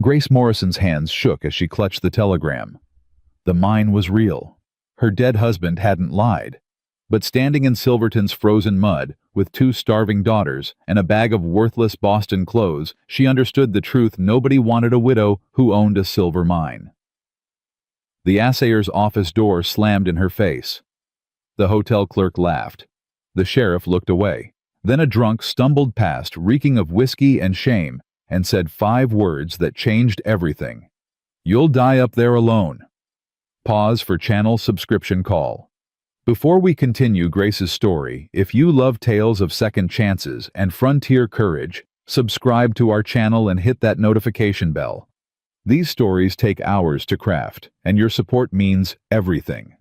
Grace Morrison's hands shook as she clutched the telegram. The mine was real. Her dead husband hadn't lied. But standing in Silverton's frozen mud, with 2 starving daughters and a bag of worthless Boston clothes, she understood the truth: nobody wanted a widow who owned a silver mine. The assayer's office door slammed in her face. The hotel clerk laughed. The sheriff looked away. Then a drunk stumbled past, reeking of whiskey and shame, and said 5 words that changed everything. "You'll die up there alone." Pause for channel subscription call. Before we continue Grace's story, if you love tales of second chances and frontier courage, subscribe to our channel and hit that notification bell. These stories take hours to craft, and your support means everything.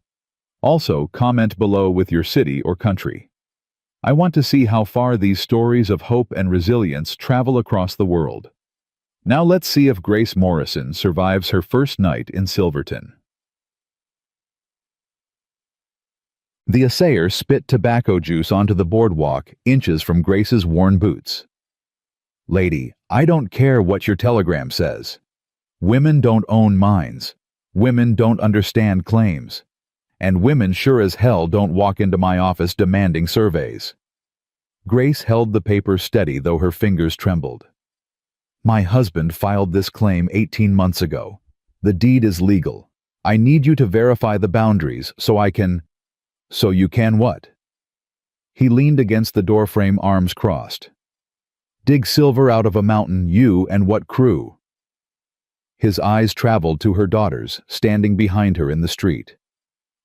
Also, comment below with your city or country. I want to see how far these stories of hope and resilience travel across the world. Now let's see if Grace Morrison survives her first night in Silverton. The assayer spit tobacco juice onto the boardwalk, inches from Grace's worn boots. "Lady, I don't care what your telegram says. Women don't own mines. Women don't understand claims. And women sure as hell don't walk into my office demanding surveys." Grace held the paper steady, though her fingers trembled. "My husband filed this claim 18 months ago. The deed is legal. I need you to verify the boundaries so I can—" "So you can what?" He leaned against the doorframe, arms crossed. "Dig silver out of a mountain, you and what crew?" His eyes traveled to her daughters, standing behind her in the street.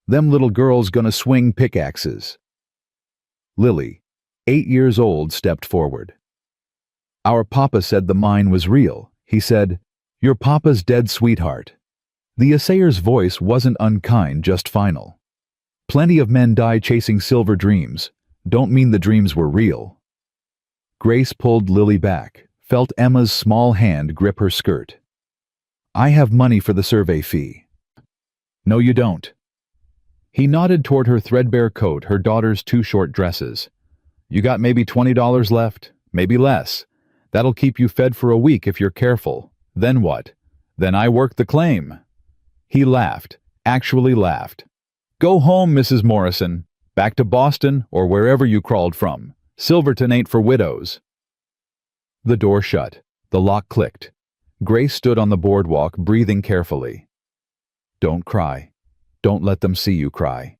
"Them little girls gonna swing pickaxes." Lily, 8 years old, stepped forward. "Our papa said the mine was real," he said. "Your papa's dead, sweetheart." The assayer's voice wasn't unkind, just final. "Plenty of men die chasing silver dreams. Don't mean the dreams were real." Grace pulled Lily back, felt Emma's small hand grip her skirt. "I have money for the survey fee." "No, you don't." He nodded toward her threadbare coat, her daughter's 2 short dresses. "You got maybe $20 left, maybe less. That'll keep you fed for a week if you're careful. Then what? Then I work the claim." He laughed, actually laughed. "Go home, Mrs. Morrison. Back to Boston or wherever you crawled from. Silverton ain't for widows." The door shut. The lock clicked. Grace stood on the boardwalk, breathing carefully. "Don't cry. Don't let them see you cry."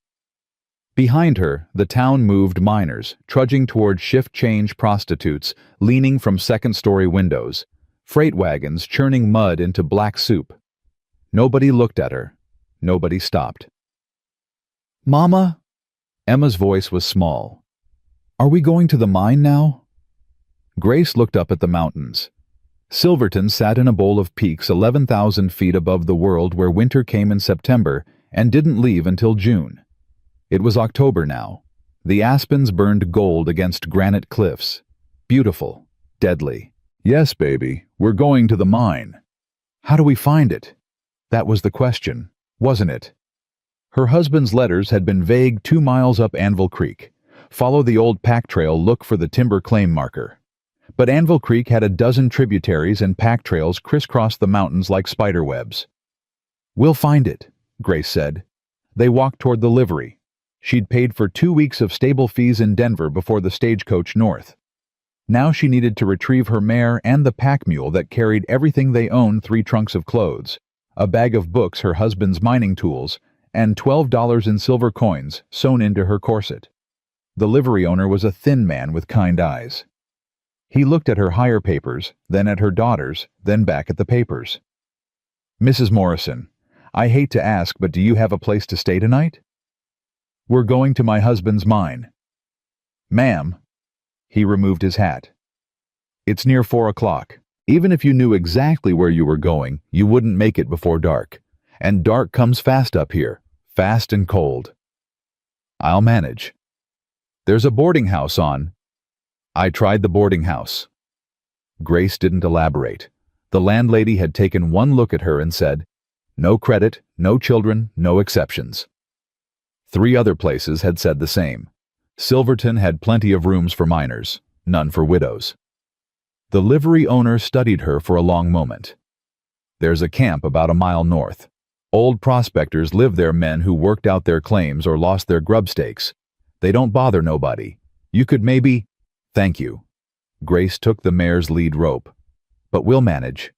Behind her, the town moved: miners, trudging toward shift-change prostitutes, leaning from second-story windows, freight wagons churning mud into black soup. Nobody looked at her. Nobody stopped. "Mama?" Emma's voice was small. "Are we going to the mine now?" Grace looked up at the mountains. Silverton sat in a bowl of peaks 11,000 feet above the world, where winter came in September and didn't leave until June. It was October now. The aspens burned gold against granite cliffs. Beautiful, deadly. "Yes, baby, we're going to the mine." "How do we find it?" That was the question, wasn't it? Her husband's letters had been vague: 2 miles up Anvil Creek. Follow the old pack trail, look for the timber claim marker. But Anvil Creek had a dozen tributaries, and pack trails crisscrossed the mountains like spider webs. "We'll find it," Grace said. They walked toward the livery. She'd paid for 2 weeks of stable fees in Denver before the stagecoach north. Now she needed to retrieve her mare and the pack mule that carried everything they owned: 3 trunks of clothes, a bag of books, her husband's mining tools, and $12 in silver coins sewn into her corset. The livery owner was a thin man with kind eyes. He looked at her hire papers, then at her daughters, then back at the papers. "Mrs. Morrison, I hate to ask, but do you have a place to stay tonight?" "We're going to my husband's mine." "Ma'am." He removed his hat. "It's near 4 o'clock. Even if you knew exactly where you were going, you wouldn't make it before dark. And dark comes fast up here, fast and cold." "I'll manage." "There's a boarding house on—" "I tried the boarding house." Grace didn't elaborate. The landlady had taken one look at her and said, "No credit, no children, no exceptions." 3 other places had said the same. Silverton had plenty of rooms for miners, none for widows. The livery owner studied her for a long moment. There's a camp about a mile north. Old prospectors live there, men who worked out their claims or lost their grub stakes. They don't bother nobody. You could maybe— Thank you. Grace took the mare's lead rope. But we'll manage.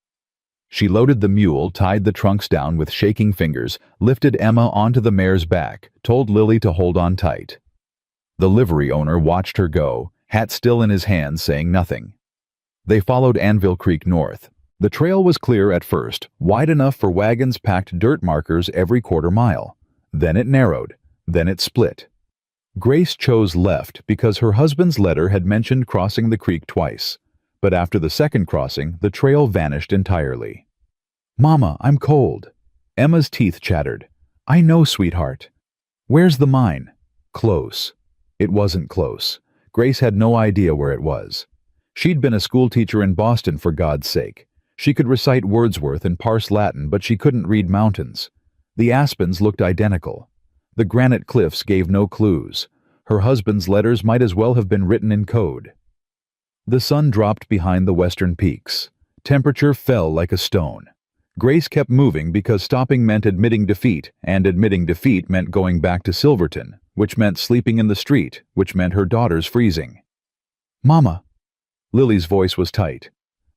She loaded the mule, tied the trunks down with shaking fingers, lifted Emma onto the mare's back, told Lily to hold on tight. The livery owner watched her go, hat still in his hands, saying nothing. They followed Anvil Creek north. The trail was clear at first, wide enough for wagons packed dirt markers every quarter mile. Then it narrowed. Then it split. Grace chose left because her husband's letter had mentioned crossing the creek twice. But after the second crossing, the trail vanished entirely. "Mama, I'm cold." Emma's teeth chattered. "I know, sweetheart." "Where's the mine?" "Close." It wasn't close. Grace had no idea where it was. She'd been a schoolteacher in Boston, for God's sake. She could recite Wordsworth and parse Latin, but she couldn't read mountains. The aspens looked identical. The granite cliffs gave no clues. Her husband's letters might as well have been written in code. The sun dropped behind the western peaks. Temperature fell like a stone. Grace kept moving because stopping meant admitting defeat, and admitting defeat meant going back to Silverton, which meant sleeping in the street, which meant her daughters freezing. "Mama." Lily's voice was tight.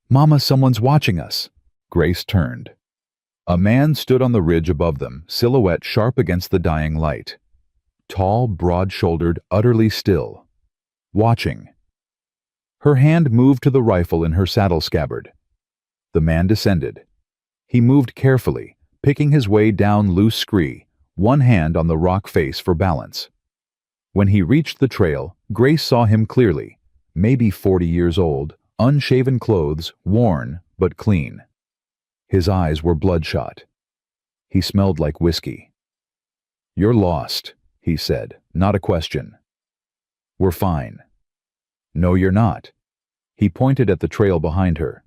"Mama, someone's watching us." Grace turned. A man stood on the ridge above them, silhouette sharp against the dying light. Tall, broad-shouldered, utterly still. Watching. Her hand moved to the rifle in her saddle scabbard. The man descended. He moved carefully, picking his way down loose scree, one hand on the rock face for balance. When he reached the trail, Grace saw him clearly, maybe 40 years old, unshaven clothes, worn but clean. His eyes were bloodshot. He smelled like whiskey. "You're lost," he said, not a question. "We're fine." "No, you're not." He pointed at the trail behind her.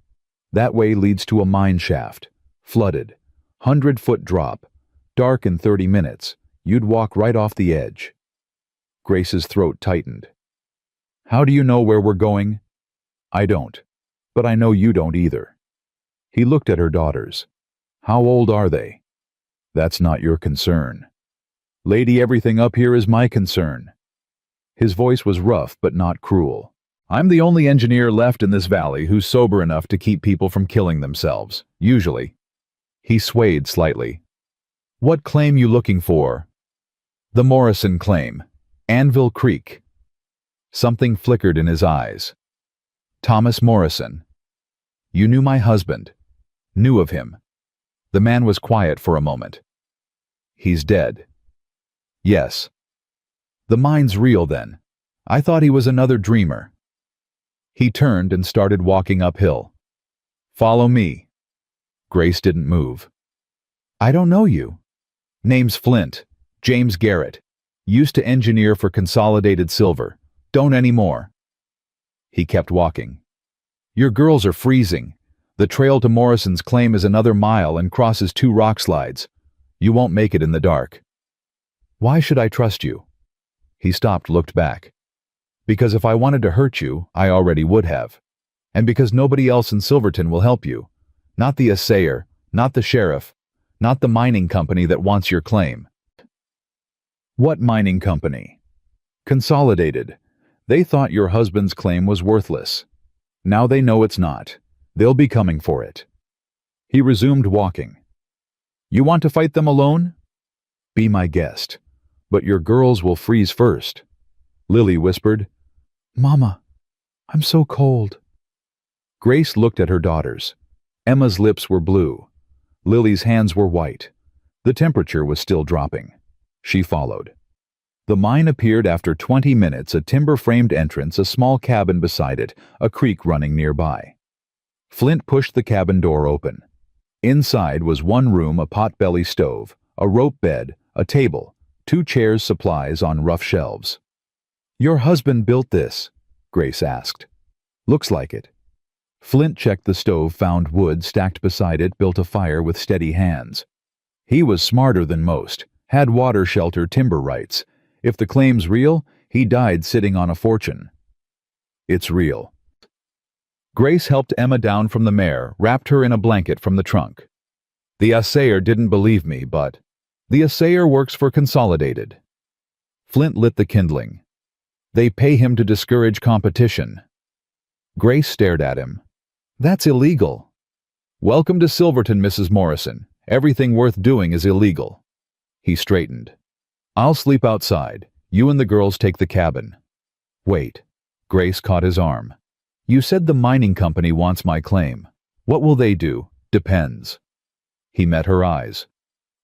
"That way leads to a mine shaft. Flooded. 100-foot drop. Dark in 30 minutes. You'd walk right off the edge." Grace's throat tightened. "How do you know where we're going?" "I don't. But I know you don't either." He looked at her daughters. "How old are they?" "That's not your concern." "Lady, everything up here is my concern." His voice was rough but not cruel. "I'm the only engineer left in this valley who's sober enough to keep people from killing themselves, usually." He swayed slightly. "What claim you looking for?" "The Morrison claim. Anvil Creek." Something flickered in his eyes. "Thomas Morrison. You knew my husband. Knew of him." The man was quiet for a moment. "He's dead." "Yes." "The mine's real then. I thought he was another dreamer." He turned and started walking uphill. "Follow me." Grace didn't move. "I don't know you." "Name's Flint. James Garrett. Used to engineer for Consolidated Silver. Don't anymore." He kept walking. "Your girls are freezing. The trail to Morrison's claim is another mile and crosses 2 rock slides. You won't make it in the dark." "Why should I trust you?" He stopped, looked back. "Because if I wanted to hurt you, I already would have. And because nobody else in Silverton will help you. Not the assayer, not the sheriff, not the mining company that wants your claim." "What mining company?" "Consolidated. They thought your husband's claim was worthless. Now they know it's not. They'll be coming for it." He resumed walking. "You want to fight them alone?" "Be my guest. But your girls will freeze first." Lily whispered, "Mama, I'm so cold." Grace looked at her daughters. Emma's lips were blue. Lily's hands were white. The temperature was still dropping. She followed. The mine appeared after 20 minutes, a timber-framed entrance, a small cabin beside it, a creek running nearby. Flint pushed the cabin door open. Inside was one room, a potbelly stove, a rope bed, a table, 2 chairs, supplies on rough shelves. "Your husband built this?" Grace asked. "Looks like it." Flint checked the stove, found wood stacked beside it, built a fire with steady hands. He was smarter than most, had water shelter timber rights. If the claim's real, he died sitting on a fortune. "It's real." Grace helped Emma down from the mare, wrapped her in a blanket from the trunk. The assayer didn't believe me, but the assayer works for Consolidated. Flint lit the kindling. They pay him to discourage competition. Grace stared at him. That's illegal. Welcome to Silverton, Mrs. Morrison. Everything worth doing is illegal. He straightened. I'll sleep outside. You and the girls take the cabin. Wait. Grace caught his arm. You said the mining company wants my claim. What will they do? Depends. He met her eyes.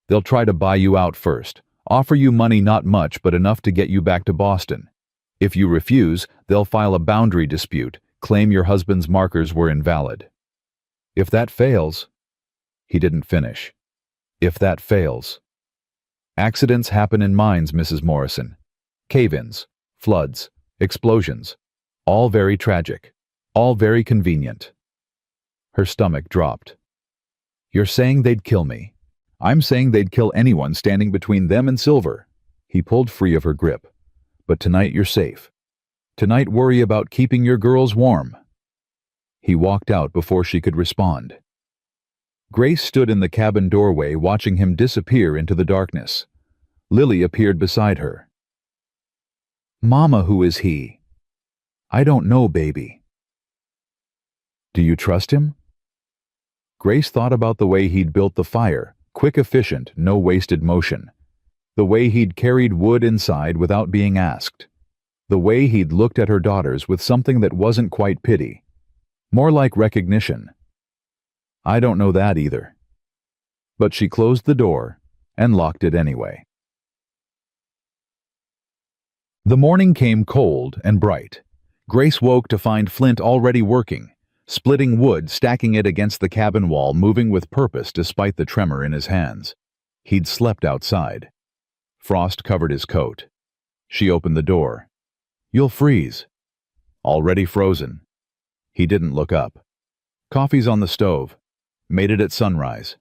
They'll try to buy you out first. Offer you money, not much, but enough to get you back to Boston. If you refuse, they'll file a boundary dispute, claim your husband's markers were invalid. If that fails... He didn't finish. If that fails... Accidents happen in mines, Mrs. Morrison. Cave-ins, floods, explosions. All very tragic. All very convenient. Her stomach dropped. You're saying they'd kill me. I'm saying they'd kill anyone standing between them and silver. He pulled free of her grip. But tonight you're safe. Tonight worry about keeping your girls warm. He walked out before she could respond. Grace stood in the cabin doorway watching him disappear into the darkness. Lily appeared beside her. Mama, who is he? I don't know, baby. Do you trust him? Grace thought about the way he'd built the fire, quick, efficient, no wasted motion. The way he'd carried wood inside without being asked. The way he'd looked at her daughters with something that wasn't quite pity. More like recognition. I don't know that either. But she closed the door and locked it anyway. The morning came cold and bright. Grace woke to find Flint already working, splitting wood, stacking it against the cabin wall, moving with purpose despite the tremor in his hands. He'd slept outside. Frost covered his coat. She opened the door. You'll freeze. Already frozen. He didn't look up. Coffee's on the stove. Made it at sunrise.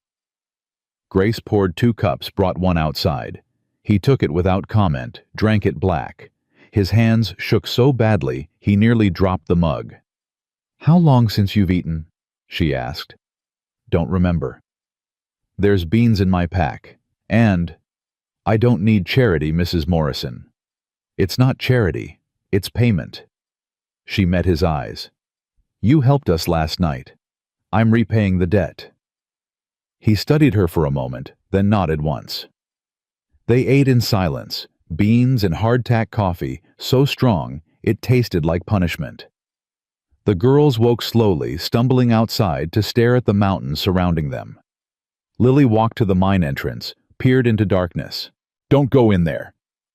Grace poured 2 cups, brought one outside. He took it without comment, drank it black. His hands shook so badly he nearly dropped the mug. How long since you've eaten? She asked. Don't remember. There's beans in my pack. And I don't need charity, Mrs. Morrison. It's not charity. It's payment. She met his eyes. You helped us last night. I'm repaying the debt. He studied her for a moment, then nodded once. They ate in silence, beans and hardtack coffee, so strong it tasted like punishment. The girls woke slowly, stumbling outside to stare at the mountains surrounding them. Lily walked to the mine entrance, peered into darkness. Don't go in there,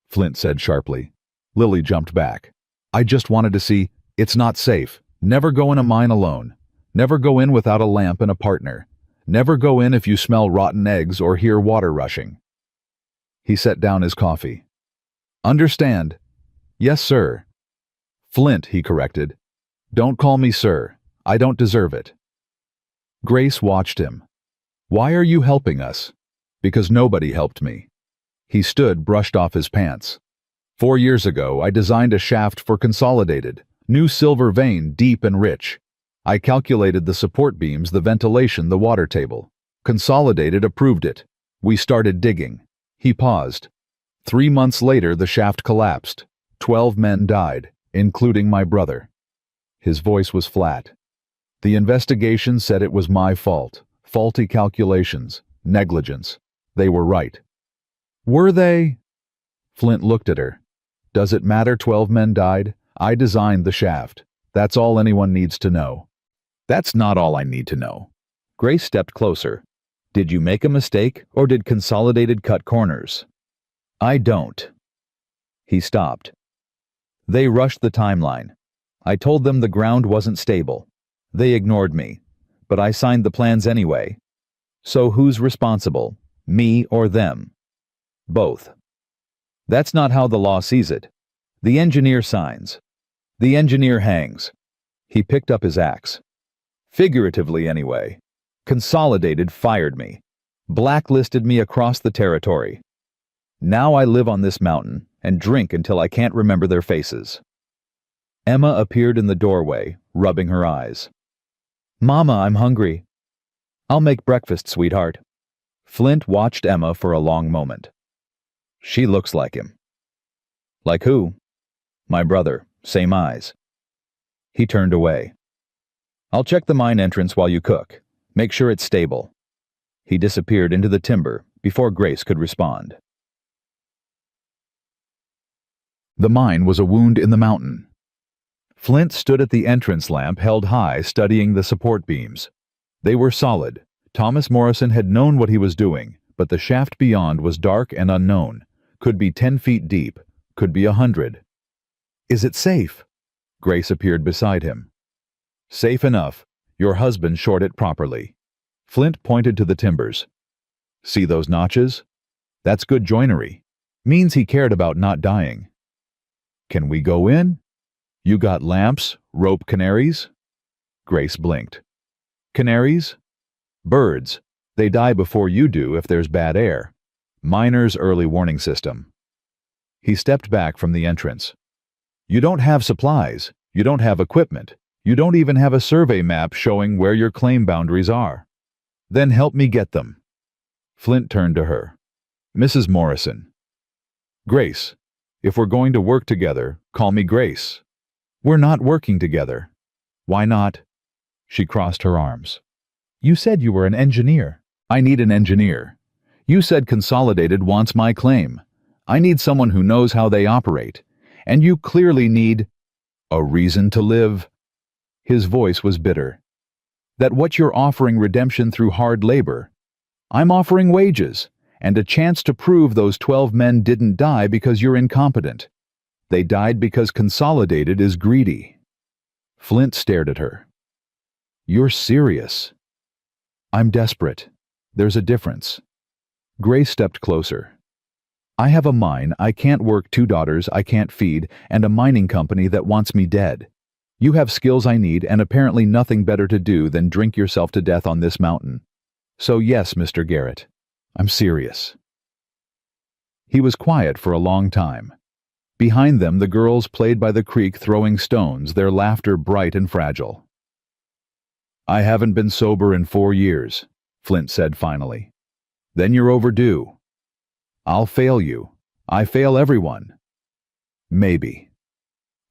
Flint said sharply. Lily jumped back. I just wanted to see. It's not safe. Never go in a mine alone. Never go in without a lamp and a partner. Never go in if you smell rotten eggs or hear water rushing. He set down his coffee. Understand? Yes, sir. Flint, he corrected. Don't call me sir. I don't deserve it. Grace watched him. Why are you helping us? Because nobody helped me. He stood, brushed off his pants. 4 years ago, I designed a shaft for Consolidated. New silver vein, deep and rich. I calculated the support beams, the ventilation, the water table. Consolidated approved it. We started digging. He paused. 3 months later, the shaft collapsed. 12 men died, including my brother. His voice was flat. The investigation said it was my fault. Faulty calculations. Negligence. They were right. Were they? Flint looked at her. Does it matter 12 men died? I designed the shaft. That's all anyone needs to know. That's not all I need to know. Grace stepped closer. Did you make a mistake, or did Consolidated cut corners? I don't. He stopped. They rushed the timeline. I told them the ground wasn't stable. They ignored me, but I signed the plans anyway. So who's responsible, me or them? Both. That's not how the law sees it. The engineer signs. The engineer hangs. He picked up his axe. Figuratively, anyway. Consolidated fired me. Blacklisted me across the territory. Now I live on this mountain and drink until I can't remember their faces. Emma appeared in the doorway, rubbing her eyes. Mama, I'm hungry. I'll make breakfast, sweetheart. Flint watched Emma for a long moment. She looks like him. Like who? My brother, same eyes. He turned away. I'll check the mine entrance while you cook. Make sure it's stable. He disappeared into the timber before Grace could respond. The mine was a wound in the mountain. Flint stood at the entrance lamp held high, studying the support beams. They were solid. Thomas Morrison had known what he was doing, but the shaft beyond was dark and unknown. Could be 10 feet deep, could be 100. Is it safe? Grace appeared beside him. Safe enough. Your husband shored it properly. Flint pointed to the timbers. See those notches? That's good joinery. Means he cared about not dying. Can we go in? You got lamps, rope canaries? Grace blinked. Canaries? Birds. They die before you do if there's bad air. Miner's early warning system. He stepped back from the entrance. You don't have supplies. You don't have equipment. You don't even have a survey map showing where your claim boundaries are. Then help me get them. Flint turned to her. Mrs. Morrison. Grace. If we're going to work together, call me Grace. We're not working together. Why not? She crossed her arms. You said you were an engineer. I need an engineer. You said Consolidated wants my claim. I need someone who knows how they operate. And you clearly need a reason to live. His voice was bitter. That what you're offering redemption through hard labor. I'm offering wages and a chance to prove those 12 men didn't die because you're incompetent. They died because Consolidated is greedy. Flint stared at her. You're serious. I'm desperate. There's a difference. Grace stepped closer. I have a mine I can't work, 2 daughters I can't feed, and a mining company that wants me dead. You have skills I need and apparently nothing better to do than drink yourself to death on this mountain. So yes, Mr. Garrett, I'm serious. He was quiet for a long time. Behind them, the girls played by the creek throwing stones, their laughter bright and fragile. I haven't been sober in 4 years, Flint said finally. Then you're overdue. I'll fail you. I fail everyone. Maybe.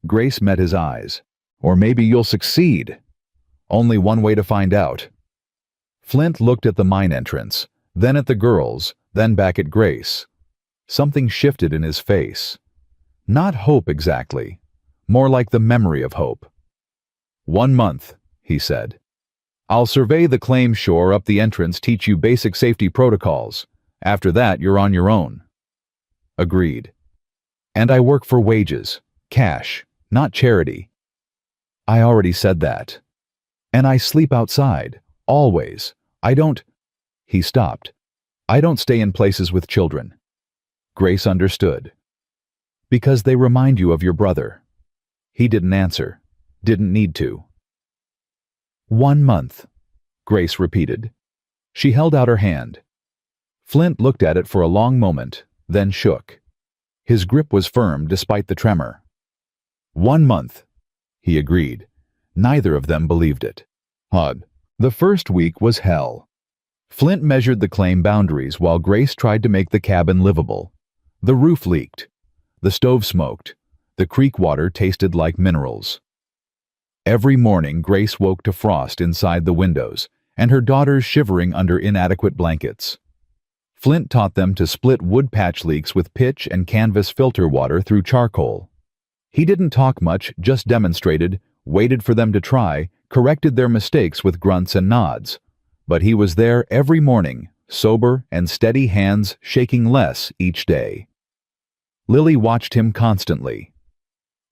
Grace met his eyes. Or maybe you'll succeed. Only one way to find out. Flint looked at the mine entrance, then at the girls, then back at Grace. Something shifted in his face. Not hope exactly, more like the memory of hope. 1 month, he said. I'll survey the claim shore up the entrance, teach you basic safety protocols. After that, you're on your own. Agreed. And I work for wages, cash, not charity. I already said that. And I sleep outside, always. I don't... He stopped. I don't stay in places with children. Grace understood. Because they remind you of your brother. He didn't answer. Didn't need to. 1 month, Grace repeated. She held out her hand. Flint looked at it for a long moment, then shook. His grip was firm despite the tremor. 1 month. He agreed. Neither of them believed it. Odd. The first week was hell. Flint measured the claim boundaries while Grace tried to make the cabin livable. The roof leaked. The stove smoked. The creek water tasted like minerals. Every morning Grace woke to frost inside the windows, and her daughters shivering under inadequate blankets. Flint taught them to split wood patch leaks with pitch and canvas filter water through charcoal. He didn't talk much, just demonstrated, waited for them to try, corrected their mistakes with grunts and nods. But he was there every morning, sober and steady hands shaking less each day. Lily watched him constantly.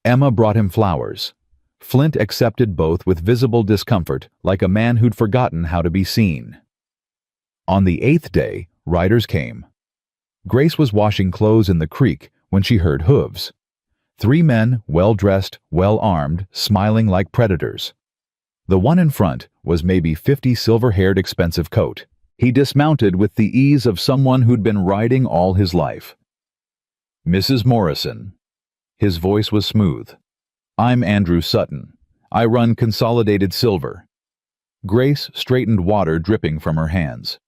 Emma brought him flowers. Flint accepted both with visible discomfort, like a man who'd forgotten how to be seen. On the 8th day, riders came. Grace was washing clothes in the creek when she heard hooves. 3 men, well-dressed, well-armed, smiling like predators. The one in front was maybe 50 silver-haired expensive coat. He dismounted with the ease of someone who'd been riding all his life. Mrs. Morrison. His voice was smooth. I'm Andrew Sutton. I run Consolidated Silver. Grace straightened water dripping from her hands.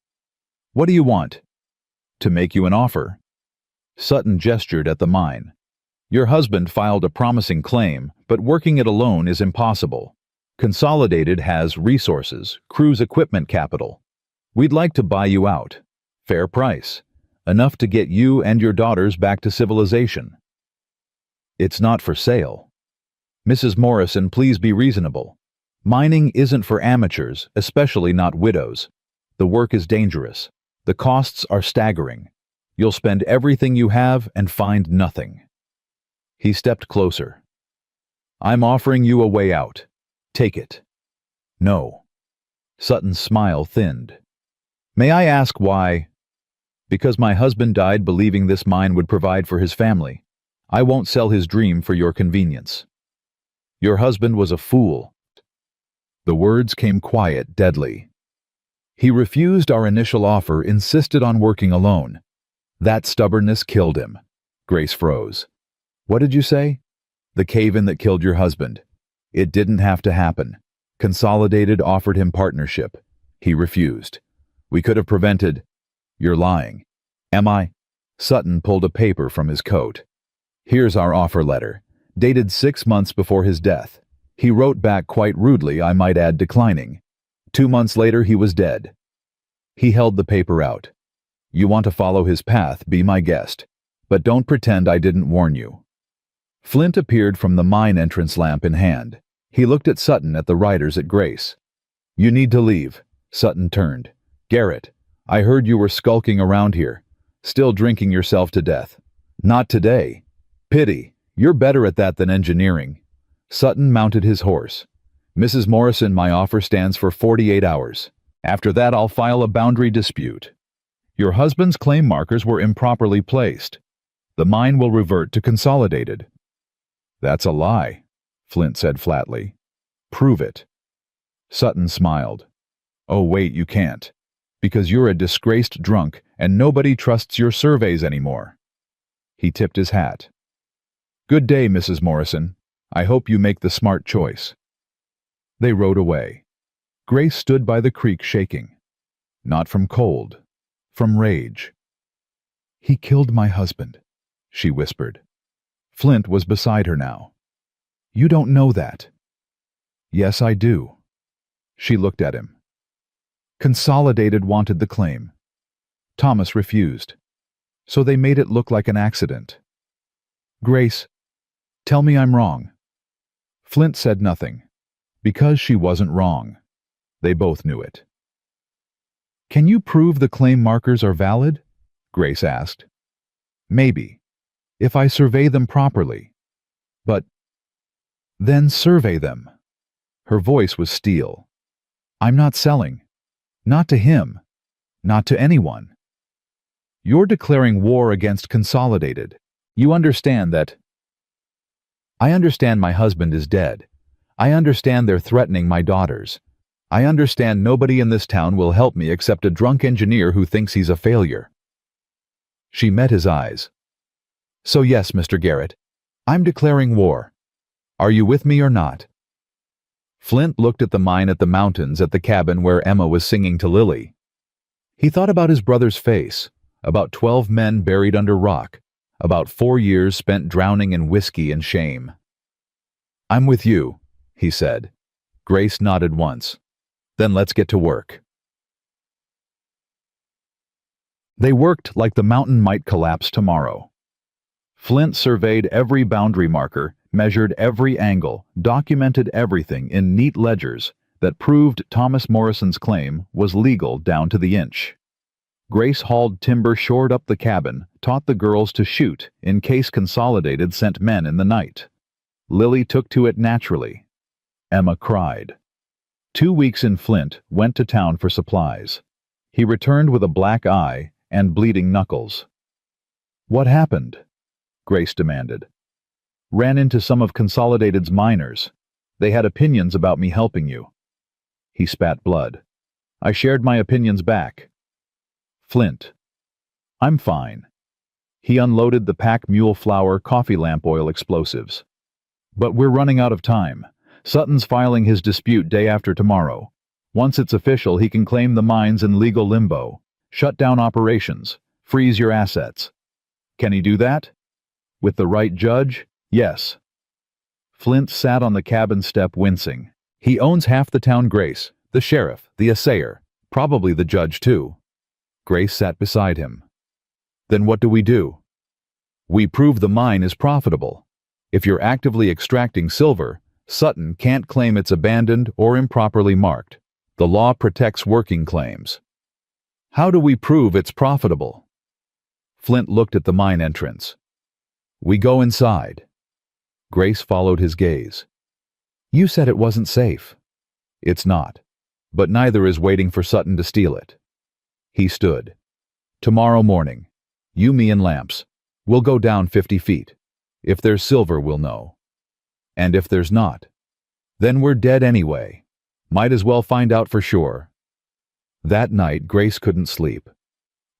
What do you want? To make you an offer. Sutton gestured at the mine. Your husband filed a promising claim, but working it alone is impossible. Consolidated has resources, crew's equipment capital. We'd like to buy you out. Fair price. Enough to get you and your daughters back to civilization. It's not for sale. Mrs. Morrison, please be reasonable. Mining isn't for amateurs, especially not widows. The work is dangerous. The costs are staggering. You'll spend everything you have and find nothing. He stepped closer. I'm offering you a way out. Take it. No. Sutton's smile thinned. May I ask why? Because my husband died believing this mine would provide for his family. I won't sell his dream for your convenience. Your husband was a fool. The words came quiet, deadly. He refused our initial offer, insisted on working alone. That stubbornness killed him. Grace froze. What did you say? The cave-in that killed your husband. It didn't have to happen. Consolidated offered him partnership. He refused. We could have prevented. You're lying. Am I? Sutton pulled a paper from his coat. Here's our offer letter, dated 6 months before his death. He wrote back quite rudely, I might add, declining. 2 months later, he was dead. He held the paper out. You want to follow his path, be my guest. But don't pretend I didn't warn you. Flint appeared from the mine entrance, lamp in hand. He looked at Sutton, at the riders, at Grace. You need to leave. Sutton turned. Garrett, I heard you were skulking around here, still drinking yourself to death. Not today. Pity. You're better at that than engineering. Sutton mounted his horse. Mrs. Morrison, my offer stands for 48 hours. After that, I'll file a boundary dispute. Your husband's claim markers were improperly placed. The mine will revert to Consolidated. That's a lie, Flint said flatly. Prove it. Sutton smiled. Oh, wait, you can't. Because you're a disgraced drunk and nobody trusts your surveys anymore. He tipped his hat. Good day, Mrs. Morrison. I hope you make the smart choice. They rode away. Grace stood by the creek shaking. Not from cold, from rage. He killed my husband, she whispered. Flint was beside her now. You don't know that. Yes, I do. She looked at him. Consolidated wanted the claim. Thomas refused. So they made it look like an accident. Grace, tell me I'm wrong. Flint said nothing, because she wasn't wrong. They both knew it. Can you prove the claim markers are valid? Grace asked. Maybe, if I survey them properly. But then survey them. Her voice was steel. I'm not selling. Not to him. Not to anyone. You're declaring war against Consolidated. You understand that. I understand my husband is dead. I understand they're threatening my daughters. I understand nobody in this town will help me except a drunk engineer who thinks he's a failure. She met his eyes. So yes, Mr. Garrett, I'm declaring war. Are you with me or not? Flint looked at the mine, at the mountains, at the cabin where Emma was singing to Lily. He thought about his brother's face, about 12 men buried under rock, about 4 years spent drowning in whiskey and shame. I'm with you, he said. Grace nodded once. Then let's get to work. They worked like the mountain might collapse tomorrow. Flint surveyed every boundary marker, measured every angle, documented everything in neat ledgers that proved Thomas Morrison's claim was legal down to the inch. Grace hauled timber, shored up the cabin, taught the girls to shoot in case Consolidated sent men in the night. Lily took to it naturally. Emma cried. 2 weeks in, Flint went to town for supplies. He returned with a black eye and bleeding knuckles. What happened? Grace demanded. Ran into some of Consolidated's miners. They had opinions about me helping you. He spat blood. I shared my opinions back. Flint. I'm fine. He unloaded the pack mule flour, coffee lamp oil explosives. But we're running out of time. Sutton's filing his dispute day after tomorrow. Once it's official, he can claim the mines in legal limbo. shut down operations, freeze your assets. Can he do that? With the right judge? Yes. Flint sat on the cabin step wincing. He owns half the town, Grace, the sheriff, the assayer, probably the judge too. Grace sat beside him. Then what do? We prove the mine is profitable. If you're actively extracting silver, Sutton can't claim it's abandoned or improperly marked. The law protects working claims. How do we prove it's profitable? Flint looked at the mine entrance. We go inside. Grace followed his gaze. You said it wasn't safe. It's not. But neither is waiting for Sutton to steal it. He stood. Tomorrow morning, you, me, and Lamps. We'll go down 50 feet. If there's silver, we'll know. And if there's not, then we're dead anyway. Might as well find out for sure. That night, Grace couldn't sleep.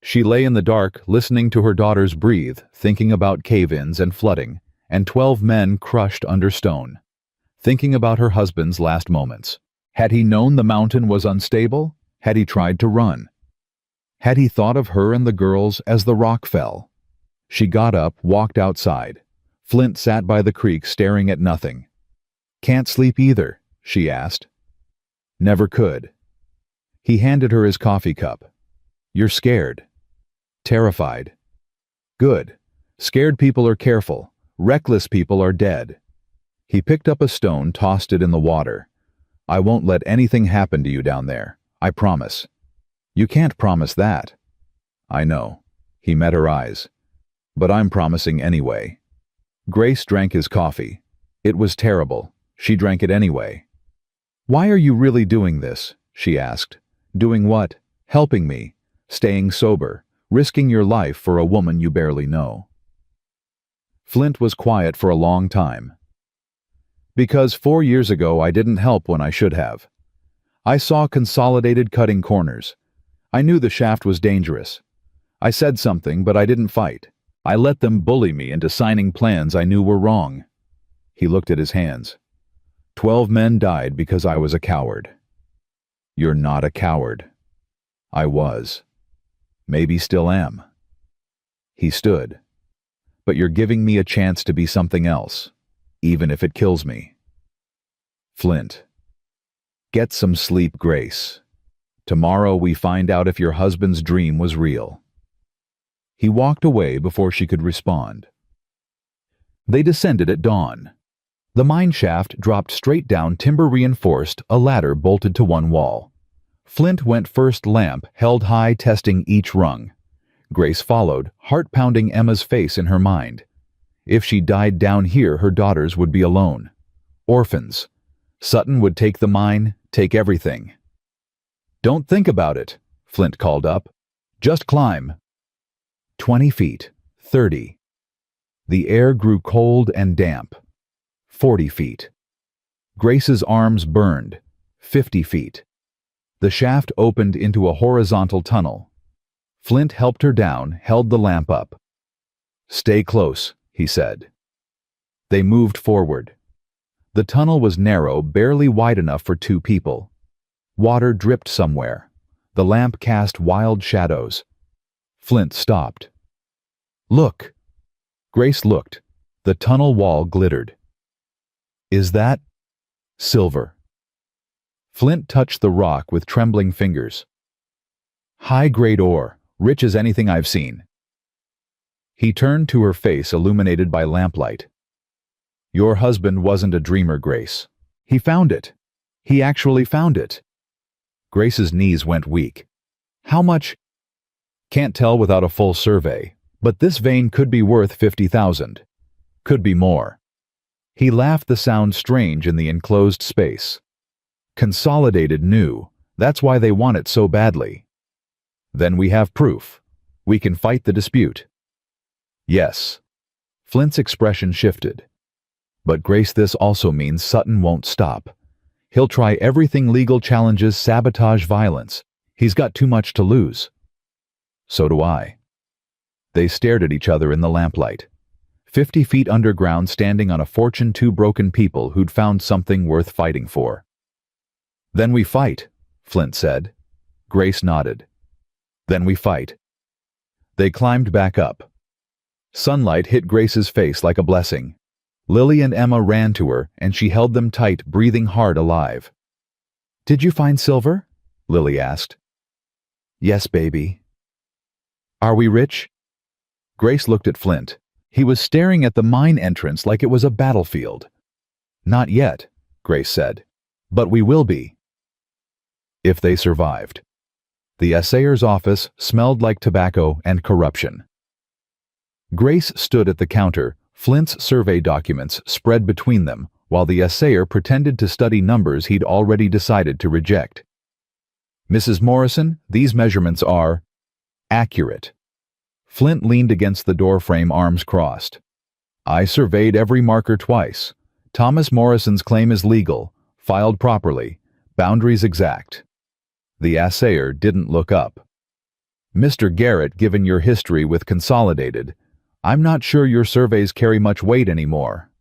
She lay in the dark, listening to her daughters breathe, thinking about cave-ins and flooding, and 12 men crushed under stone. Thinking about her husband's last moments. Had he known the mountain was unstable? Had he tried to run? Had he thought of her and the girls as the rock fell? She got up, walked outside. Flint sat by the creek staring at nothing. Can't sleep either, she asked. Never could. He handed her his coffee cup. You're scared. Terrified. Good. Scared people are careful. Reckless people are dead. He picked up a stone, tossed it in the water. I won't let anything happen to you down there. I promise. You can't promise that. I know. He met her eyes. But I'm promising anyway. Grace drank his coffee. It was terrible. She drank it anyway. Why are you really doing this? She asked. Doing what? Helping me. Staying sober. Risking your life for a woman you barely know. Flint was quiet for a long time. Because 4 years ago I didn't help when I should have. I saw Consolidated cutting corners. I knew the shaft was dangerous. I said something, but I didn't fight. I let them bully me into signing plans I knew were wrong. He looked at his hands. 12 men died because I was a coward. You're not a coward. I was. Maybe still am. He stood. But you're giving me a chance to be something else, even if it kills me. Flint. Get some sleep, Grace. Tomorrow we find out if your husband's dream was real. He walked away before she could respond. They descended at dawn. The mine shaft dropped straight down timber-reinforced, a ladder bolted to one wall. Flint went first, lamp held high, testing each rung. Grace followed, heart-pounding Emma's face in her mind. If she died down here, her daughters would be alone. Orphans. Sutton would take the mine, take everything. Don't think about it, Flint called up. Just climb. 20 feet, 30. The air grew cold and damp. 40 feet. Grace's arms burned. 50 feet. The shaft opened into a horizontal tunnel. Flint helped her down, held the lamp up. Stay close, he said. They moved forward. The tunnel was narrow, barely wide enough for 2 people. Water dripped somewhere. The lamp cast wild shadows. Flint stopped. Look. Grace looked. The tunnel wall glittered. Is that silver? Flint touched the rock with trembling fingers. High-grade ore, rich as anything I've seen. He turned to her face, illuminated by lamplight. Your husband wasn't a dreamer, Grace. He found it. He actually found it. Grace's knees went weak. How much? Can't tell without a full survey, but this vein could be worth 50,000. Could be more. He laughed, the sound strange in the enclosed space. Consolidated knew. That's why they want it so badly. Then we have proof. We can fight the dispute. Yes. Flint's expression shifted. But Grace, this also means Sutton won't stop. He'll try everything: legal challenges, sabotage, violence. He's got too much to lose. So do I. They stared at each other in the lamplight. 50 feet underground, standing on a fortune, 2 broken people who'd found something worth fighting for. Then we fight, Flint said. Grace nodded. Then we fight." They climbed back up. Sunlight hit Grace's face like a blessing. Lily and Emma ran to her, and she held them tight, breathing hard, alive. "Did you find silver?" Lily asked. "Yes, baby." "Are we rich?" Grace looked at Flint. He was staring at the mine entrance like it was a battlefield. "Not yet," Grace said. "But we will be." If they survived. The assayer's office smelled like tobacco and corruption. Grace stood at the counter, Flint's survey documents spread between them, while the assayer pretended to study numbers he'd already decided to reject. "Mrs. Morrison, these measurements are accurate." Flint leaned against the doorframe, arms crossed. "I surveyed every marker twice. Thomas Morrison's claim is legal, filed properly, boundaries exact." The assayer didn't look up. "Mr. Garrett, given your history with Consolidated, I'm not sure your surveys carry much weight anymore."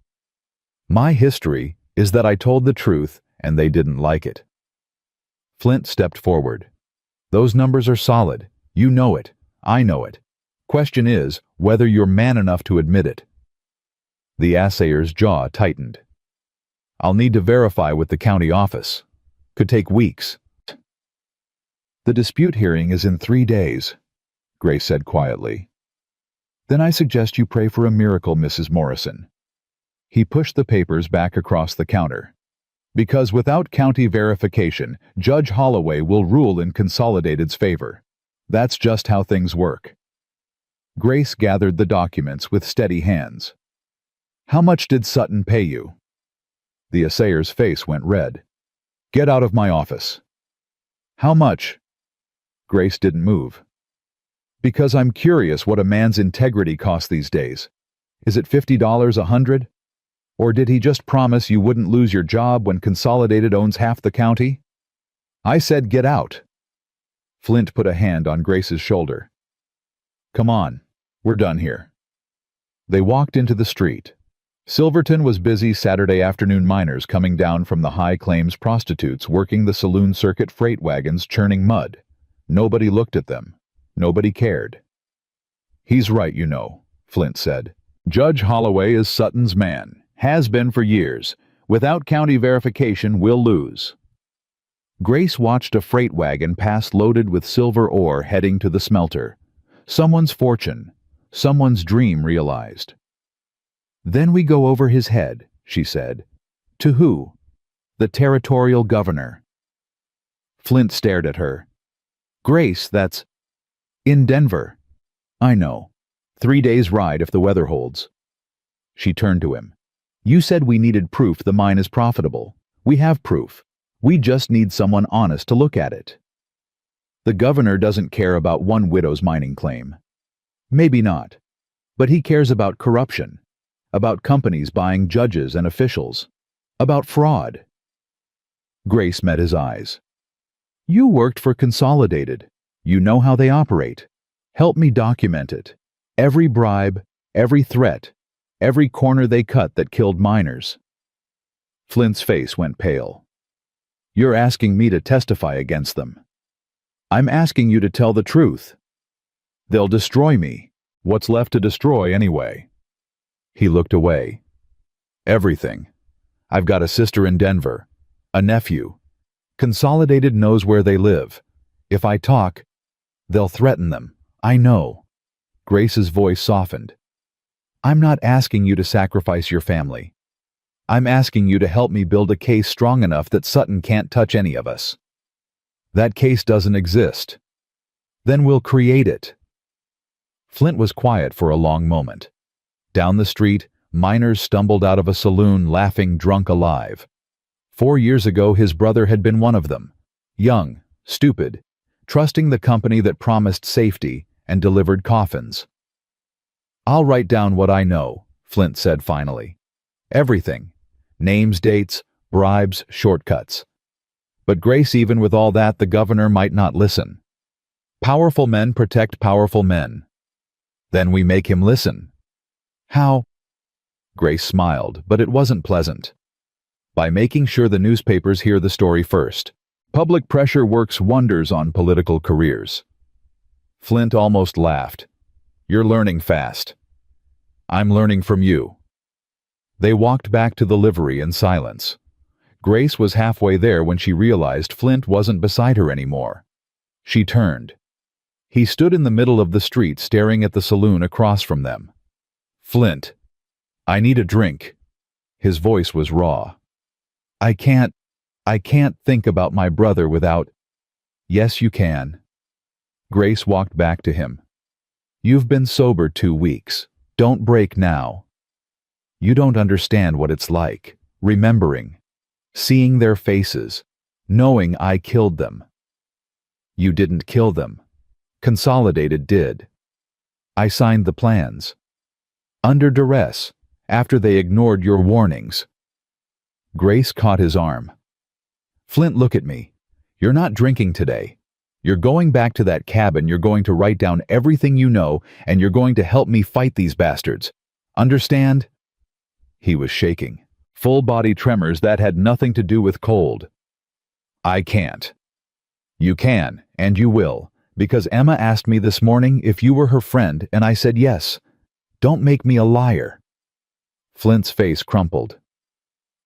"My history is that I told the truth and they didn't like it." Flint stepped forward. "Those numbers are solid. You know it. I know it. Question is whether you're man enough to admit it." The assayer's jaw tightened. "I'll need to verify with the county office. Could take weeks." "The dispute hearing is in 3 days," Grace said quietly. "Then I suggest you pray for a miracle, Mrs. Morrison." He pushed the papers back across the counter. "Because without county verification, Judge Holloway will rule in Consolidated's favor. That's just how things work." Grace gathered the documents with steady hands. "How much did Sutton pay you?" The assayer's face went red. "Get out of my office." "How much?" Grace didn't move. "Because I'm curious what a man's integrity costs these days. Is it $50, $100? Or did he just promise you wouldn't lose your job when Consolidated owns half the county?" "I said get out." Flint put a hand on Grace's shoulder. "Come on, we're done here." They walked into the street. Silverton was busy Saturday afternoon, miners coming down from the high claims, prostitutes working the saloon circuit, freight wagons churning mud. Nobody looked at them. Nobody cared. "He's right, you know," Flint said. "Judge Holloway is Sutton's man. Has been for years. Without county verification, we'll lose." Grace watched a freight wagon pass loaded with silver ore heading to the smelter. Someone's fortune. Someone's dream realized. "Then we go over his head," she said. "To who?" "The territorial governor." Flint stared at her. "Grace, that's in Denver." "I know. 3 days' ride if the weather holds." She turned to him. "You said we needed proof the mine is profitable. We have proof. We just need someone honest to look at it." "The governor doesn't care about one widow's mining claim." "Maybe not. But he cares about corruption. About companies buying judges and officials. About fraud." Grace met his eyes. "You worked for Consolidated. You know how they operate. Help me document it. Every bribe, every threat, every corner they cut that killed miners." Flint's face went pale. "You're asking me to testify against them." "I'm asking you to tell the truth." "They'll destroy me. What's left to destroy anyway?" He looked away. "Everything. I've got a sister in Denver. A nephew. Consolidated knows where they live. If I talk, they'll threaten them. I know." Grace's voice softened. "I'm not asking you to sacrifice your family. I'm asking you to help me build a case strong enough that Sutton can't touch any of us." "That case doesn't exist." "Then we'll create it." Flint was quiet for a long moment. Down the street, miners stumbled out of a saloon laughing, drunk alive. 4 years ago his brother had been one of them. Young, stupid, trusting the company that promised safety and delivered coffins. "I'll write down what I know," Flint said finally. "Everything. Names, dates, bribes, shortcuts." But Grace, even with all that, the governor might not listen. Powerful men protect powerful men. Then we make him listen. "How?" Grace smiled, but it wasn't pleasant. "By making sure the newspapers hear the story first. Public pressure works wonders on political careers." Flint almost laughed. You're learning fast. I'm learning from you. They walked back to the livery in silence. Grace was halfway there when she realized Flint wasn't beside her anymore. She turned. He stood in the middle of the street staring at the saloon across from them. Flint, I need a drink. His voice was raw. I can't think about my brother without... Yes, you can. Grace walked back to him. You've been sober 2 weeks. Don't break now. You don't understand what it's like, remembering, seeing their faces, knowing I killed them. You didn't kill them. Consolidated did. I signed the plans. Under duress, after they ignored your warnings. Grace caught his arm. Flint, look at me. You're not drinking today. You're going back to that cabin, you're going to write down everything you know, and you're going to help me fight these bastards. Understand? He was shaking. Full-body tremors that had nothing to do with cold. I can't. You can, and you will, because Emma asked me this morning if you were her friend, and I said yes. Don't make me a liar. Flint's face crumpled.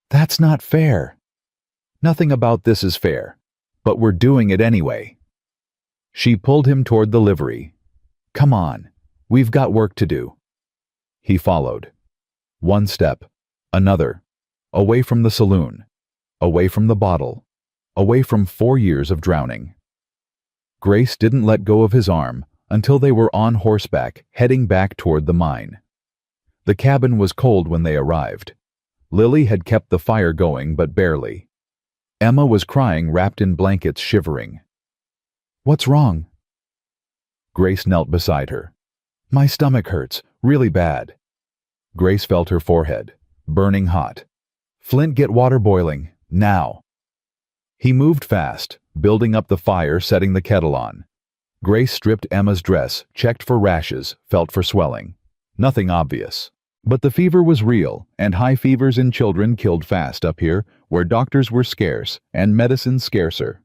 That's not fair. Nothing about this is fair, but we're doing it anyway. She pulled him toward the livery. Come on, we've got work to do. He followed. One step, another, away from the saloon, away from the bottle, away from 4 years of drowning. Grace didn't let go of his arm until they were on horseback heading back toward the mine. The cabin was cold when they arrived. Lily had kept the fire going, but barely. Emma was crying, wrapped in blankets, shivering. What's wrong? Grace knelt beside her. My stomach hurts, really bad. Grace felt her forehead, burning hot. Flint, get water boiling, now. He moved fast, building up the fire, setting the kettle on. Grace stripped Emma's dress, checked for rashes, felt for swelling. Nothing obvious. But the fever was real, and high fevers in children killed fast up here, where doctors were scarce and medicine scarcer.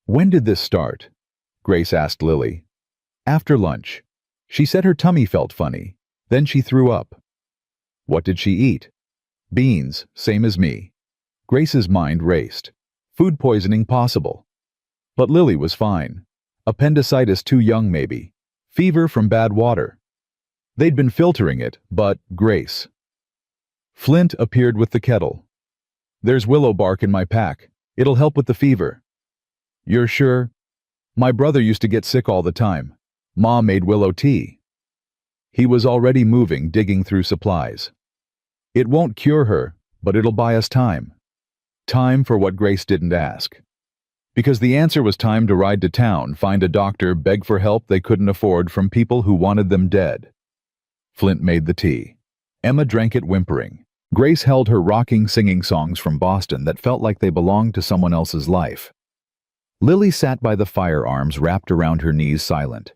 When did this start? Grace asked Lily. After lunch. She said her tummy felt funny. Then she threw up. What did she eat? Beans, same as me. Grace's mind raced. Food poisoning possible. But Lily was fine. Appendicitis too young maybe. Fever from bad water. They'd been filtering it, but Grace. Flint appeared with the kettle. There's willow bark in my pack. It'll help with the fever. You're sure? My brother used to get sick all the time. Ma made willow tea. He was already moving, digging through supplies. It won't cure her, but it'll buy us time. Time for what Grace didn't ask. Because the answer was time to ride to town, find a doctor, beg for help they couldn't afford from people who wanted them dead. Flint made the tea. Emma drank it whimpering. Grace held her rocking, singing songs from Boston that felt like they belonged to someone else's life. Lily sat by the fire, arms wrapped around her knees, silent.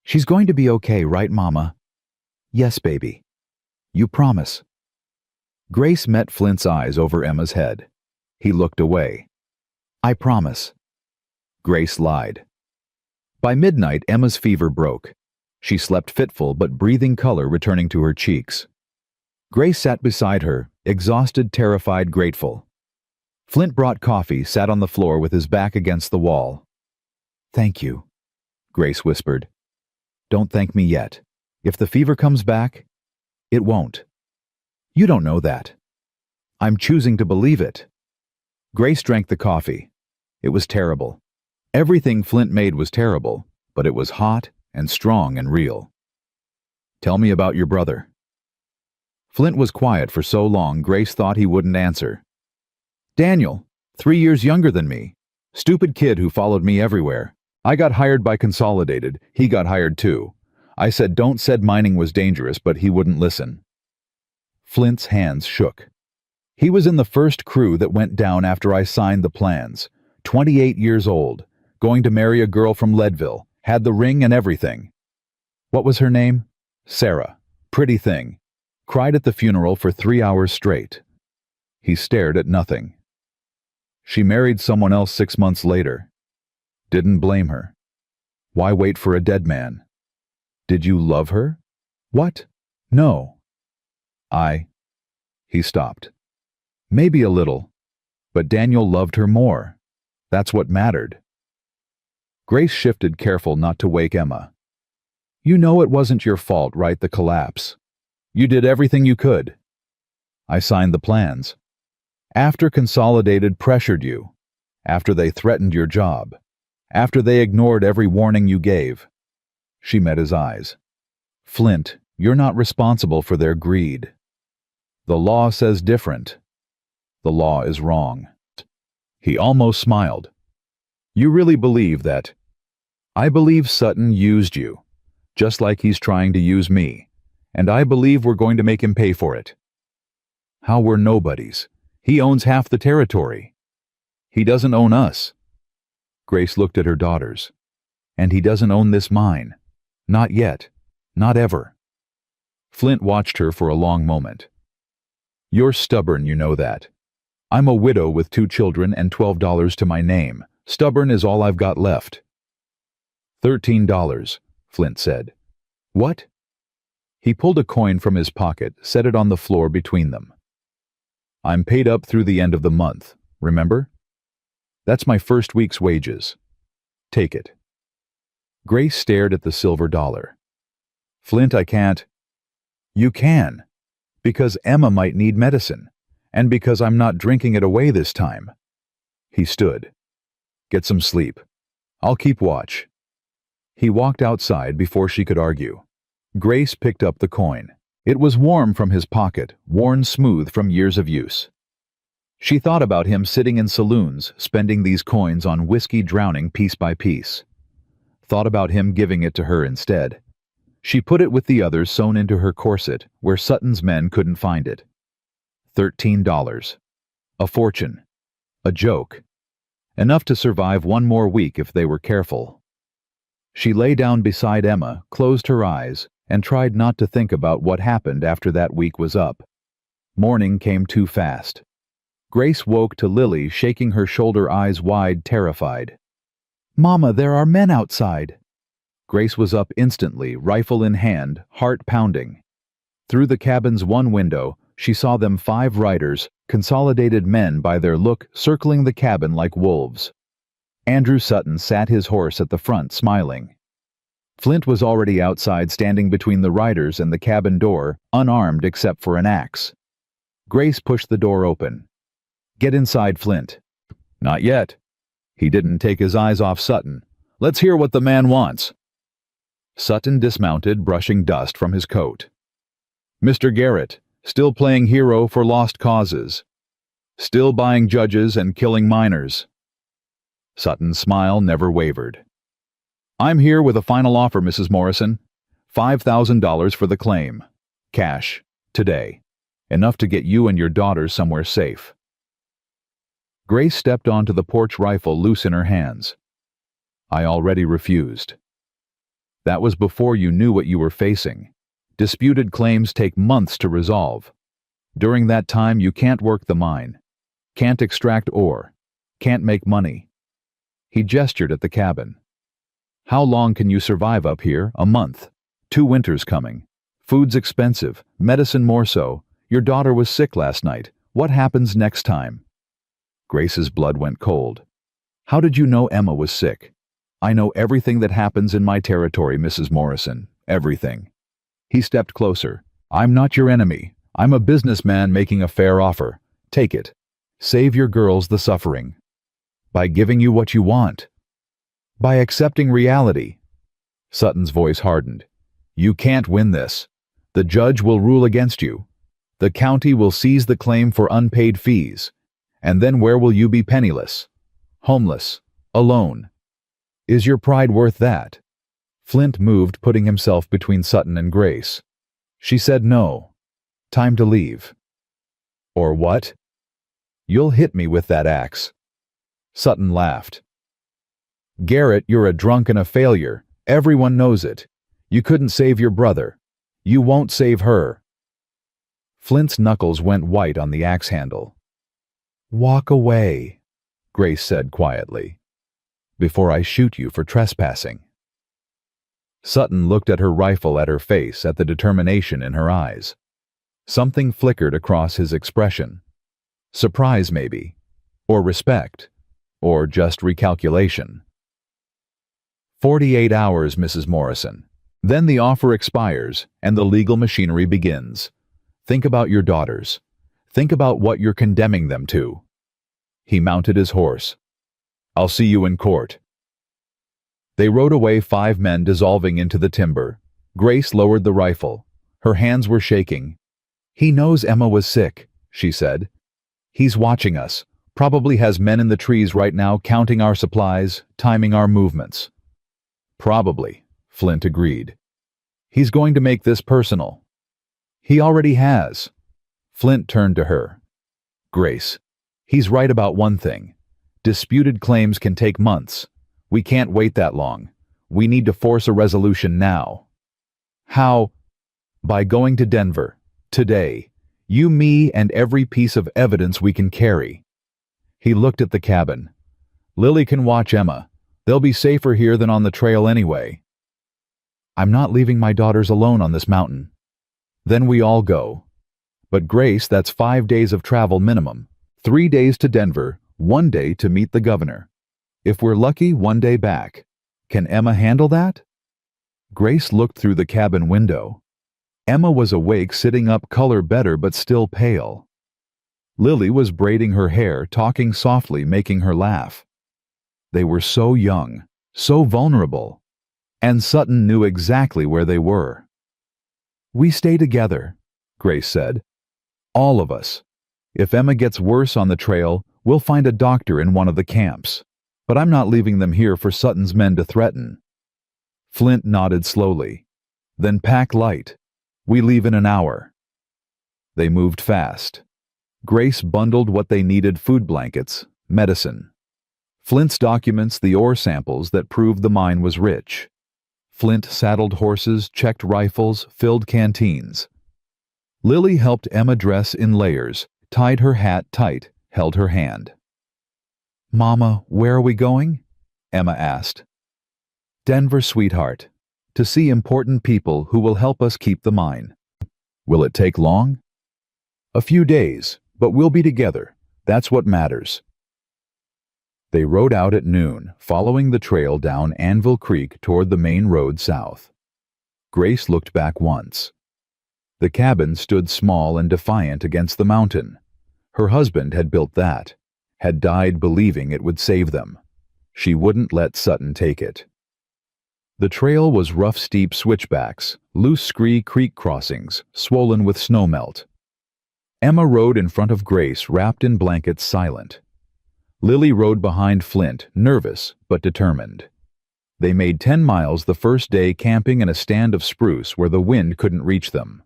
She's going to be okay, right, Mama? Yes, baby. You promise? Grace met Flint's eyes over Emma's head. He looked away. I promise. Grace lied. By midnight, Emma's fever broke. She slept fitful, but breathing color returning to her cheeks. Grace sat beside her, exhausted, terrified, grateful. Flint brought coffee, sat on the floor with his back against the wall. Thank you, Grace whispered. Don't thank me yet. If the fever comes back, it won't. You don't know that. I'm choosing to believe it. Grace drank the coffee. It was terrible. Everything Flint made was terrible, but it was hot and strong and real. Tell me about your brother. Flint was quiet for so long Grace thought he wouldn't answer. Daniel, 3 years younger than me. Stupid kid who followed me everywhere. I got hired by Consolidated. He got hired too. I said mining was dangerous, but he wouldn't listen. Flint's hands shook. He was in the first crew that went down after I signed the plans. 28 years old, going to marry a girl from Leadville, had the ring and everything. What was her name? Sarah. Pretty thing. Cried at the funeral for 3 hours straight. He stared at nothing. She married someone else 6 months later. Didn't blame her. Why wait for a dead man? Did you love her? What? No. He stopped. Maybe a little, but Daniel loved her more. That's what mattered. Grace shifted, careful not to wake Emma. You know it wasn't your fault, right? The collapse. You did everything you could. I signed the plans. After Consolidated pressured you, after they threatened your job, after they ignored every warning you gave. She met his eyes. Flint, you're not responsible for their greed. The law says different. The law is wrong. He almost smiled. You really believe that? I believe Sutton used you, just like he's trying to use me, and I believe we're going to make him pay for it. How we're nobodies. He owns half the territory. He doesn't own us. Grace looked at her daughters. And he doesn't own this mine. Not yet. Not ever. Flint watched her for a long moment. You're stubborn, you know that. I'm a widow with 2 children and $12 to my name. Stubborn is all I've got left. $13, Flint said. What? He pulled a coin from his pocket, set it on the floor between them. I'm paid up through the end of the month, remember? That's my first week's wages. Take it. Grace stared at the silver dollar. Flint, I can't. You can. Because Emma might need medicine, and because I'm not drinking it away this time. He stood. Get some sleep. I'll keep watch. He walked outside before she could argue. Grace picked up the coin. It was warm from his pocket, worn smooth from years of use. She thought about him sitting in saloons, spending these coins on whiskey, drowning piece by piece. Thought about him giving it to her instead. She put it with the others sewn into her corset, where Sutton's men couldn't find it. $13. A fortune. A joke. Enough to survive one more week if they were careful. She lay down beside Emma, closed her eyes, and tried not to think about what happened after that week was up. Morning came too fast. Grace woke to Lily shaking her shoulder, eyes wide, terrified. Mama, there are men outside. Grace was up instantly, rifle in hand, heart pounding. Through the cabin's one window, she saw them 5 riders, Consolidated men by their look, circling the cabin like wolves. Andrew Sutton sat his horse at the front, smiling. Flint was already outside, standing between the riders and the cabin door, unarmed except for an axe. Grace pushed the door open. Get inside, Flint. Not yet. He didn't take his eyes off Sutton. Let's hear what the man wants. Sutton dismounted, brushing dust from his coat. Mr. Garrett, still playing hero for lost causes. Still buying judges and killing minors. Sutton's smile never wavered. I'm here with a final offer, Mrs. Morrison. $5,000 for the claim. Cash. Today. Enough to get you and your daughters somewhere safe. Grace stepped onto the porch, rifle loose in her hands. I already refused. That was before you knew what you were facing. Disputed claims take months to resolve. During that time, you can't work the mine. Can't extract ore. Can't make money. He gestured at the cabin. How long can you survive up here? A month. 2 winters coming. Food's expensive. Medicine more so. Your daughter was sick last night. What happens next time? Grace's blood went cold. How did you know Emma was sick? I know everything that happens in my territory, Mrs. Morrison. Everything. He stepped closer. I'm not your enemy. I'm a businessman making a fair offer. Take it. Save your girls the suffering. By giving you what you want. By accepting reality. Sutton's voice hardened. You can't win this. The judge will rule against you. The county will seize the claim for unpaid fees. And then where will you be? Penniless. Homeless. Alone. Is your pride worth that? Flint moved, putting himself between Sutton and Grace. She said no. Time to leave. Or what? You'll hit me with that axe. Sutton laughed. Garrett, you're a drunk and a failure. Everyone knows it. You couldn't save your brother. You won't save her. Flint's knuckles went white on the axe handle. Walk away, Grace said quietly, before I shoot you for trespassing. Sutton looked at her rifle, at her face, at the determination in her eyes. Something flickered across his expression. Surprise, maybe. Or respect. Or just recalculation. 48 hours, Mrs. Morrison. Then the offer expires, and the legal machinery begins. Think about your daughters. Think about what you're condemning them to. He mounted his horse. I'll see you in court. They rode away, 5 men dissolving into the timber. Grace lowered the rifle. Her hands were shaking. He knows Emma was sick, she said. He's watching us. Probably has men in the trees right now counting our supplies, timing our movements. Probably, Flint agreed. He's going to make this personal. He already has. Flint turned to her. Grace, he's right about one thing. Disputed claims can take months. We can't wait that long. We need to force a resolution now. How? By going to Denver. Today. You, me, and every piece of evidence we can carry. He looked at the cabin. Lily can watch Emma. They'll be safer here than on the trail anyway. I'm not leaving my daughters alone on this mountain. Then we all go. But Grace, that's 5 days of travel minimum. 3 days to Denver, 1 day to meet the governor. If we're lucky, 1 day back. Can Emma handle that? Grace looked through the cabin window. Emma was awake, sitting up, color better but still pale. Lily was braiding her hair, talking softly, making her laugh. They were so young, so vulnerable. And Sutton knew exactly where they were. We stay together, Grace said. All of us. If Emma gets worse on the trail, we'll find a doctor in one of the camps. But I'm not leaving them here for Sutton's men to threaten. Flint nodded slowly. Then pack light. We leave in an hour. They moved fast. Grace bundled what they needed: food blankets, medicine. Flint's documents, the ore samples that proved the mine was rich. Flint saddled horses, checked rifles, filled canteens. Lily helped Emma dress in layers, tied her hat tight, held her hand. Mama, where are we going? Emma asked. Denver, sweetheart. To see important people who will help us keep the mine. Will it take long? A few days, but we'll be together. That's what matters. They rode out at noon, following the trail down Anvil Creek toward the main road south. Grace looked back once. The cabin stood small and defiant against the mountain. Her husband had built that, had died believing it would save them. She wouldn't let Sutton take it. The trail was rough, steep switchbacks, loose scree creek crossings, swollen with snowmelt. Emma rode in front of Grace, wrapped in blankets, silent. Lily rode behind Flint, nervous but determined. They made 10 miles the first day, camping in a stand of spruce where the wind couldn't reach them.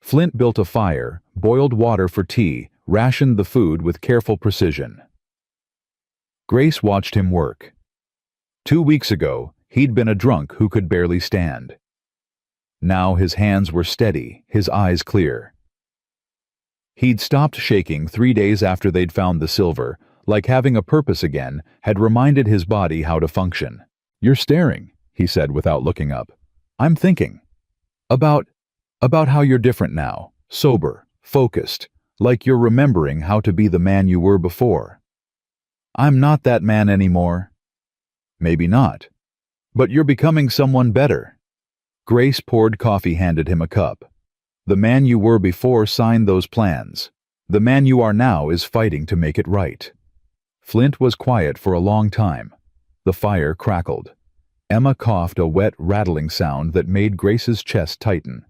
Flint built a fire, boiled water for tea, rationed the food with careful precision. Grace watched him work. 2 weeks ago, he'd been a drunk who could barely stand. Now his hands were steady, his eyes clear. He'd stopped shaking 3 days after they'd found the silver, like having a purpose again had reminded his body how to function. You're staring, he said without looking up. I'm thinking. About how you're different now, sober, focused, like you're remembering how to be the man you were before. I'm not that man anymore. Maybe not. But you're becoming someone better. Grace poured coffee, handed him a cup. The man you were before signed those plans. The man you are now is fighting to make it right. Flint was quiet for a long time. The fire crackled. Emma coughed, a wet, rattling sound that made Grace's chest tighten.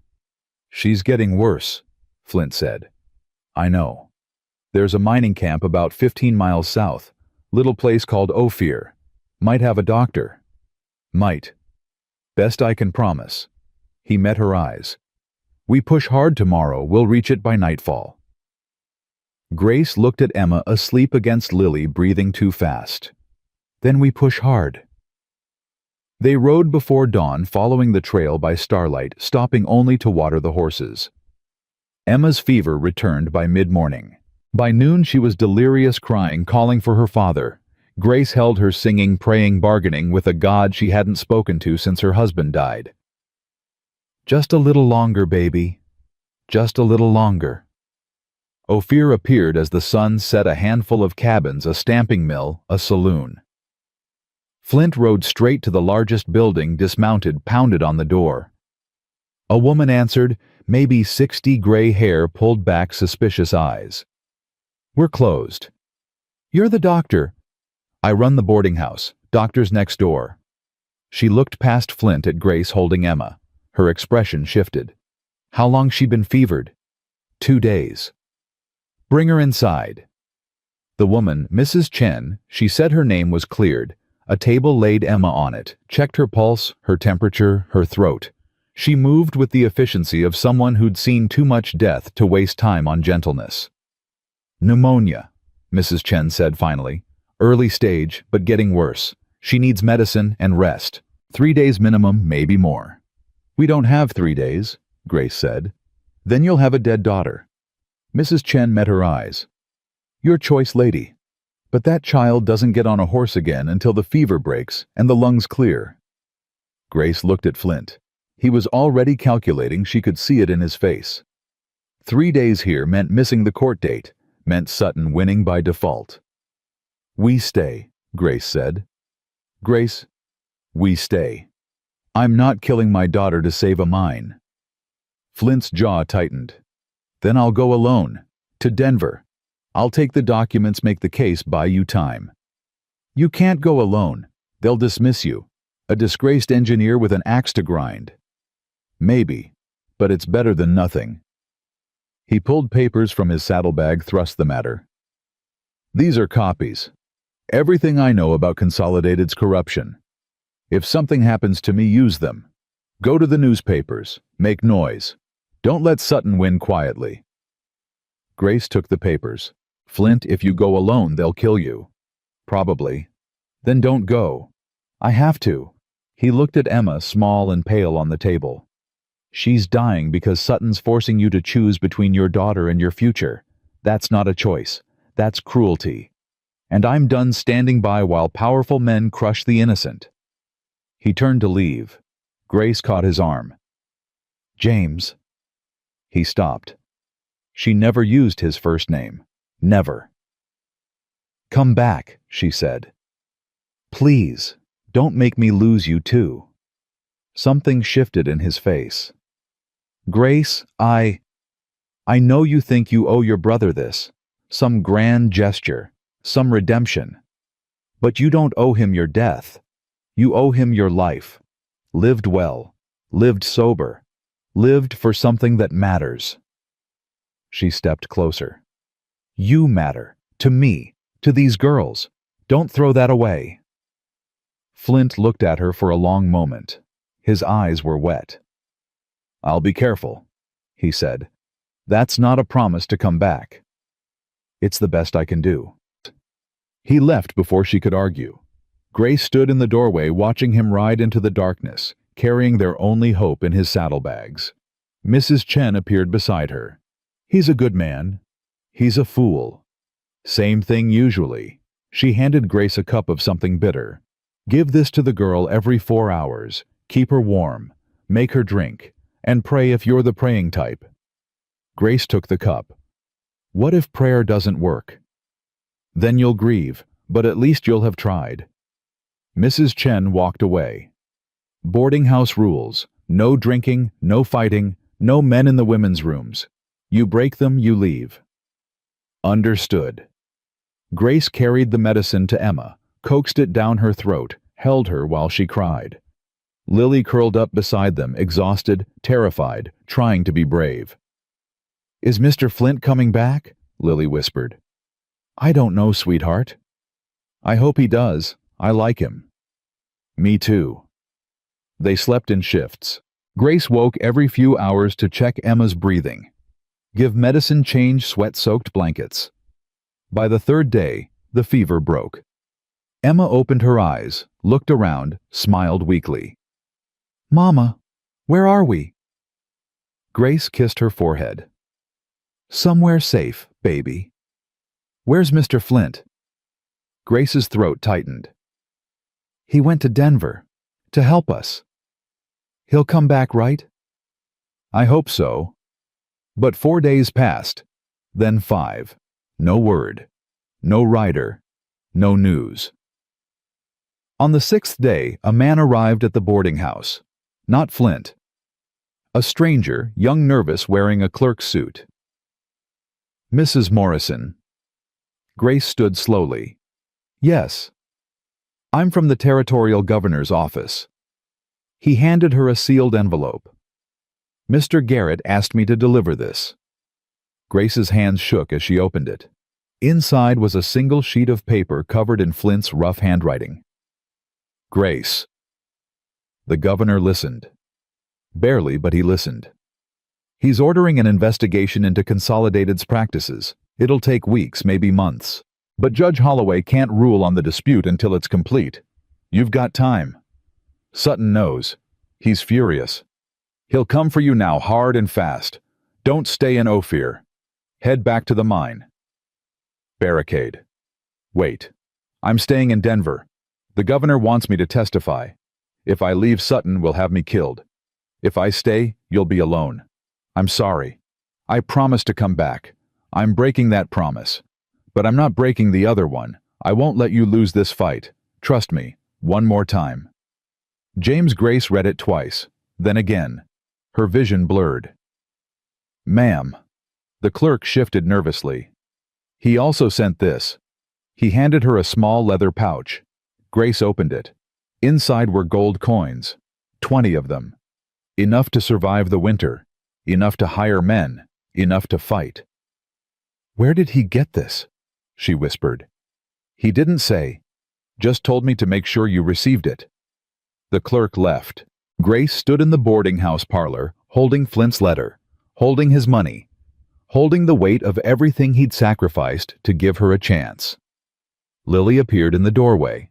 She's getting worse, Flint said. I know. There's a mining camp about 15 miles south, little place called Ophir. Might have a doctor. Might. Best I can promise. He met her eyes. We push hard tomorrow, we'll reach it by nightfall. Grace looked at Emma, asleep against Lily, breathing too fast. Then we push hard. They rode before dawn, following the trail by starlight, stopping only to water the horses. Emma's fever returned by mid-morning. By noon she was delirious, crying, calling for her father. Grace held her singing, praying, bargaining with a God she hadn't spoken to since her husband died. Just a little longer, baby. Just a little longer. Ophir appeared as the sun set a handful of cabins, a stamping mill, a saloon. Flint rode straight to the largest building, dismounted, pounded on the door. A woman answered, maybe 60, gray hair pulled back, suspicious eyes. We're closed. You're the doctor. I run the boarding house. Doctor's next door. She looked past Flint at Grace holding Emma. Her expression shifted. How long she been fevered? 2 days. Bring her inside. The woman, Mrs. Chen, she said her name was cleared. A table laid Emma on it, checked her pulse, her temperature, her throat. She moved with the efficiency of someone who'd seen too much death to waste time on gentleness. Pneumonia, Mrs. Chen said finally. Early stage, but getting worse. She needs medicine and rest. 3 days minimum, maybe more. We don't have 3 days, Grace said. Then you'll have a dead daughter. Mrs. Chen met her eyes. Your choice, lady. But that child doesn't get on a horse again until the fever breaks and the lungs clear. Grace looked at Flint. He was already calculating, she could see it in his face. 3 days here meant missing the court date, meant Sutton winning by default. We stay, Grace said. Grace, we stay. I'm not killing my daughter to save a mine. Flint's jaw tightened. Then I'll go alone. To Denver. I'll take the documents, make the case, buy you time. You can't go alone. They'll dismiss you. A disgraced engineer with an axe to grind. Maybe, but it's better than nothing. He pulled papers from his saddlebag, thrust them at her. These are copies. Everything I know about Consolidated's corruption. If something happens to me, use them. Go to the newspapers. Make noise. Don't let Sutton win quietly. Grace took the papers. Flint, if you go alone, they'll kill you. Probably. Then don't go. I have to. He looked at Emma, small and pale, on the table. She's dying because Sutton's forcing you to choose between your daughter and your future. That's not a choice. That's cruelty. And I'm done standing by while powerful men crush the innocent. He turned to leave. Grace caught his arm. James. He stopped. She never used his first name. Never. Come back, she said. Please, don't make me lose you too. Something shifted in his face. Grace, I know you think you owe your brother this, some grand gesture, some redemption. But you don't owe him your death. You owe him your life. Lived well, lived sober, lived for something that matters. She stepped closer. You matter, to me, to these girls. Don't throw that away. Flint looked at her for a long moment. His eyes were wet. I'll be careful, he said. That's not a promise to come back. It's the best I can do. He left before she could argue. Grace stood in the doorway watching him ride into the darkness, carrying their only hope in his saddlebags. Mrs. Chen appeared beside her. He's a good man. He's a fool. Same thing usually. She handed Grace a cup of something bitter. Give this to the girl every 4 hours. Keep her warm. Make her drink. And pray if you're the praying type. Grace took the cup. What if prayer doesn't work? Then you'll grieve, but at least you'll have tried. Mrs. Chen walked away. Boarding house rules. No drinking, no fighting, no men in the women's rooms. You break them, you leave. Understood. Grace carried the medicine to Emma, coaxed it down her throat, held her while she cried. Lily curled up beside them, exhausted, terrified, trying to be brave. Is Mr. Flint coming back? Lily whispered. I don't know, sweetheart. I hope he does. I like him. Me too. They slept in shifts. Grace woke every few hours to check Emma's breathing. Give medicine, change sweat-soaked blankets. By the 3rd day, the fever broke. Emma opened her eyes, looked around, smiled weakly. Mama, where are we? Grace kissed her forehead. Somewhere safe, baby. Where's Mr. Flint? Grace's throat tightened. He went to Denver. To help us. He'll come back, right? I hope so. But 4 days passed. Then 5. No word. No rider. No news. On the 6th day, a man arrived at the boarding house. Not Flint. A stranger, young, nervous, wearing a clerk's suit. Mrs. Morrison. Grace stood slowly. Yes. I'm from the territorial governor's office. He handed her a sealed envelope. Mr. Garrett asked me to deliver this. Grace's hands shook as she opened it. Inside was a single sheet of paper covered in Flint's rough handwriting. Grace. The governor listened. Barely, but he listened. He's ordering an investigation into Consolidated's practices. It'll take weeks, maybe months. But Judge Holloway can't rule on the dispute until it's complete. You've got time. Sutton knows. He's furious. He'll come for you now, hard and fast. Don't stay in Ophir. Head back to the mine. Barricade. Wait. I'm staying in Denver. The governor wants me to testify. If I leave, Sutton will have me killed. If I stay, you'll be alone. I'm sorry. I promised to come back. I'm breaking that promise. But I'm not breaking the other one. I won't let you lose this fight. Trust me. One more time. James Grace read it twice. Then again. Her vision blurred. Ma'am. The clerk shifted nervously. He also sent this. He handed her a small leather pouch. Grace opened it. Inside were gold coins. 20 of them. Enough to survive the winter. Enough to hire men. Enough to fight. Where did he get this? She whispered. He didn't say. Just told me to make sure you received it. The clerk left. Grace stood in the boarding house parlor, holding Flint's letter, holding his money, holding the weight of everything he'd sacrificed to give her a chance. Lily appeared in the doorway.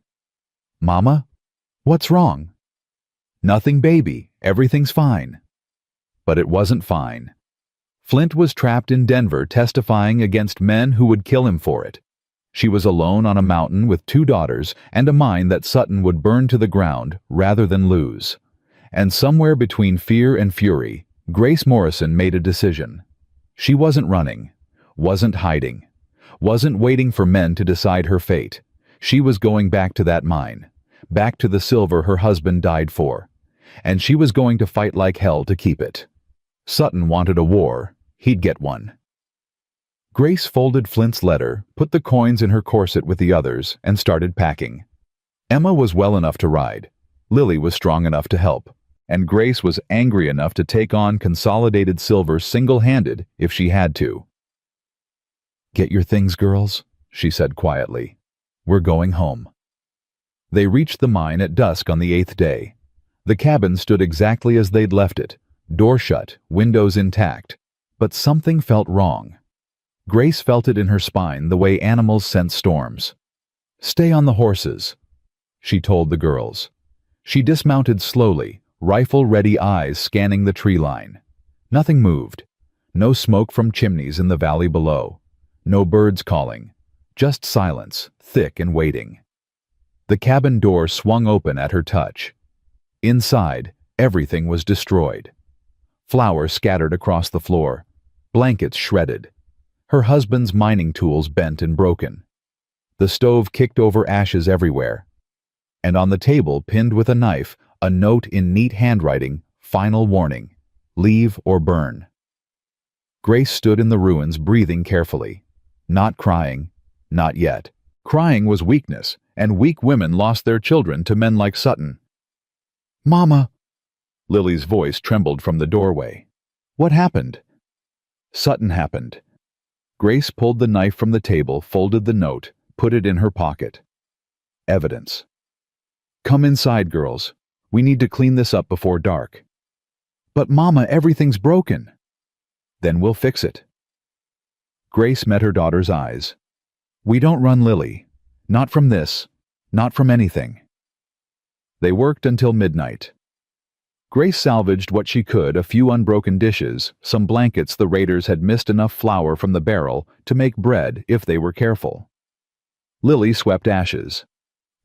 Mama? What's wrong? Nothing, baby. Everything's fine. But it wasn't fine. Flint was trapped in Denver testifying against men who would kill him for it. She was alone on a mountain with 2 daughters and a mine that Sutton would burn to the ground rather than lose. And somewhere between fear and fury, Grace Morrison made a decision. She wasn't running, wasn't hiding, wasn't waiting for men to decide her fate. She was going back to that mine, back to the silver her husband died for. And she was going to fight like hell to keep it. Sutton wanted a war. He'd get one. Grace folded Flint's letter, put the coins in her corset with the others, and started packing. Emma was well enough to ride. Lily was strong enough to help. And Grace was angry enough to take on Consolidated Silver single-handed if she had to. Get your things, girls, she said quietly. We're going home. They reached the mine at dusk on the 8th day. The cabin stood exactly as they'd left it, door shut, windows intact. But something felt wrong. Grace felt it in her spine the way animals sense storms. Stay on the horses, she told the girls. She dismounted slowly, rifle-ready eyes scanning the tree line. Nothing moved. No smoke from chimneys in the valley below. No birds calling. Just silence, thick and waiting. The cabin door swung open at her touch. Inside, everything was destroyed. Flowers scattered across the floor. Blankets shredded. Her husband's mining tools bent and broken. The stove kicked over ashes everywhere. And on the table, pinned with a knife, a note in neat handwriting, final warning, leave or burn. Grace stood in the ruins breathing carefully. Not crying, not yet. Crying was weakness, and weak women lost their children to men like Sutton. Mama! Lily's voice trembled from the doorway. What happened? Sutton happened. Grace pulled the knife from the table, folded the note, put it in her pocket. Evidence. Come inside, girls. We need to clean this up before dark. But Mama, everything's broken. Then we'll fix it. Grace met her daughter's eyes. We don't run, Lily. Not from this. Not from anything. They worked until midnight. Grace salvaged what she could, a few unbroken dishes, some blankets the raiders had missed enough flour from the barrel to make bread if they were careful. Lily swept ashes.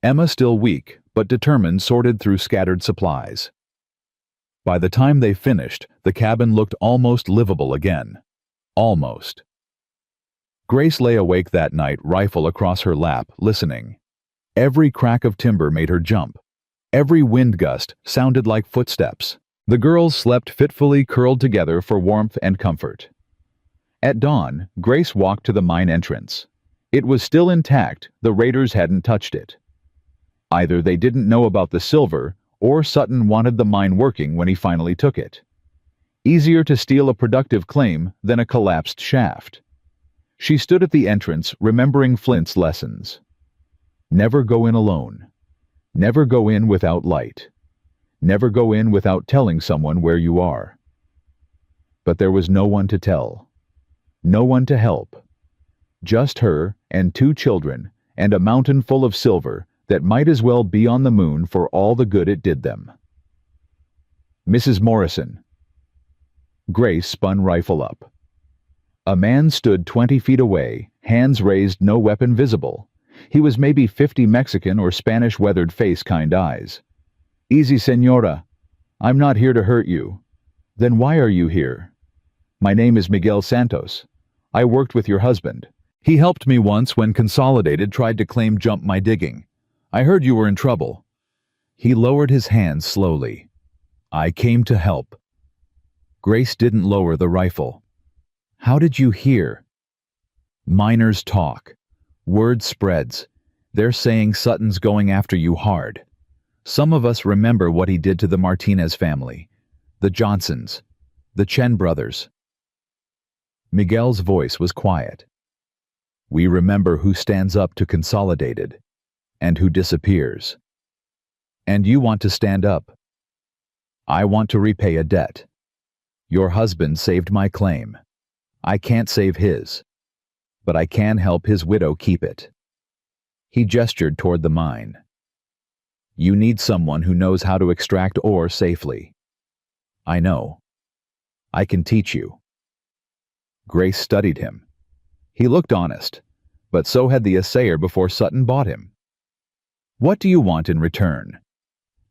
Emma, still weak but determined, sorted through scattered supplies. By the time they finished, the cabin looked almost livable again. Almost. Grace lay awake that night, rifle across her lap, listening. Every crack of timber made her jump. Every wind gust sounded like footsteps. The girls slept fitfully, curled together for warmth and comfort. At dawn, Grace walked to the mine entrance. It was still intact. The raiders hadn't touched it. Either they didn't know about the silver, or Sutton wanted the mine working when he finally took it. Easier to steal a productive claim than a collapsed shaft. She stood at the entrance, remembering Flint's lessons. Never go in alone. Never go in without light. Never go in without telling someone where you are. But there was no one to tell. No one to help. Just her and 2 children and a mountain full of silver that might as well be on the moon for all the good it did them. Mrs. Morrison. Grace spun rifle up. A man stood 20 feet away, hands raised, no weapon visible. He was maybe 50, Mexican or Spanish, weathered face, kind eyes. Easy, señora. I'm not here to hurt you. Then why are you here? My name is Miguel Santos. I worked with your husband. He helped me once when Consolidated tried to claim jump my digging. I heard you were in trouble. He lowered his hands slowly. I came to help. Grace didn't lower the rifle. How did you hear? Miners talk. Word spreads. They're saying Sutton's going after you hard. Some of us remember what he did to the Martinez family, the Johnsons, the Chen brothers. Miguel's voice was quiet. We remember who stands up to Consolidated and who disappears. And you want to stand up. I want to repay a debt. Your husband saved my claim. I can't save his, but I can help his widow keep it. He gestured toward the mine. You need someone who knows how to extract ore safely. I know. I can teach you. Grace studied him. He looked honest, but so had the assayer before Sutton bought him. What do you want in return?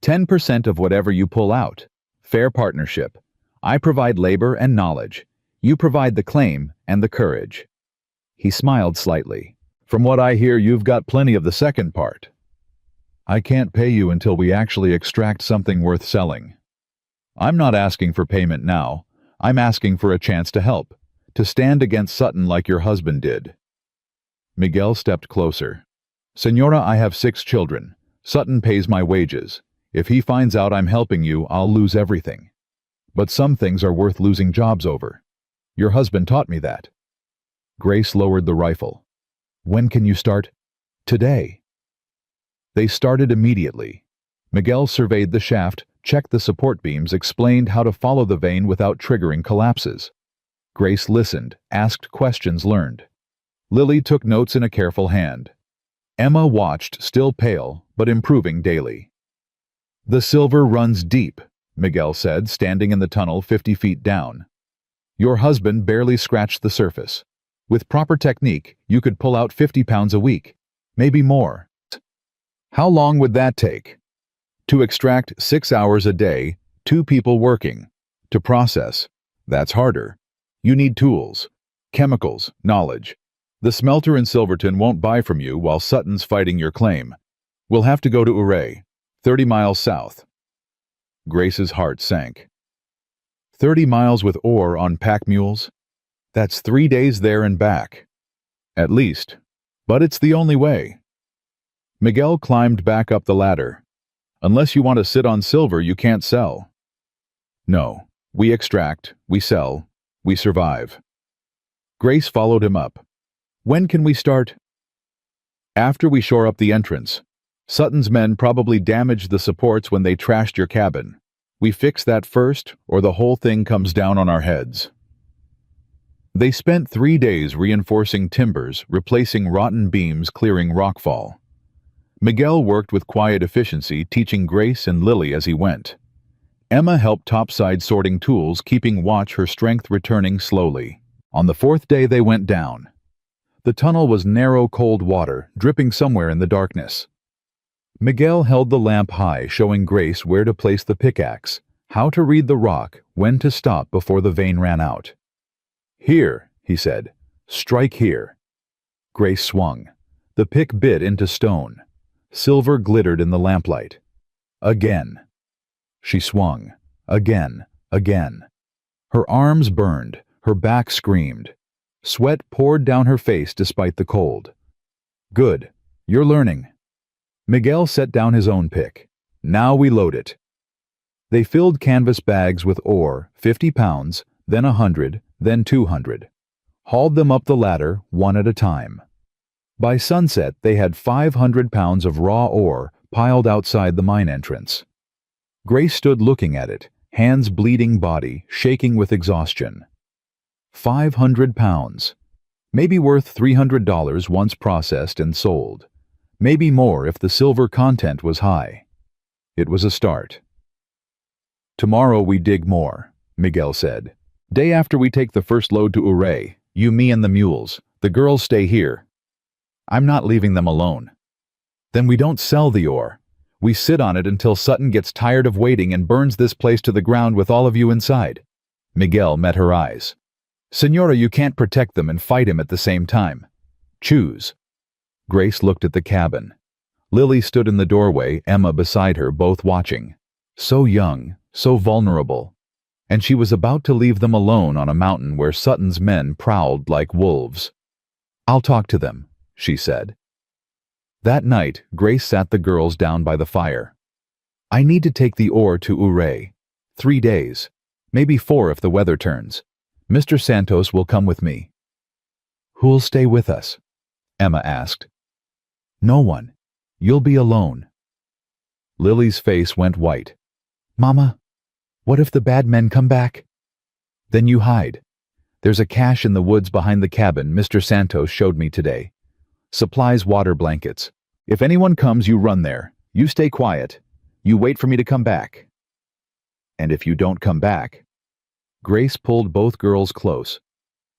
10% of whatever you pull out. Fair partnership. I provide labor and knowledge. You provide the claim and the courage. He smiled slightly. From what I hear, you've got plenty of the second part. I can't pay you until we actually extract something worth selling. I'm not asking for payment now. I'm asking for a chance to help, to stand against Sutton like your husband did. Miguel stepped closer. Señora, I have 6 children. Sutton pays my wages. If he finds out I'm helping you, I'll lose everything. But some things are worth losing jobs over. Your husband taught me that. Grace lowered the rifle. When can you start? Today. They started immediately. Miguel surveyed the shaft, checked the support beams, explained how to follow the vein without triggering collapses. Grace listened, asked questions, learned. Lily took notes in a careful hand. Emma watched, still pale, but improving daily. The silver runs deep, Miguel said, standing in the tunnel 50 feet down. Your husband barely scratched the surface. With proper technique, you could pull out 50 pounds a week, maybe more. How long would that take? To extract 6 hours a day, 2 people working. To process, that's harder. You need tools, chemicals, knowledge. The smelter in Silverton won't buy from you while Sutton's fighting your claim. We'll have to go to Uray, 30 miles south. Grace's heart sank. 30 miles with ore on pack mules? That's 3 days there and back. At least. But it's the only way. Miguel climbed back up the ladder. Unless you want to sit on silver, you can't sell. No. We extract, we sell, we survive. Grace followed him up. When can we start? After we shore up the entrance. Sutton's men probably damaged the supports when they trashed your cabin. We fix that first, or the whole thing comes down on our heads. They spent 3 days reinforcing timbers, replacing rotten beams, clearing rockfall. Miguel worked with quiet efficiency, teaching Grace and Lily as he went. Emma helped topside sorting tools, keeping watch, her strength returning slowly. On the 4th day they went down. The tunnel was narrow, cold water, dripping somewhere in the darkness. Miguel held the lamp high, showing Grace where to place the pickaxe, how to read the rock, when to stop before the vein ran out. "Here," he said. "Strike here." Grace swung. The pick bit into stone. Silver glittered in the lamplight. Again. She swung. Again. Again. Her arms burned. Her back screamed. Sweat poured down her face despite the cold. "Good. You're learning." Miguel set down his own pick. "Now we load it." They filled canvas bags with ore, 50 pounds, then 100, then 200. Hauled them up the ladder, one at a time. By sunset, they had 500 pounds of raw ore piled outside the mine entrance. Grace stood looking at it, hands bleeding, body shaking with exhaustion. 500 pounds. Maybe worth $300 once processed and sold. Maybe more if the silver content was high. It was a start. "Tomorrow we dig more," Miguel said. "Day after we take the first load to Ouray, you, me, and the mules. The girls stay here. I'm not leaving them alone." "Then we don't sell the ore. We sit on it until Sutton gets tired of waiting and burns this place to the ground with all of you inside." Miguel met her eyes. "Senora, you can't protect them and fight him at the same time. Choose." Grace looked at the cabin. Lily stood in the doorway, Emma beside her, both watching. So young, so vulnerable. And she was about to leave them alone on a mountain where Sutton's men prowled like wolves. "I'll talk to them," she said. That night, Grace sat the girls down by the fire. "I need to take the ore to Ouray. 3 days. Maybe 4 if the weather turns. Mr. Santos will come with me." "Who'll stay with us?" Emma asked. "No one. You'll be alone." Lily's face went white. "Mama, what if the bad men come back?" "Then you hide. There's a cache in the woods behind the cabin Mr. Santos showed me today. Supplies, water, blankets. If anyone comes, you run there. You stay quiet. You wait for me to come back." "And if you don't come back?" Grace pulled both girls close.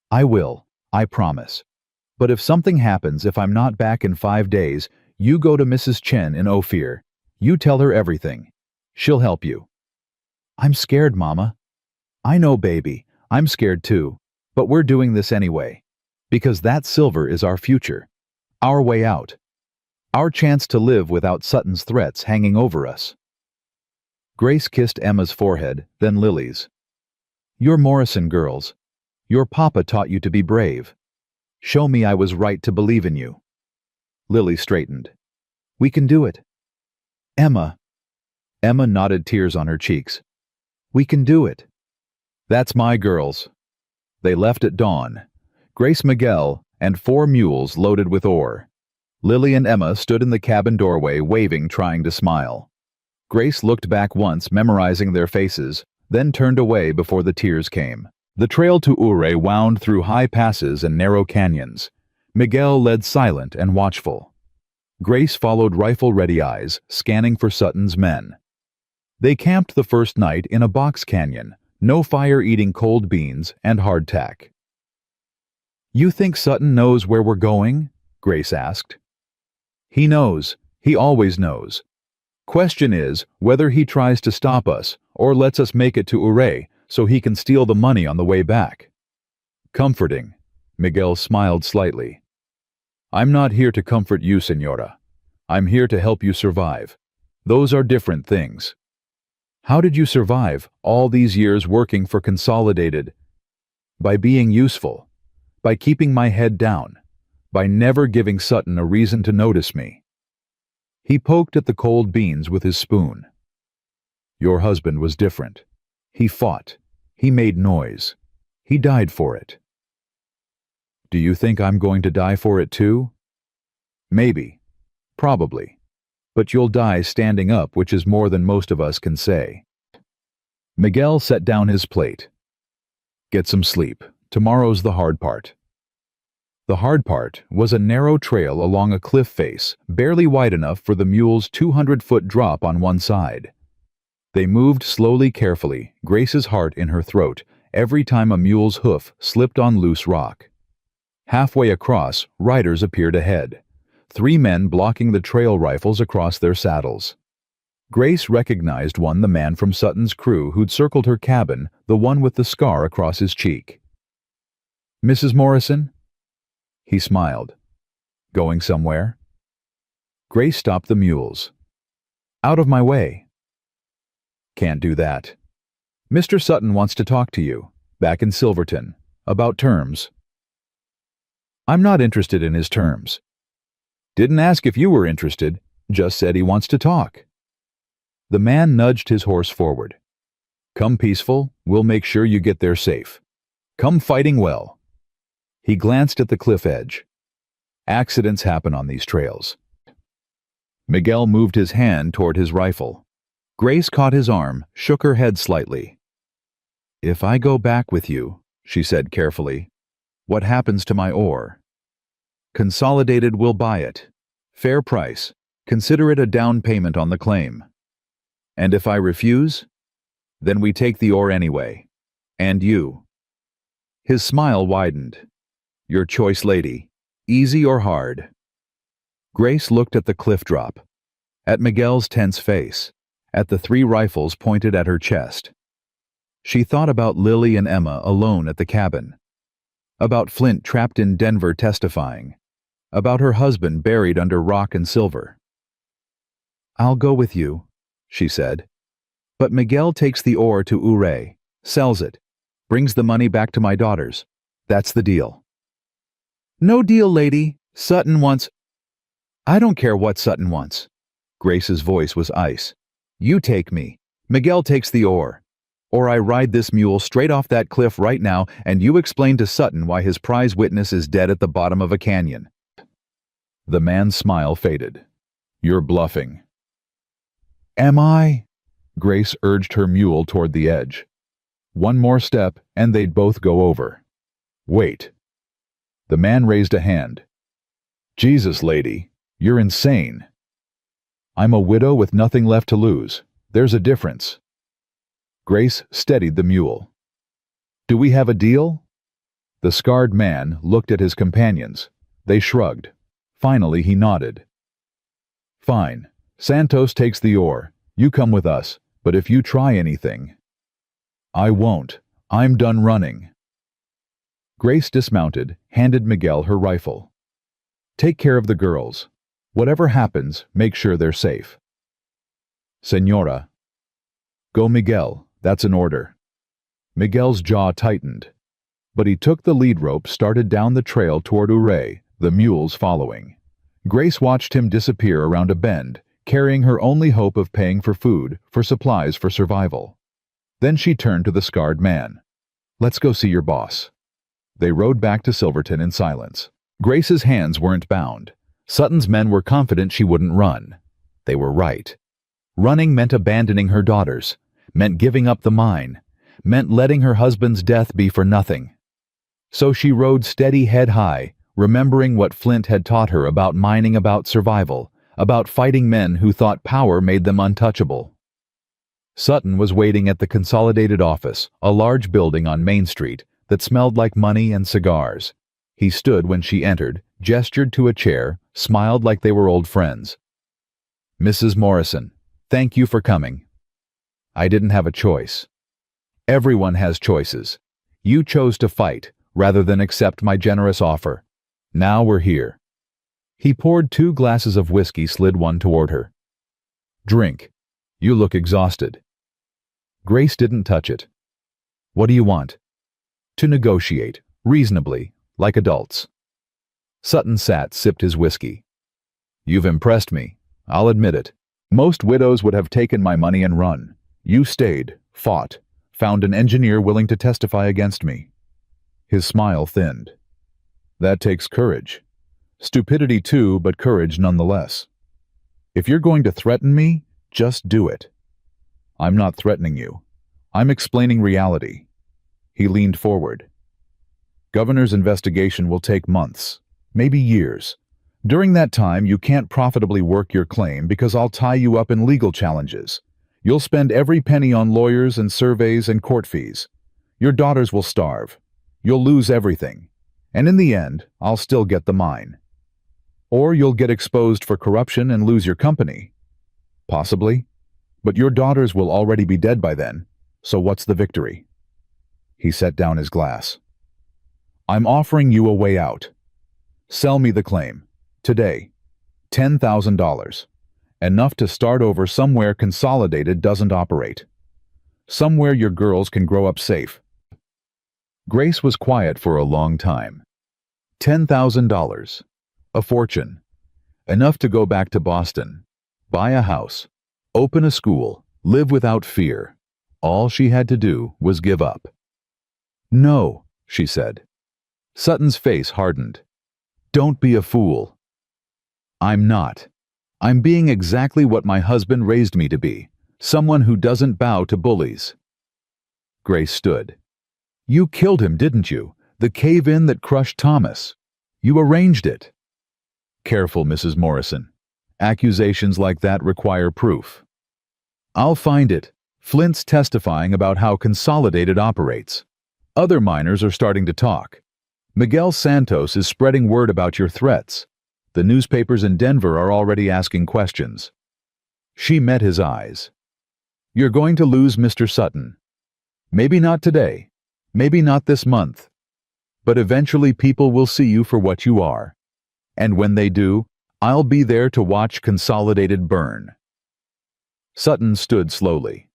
"I will. I promise. But if something happens, if I'm not back in 5 days, you go to Mrs. Chen in Ophir. You tell her everything. She'll help you." "I'm scared, Mama." "I know, baby. I'm scared too. But we're doing this anyway. Because that silver is our future. Our way out. Our chance to live without Sutton's threats hanging over us." Grace kissed Emma's forehead, then Lily's. "You're Morrison girls. Your papa taught you to be brave. Show me I was right to believe in you." Lily straightened. "We can do it." "Emma." Emma nodded, tears on her cheeks. "We can do it." "That's my girls." They left at dawn. Grace, Miguel, and 4 mules loaded with ore. Lily and Emma stood in the cabin doorway, waving, trying to smile. Grace looked back once, memorizing their faces, then turned away before the tears came. The trail to Ouray wound through high passes and narrow canyons. Miguel led silent and watchful. Grace followed rifle-ready eyes, scanning for Sutton's men. They camped the first night in a box canyon, no fire, eating cold beans and hardtack. "You think Sutton knows where we're going?" Grace asked. "He knows. He always knows. Question is whether he tries to stop us or lets us make it to Ouray so he can steal the money on the way back." "Comforting." Miguel smiled slightly. "I'm not here to comfort you, Senora. I'm here to help you survive. Those are different things." "How did you survive all these years working for Consolidated?" "By being useful. By keeping my head down. By never giving Sutton a reason to notice me." He poked at the cold beans with his spoon. "Your husband was different. He fought. He made noise. He died for it." "Do you think I'm going to die for it too?" "Maybe. Probably. But you'll die standing up, which is more than most of us can say." Miguel set down his plate. "Get some sleep. Tomorrow's the hard part." The hard part was a narrow trail along a cliff face, barely wide enough for the mule's 200-foot drop on one side. They moved slowly, carefully, Grace's heart in her throat, every time a mule's hoof slipped on loose rock. Halfway across, riders appeared ahead. 3 men blocking the trail rifles across their saddles. Grace recognized one, the man from Sutton's crew who'd circled her cabin, the one with the scar across his cheek. "Mrs. Morrison?" He smiled. "Going somewhere?" Grace stopped the mules. "Out of my way." "Can't do that. Mr. Sutton wants to talk to you, back in Silverton, about terms." "I'm not interested in his terms." "Didn't ask if you were interested, just said he wants to talk." The man nudged his horse forward. "Come peaceful, we'll make sure you get there safe. Come fighting well." He glanced at the cliff edge. Accidents happen on these trails. Miguel moved his hand toward his rifle. Grace caught his arm, shook her head slightly. "If I go back with you," she said carefully, "what happens to my ore?" "Consolidated will buy it. Fair price. Consider it a down payment on the claim." "And if I refuse?" "Then we take the ore anyway. And you." His smile widened. "Your choice, lady. Easy or hard?" Grace looked at the cliff drop, at Miguel's tense face, at the 3 rifles pointed at her chest. She thought about Lily and Emma alone at the cabin, about Flint trapped in Denver testifying, about her husband buried under rock and silver. "I'll go with you," she said. "But Miguel takes the ore to Ouray, sells it, brings the money back to my daughters. That's the deal." "No deal, lady. Sutton wants—" "I don't care what Sutton wants." Grace's voice was ice. "You take me. Miguel takes the ore. Or I ride this mule straight off that cliff right now and you explain to Sutton why his prize witness is dead at the bottom of a canyon." The man's smile faded. "You're bluffing." "Am I?" Grace urged her mule toward the edge. One more step and they'd both go over. "Wait." The man raised a hand. "Jesus, lady, you're insane." "I'm a widow with nothing left to lose. There's a difference." Grace steadied the mule. "Do we have a deal?" The scarred man looked at his companions. They shrugged. Finally he nodded. "Fine. Santos takes the ore. You come with us, but if you try anything—" "I won't. I'm done running." Grace dismounted, handed Miguel her rifle. "Take care of the girls. Whatever happens, make sure they're safe." "Señora." "Go, Miguel. That's an order." Miguel's jaw tightened, but he took the lead rope, started down the trail toward Ouray, the mules following. Grace watched him disappear around a bend, carrying her only hope of paying for food, for supplies for survival. Then she turned to the scarred man. "Let's go see your boss." They rode back to Silverton in silence. Grace's hands weren't bound. Sutton's men were confident she wouldn't run. They were right. Running meant abandoning her daughters, meant giving up the mine, meant letting her husband's death be for nothing. So she rode steady, head high, remembering what Flint had taught her about mining, about survival, about fighting men who thought power made them untouchable. Sutton was waiting at the Consolidated office, a large building on Main Street that smelled like money and cigars. He stood when she entered, gestured to a chair, smiled like they were old friends. "Mrs. Morrison, thank you for coming." "I didn't have a choice." "Everyone has choices. You chose to fight, rather than accept my generous offer. Now we're here." He poured 2 glasses of whiskey, slid one toward her. "Drink. You look exhausted." Grace didn't touch it. "What do you want?" "To negotiate, reasonably, like adults." Sutton sat, sipped his whiskey. "You've impressed me. I'll admit it. Most widows would have taken my money and run. You stayed, fought, found an engineer willing to testify against me." His smile thinned. "That takes courage. Stupidity too, but courage nonetheless. If you're going to threaten me, just do it." "I'm not threatening you. I'm explaining reality." He leaned forward. "Governor's investigation will take months, maybe years. During that time, you can't profitably work your claim because I'll tie you up in legal challenges. You'll spend every penny on lawyers and surveys and court fees. Your daughters will starve. You'll lose everything. And in the end, I'll still get the mine. Or you'll get exposed for corruption and lose your company. Possibly. But your daughters will already be dead by then, so what's the victory? He set down his glass. I'm offering you a way out. Sell me the claim. Today. $10,000. Enough to start over somewhere Consolidated doesn't operate. Somewhere your girls can grow up safe. Grace was quiet for a long time. $10,000. A fortune. Enough to go back to Boston. Buy a house. Open a school. Live without fear. All she had to do was give up. No, she said. Sutton's face hardened. Don't be a fool. I'm not. I'm being exactly what my husband raised me to be, someone who doesn't bow to bullies. Grace stood. You killed him, didn't you? The cave-in that crushed Thomas. You arranged it. Careful, Mrs. Morrison. Accusations like that require proof. I'll find it. Flint's testifying about how Consolidated operates. Other miners are starting to talk. Miguel Santos is spreading word about your threats. The newspapers in Denver are already asking questions. She met his eyes. You're going to lose Mr. Sutton. Maybe not today. Maybe not this month. But eventually people will see you for what you are. And when they do, I'll be there to watch Consolidated burn. Sutton stood slowly.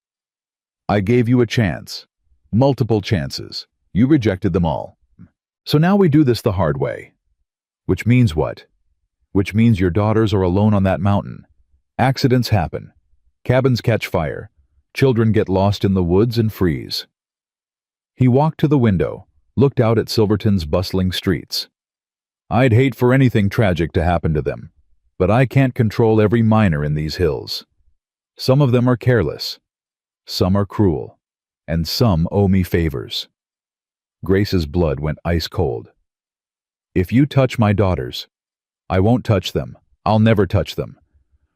I gave you a chance. Multiple chances. You rejected them all. So now we do this the hard way. Which means what? Which means your daughters are alone on that mountain. Accidents happen. Cabins catch fire. Children get lost in the woods and freeze. He walked to the window, looked out at Silverton's bustling streets. I'd hate for anything tragic to happen to them, but I can't control every miner in these hills. Some of them are careless. Some are cruel. And some owe me favors. Grace's blood went ice cold. If you touch my daughters, I won't touch them. I'll never touch them.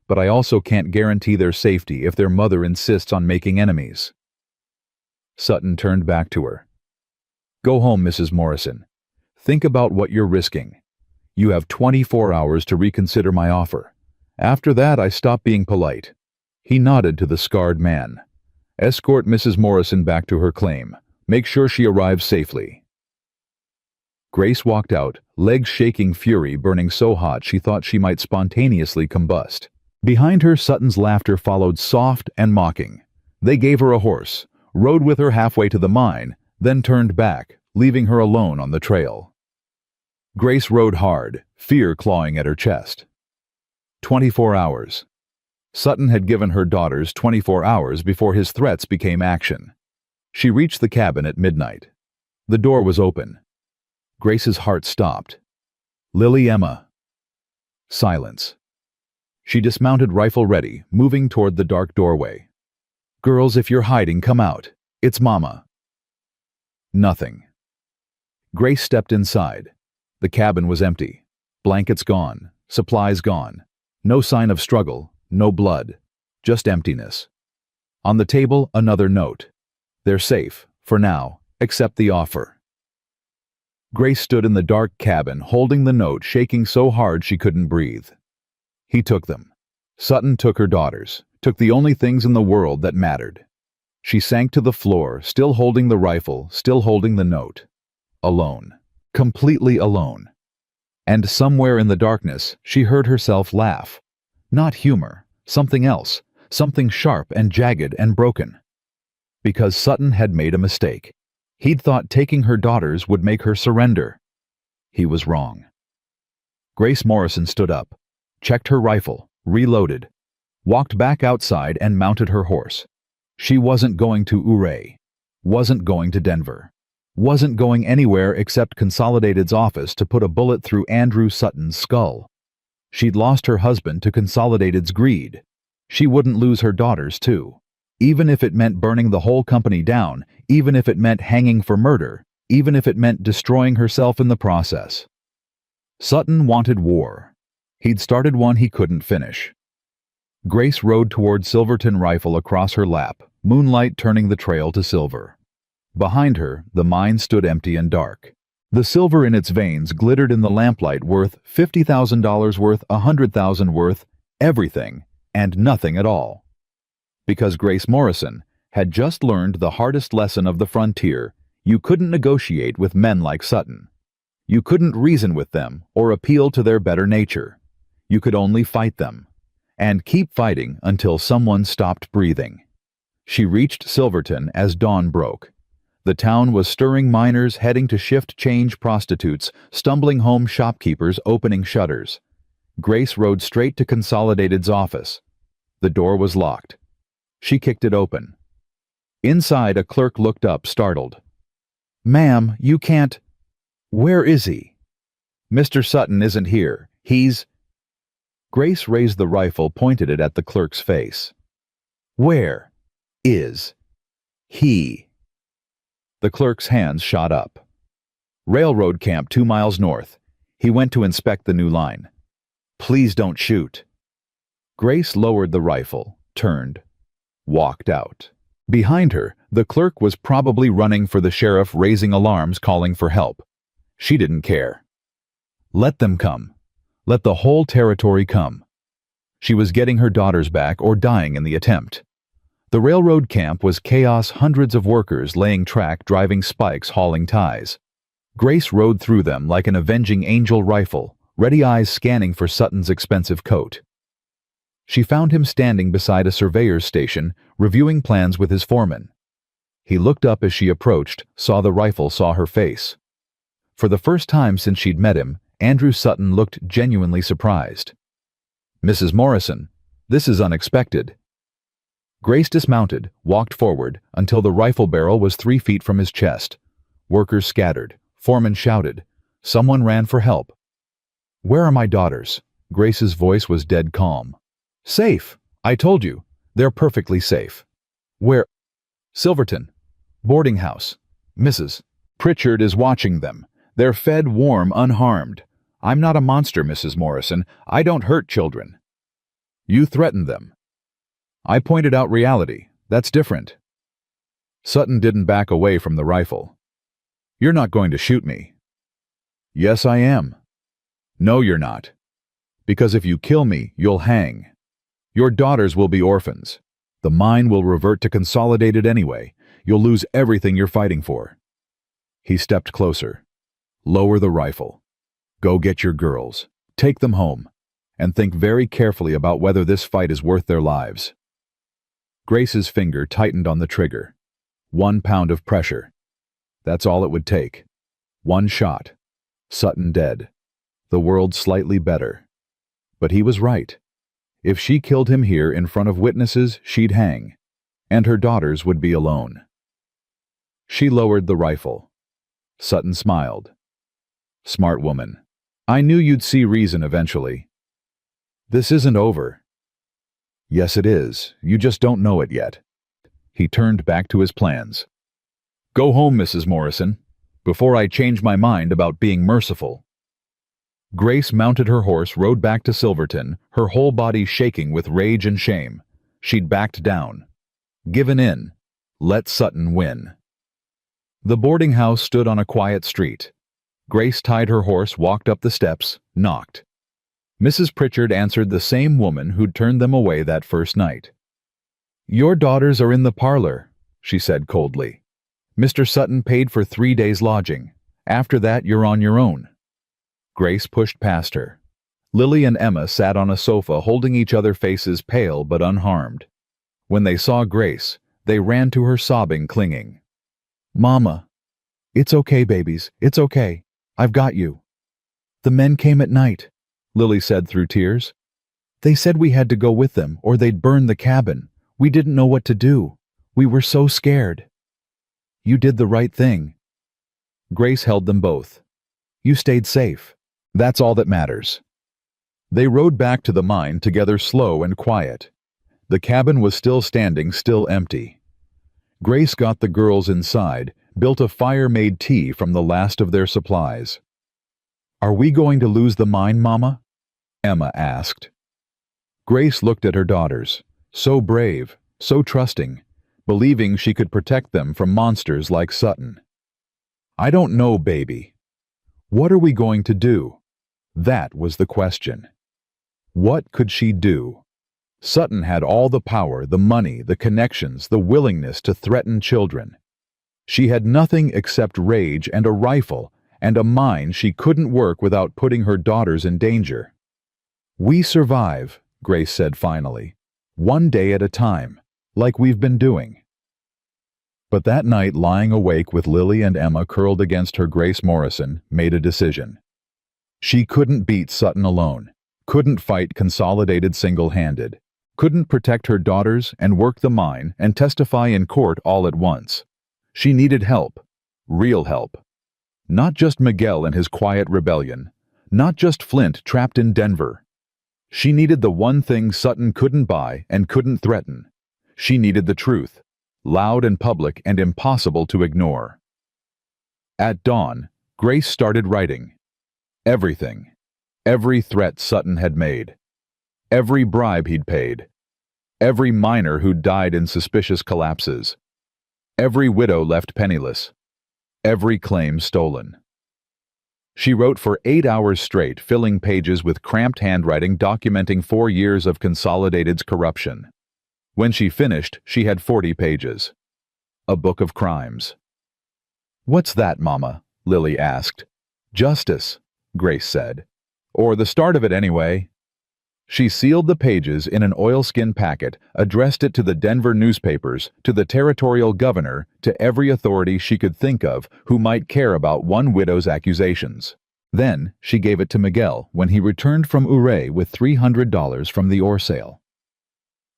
But I also can't guarantee their safety if their mother insists on making enemies. Sutton turned back to her. Go home, Mrs. Morrison. Think about what you're risking. You have 24 hours to reconsider my offer. After that, I stop being polite. He nodded to the scarred man. Escort Mrs. Morrison back to her claim. Make sure she arrives safely. Grace walked out, legs shaking, fury burning so hot she thought she might spontaneously combust. Behind her, Sutton's laughter followed, soft and mocking. They gave her a horse, rode with her halfway to the mine, then turned back, leaving her alone on the trail. Grace rode hard, fear clawing at her chest. 24 hours. Sutton had given her daughters 24 hours before his threats became action. She reached the cabin at midnight. The door was open. Grace's heart stopped. Lily Emma. Silence. She dismounted, rifle ready, moving toward the dark doorway. Girls, if you're hiding, come out. It's Mama. Nothing. Grace stepped inside. The cabin was empty. Blankets gone. Supplies gone. No sign of struggle. No blood. Just emptiness. On the table, another note. They're safe, for now, accept the offer. Grace stood in the dark cabin, holding the note, shaking so hard she couldn't breathe. He took them. Sutton took her daughters, took the only things in the world that mattered. She sank to the floor, still holding the rifle, still holding the note. Alone. Completely alone. And somewhere in the darkness, she heard herself laugh. Not humor, something else, something sharp and jagged and broken. Because Sutton had made a mistake. He'd thought taking her daughters would make her surrender. He was wrong. Grace Morrison stood up, checked her rifle, reloaded, walked back outside and mounted her horse. She wasn't going to Ouray, wasn't going to Denver, wasn't going anywhere except Consolidated's office to put a bullet through Andrew Sutton's skull. She'd lost her husband to Consolidated's greed. She wouldn't lose her daughters, too. Even if it meant burning the whole company down, even if it meant hanging for murder, even if it meant destroying herself in the process. Sutton wanted war. He'd started one he couldn't finish. Grace rode toward Silverton, rifle across her lap, moonlight turning the trail to silver. Behind her, the mine stood empty and dark. The silver in its veins glittered in the lamplight, worth $50,000, worth $100,000, worth everything and nothing at all. Because Grace Morrison had just learned the hardest lesson of the frontier: you couldn't negotiate with men like Sutton. You couldn't reason with them or appeal to their better nature. You could only fight them, and keep fighting until someone stopped breathing. She reached Silverton as dawn broke. The town was stirring, miners heading to shift change, prostitutes stumbling home, shopkeepers opening shutters. Grace rode straight to Consolidated's office. The door was locked. She kicked it open. Inside, a clerk looked up, startled. "Ma'am, you can't—" "Where is he?" "Mr. Sutton isn't here. He's—" Grace raised the rifle, pointed it at the clerk's face. "Where is he?" The clerk's hands shot up. "Railroad camp 2 miles north. He went to inspect the new line." "Please don't shoot." Grace lowered the rifle, turned, walked out. Behind her, the clerk was probably running for the sheriff, raising alarms, calling for help. She didn't care. Let them come. Let the whole territory come. She was getting her daughters back or dying in the attempt. The railroad camp was chaos, hundreds of workers laying track, driving spikes, hauling ties. Grace rode through them like an avenging angel, rifle, ready eyes scanning for Sutton's expensive coat. She found him standing beside a surveyor's station, reviewing plans with his foreman. He looked up as she approached, saw the rifle, saw her face. For the first time since she'd met him, Andrew Sutton looked genuinely surprised. "Mrs. Morrison, this is unexpected." Grace dismounted, walked forward, until the rifle barrel was 3 feet from his chest. Workers scattered. Foreman shouted. Someone ran for help. "Where are my daughters?" Grace's voice was dead calm. "Safe. I told you. They're perfectly safe." "Where?" "Silverton. Boarding house. Mrs. Pritchard is watching them. They're fed, warm, unharmed. I'm not a monster, Mrs. Morrison. I don't hurt children." "You threatened them." "I pointed out reality. That's different." Sutton didn't back away from the rifle. "You're not going to shoot me." "Yes, I am." "No, you're not. Because if you kill me, you'll hang. Your daughters will be orphans. The mine will revert to Consolidated anyway. You'll lose everything you're fighting for." He stepped closer. "Lower the rifle. Go get your girls. Take them home. And think very carefully about whether this fight is worth their lives." Grace's finger tightened on the trigger. 1 pound of pressure. That's all it would take. 1 shot. Sutton dead. The world slightly better. But he was right. If she killed him here in front of witnesses, she'd hang. And her daughters would be alone. She lowered the rifle. Sutton smiled. "Smart woman. I knew you'd see reason eventually. This isn't over." "Yes, it is. You just don't know it yet." He turned back to his plans. "Go home, Mrs. Morrison, before I change my mind about being merciful." Grace mounted her horse, rode back to Silverton, her whole body shaking with rage and shame. She'd backed down. Given in. Let Sutton win. The boarding house stood on a quiet street. Grace tied her horse, walked up the steps, knocked. Mrs. Pritchard answered, the same woman who'd turned them away that first night. "Your daughters are in the parlor," she said coldly. "Mr. Sutton paid for 3 days' lodging. After that, you're on your own." Grace pushed past her. Lily and Emma sat on a sofa, holding each other, faces pale but unharmed. When they saw Grace, they ran to her, sobbing, clinging. "Mama." "It's okay, babies. It's okay. I've got you." "The men came at night," Lily said through tears. "They said we had to go with them or they'd burn the cabin. We didn't know what to do. We were so scared." "You did the right thing." Grace held them both. "You stayed safe. That's all that matters." They rode back to the mine together, slow and quiet. The cabin was still standing, still empty. Grace got the girls inside, built a fire, made tea from the last of their supplies. "Are we going to lose the mine, Mama?" Emma asked. Grace looked at her daughters, so brave, so trusting, believing she could protect them from monsters like Sutton. "I don't know, baby." What are we going to do? That was the question. What could she do? Sutton had all the power, the money, the connections, the willingness to threaten children. She had nothing except rage and a rifle and a mind she couldn't work without putting her daughters in danger. "We survive," Grace said finally, "one day at a time, like we've been doing." But that night, lying awake with Lily and Emma curled against her, Grace Morrison made a decision. She couldn't beat Sutton alone, couldn't fight Consolidated single-handed, couldn't protect her daughters and work the mine and testify in court all at once. She needed help, real help. Not just Miguel and his quiet rebellion, not just Flint trapped in Denver. She needed the one thing Sutton couldn't buy and couldn't threaten. She needed the truth, loud and public and impossible to ignore. At dawn, Grace started writing. Everything. Every threat Sutton had made. Every bribe he'd paid. Every miner who'd died in suspicious collapses. Every widow left penniless. Every claim stolen. She wrote for 8 hours straight, filling pages with cramped handwriting documenting 4 years of Consolidated's corruption. When she finished, she had 40 pages. A book of crimes. "What's that, Mama?" Lily asked. "Justice," Grace said. "Or the start of it anyway." She sealed the pages in an oilskin packet, addressed it to the Denver newspapers, to the territorial governor, to every authority she could think of who might care about one widow's accusations. Then she gave it to Miguel when he returned from Ouray with $300 from the ore sale.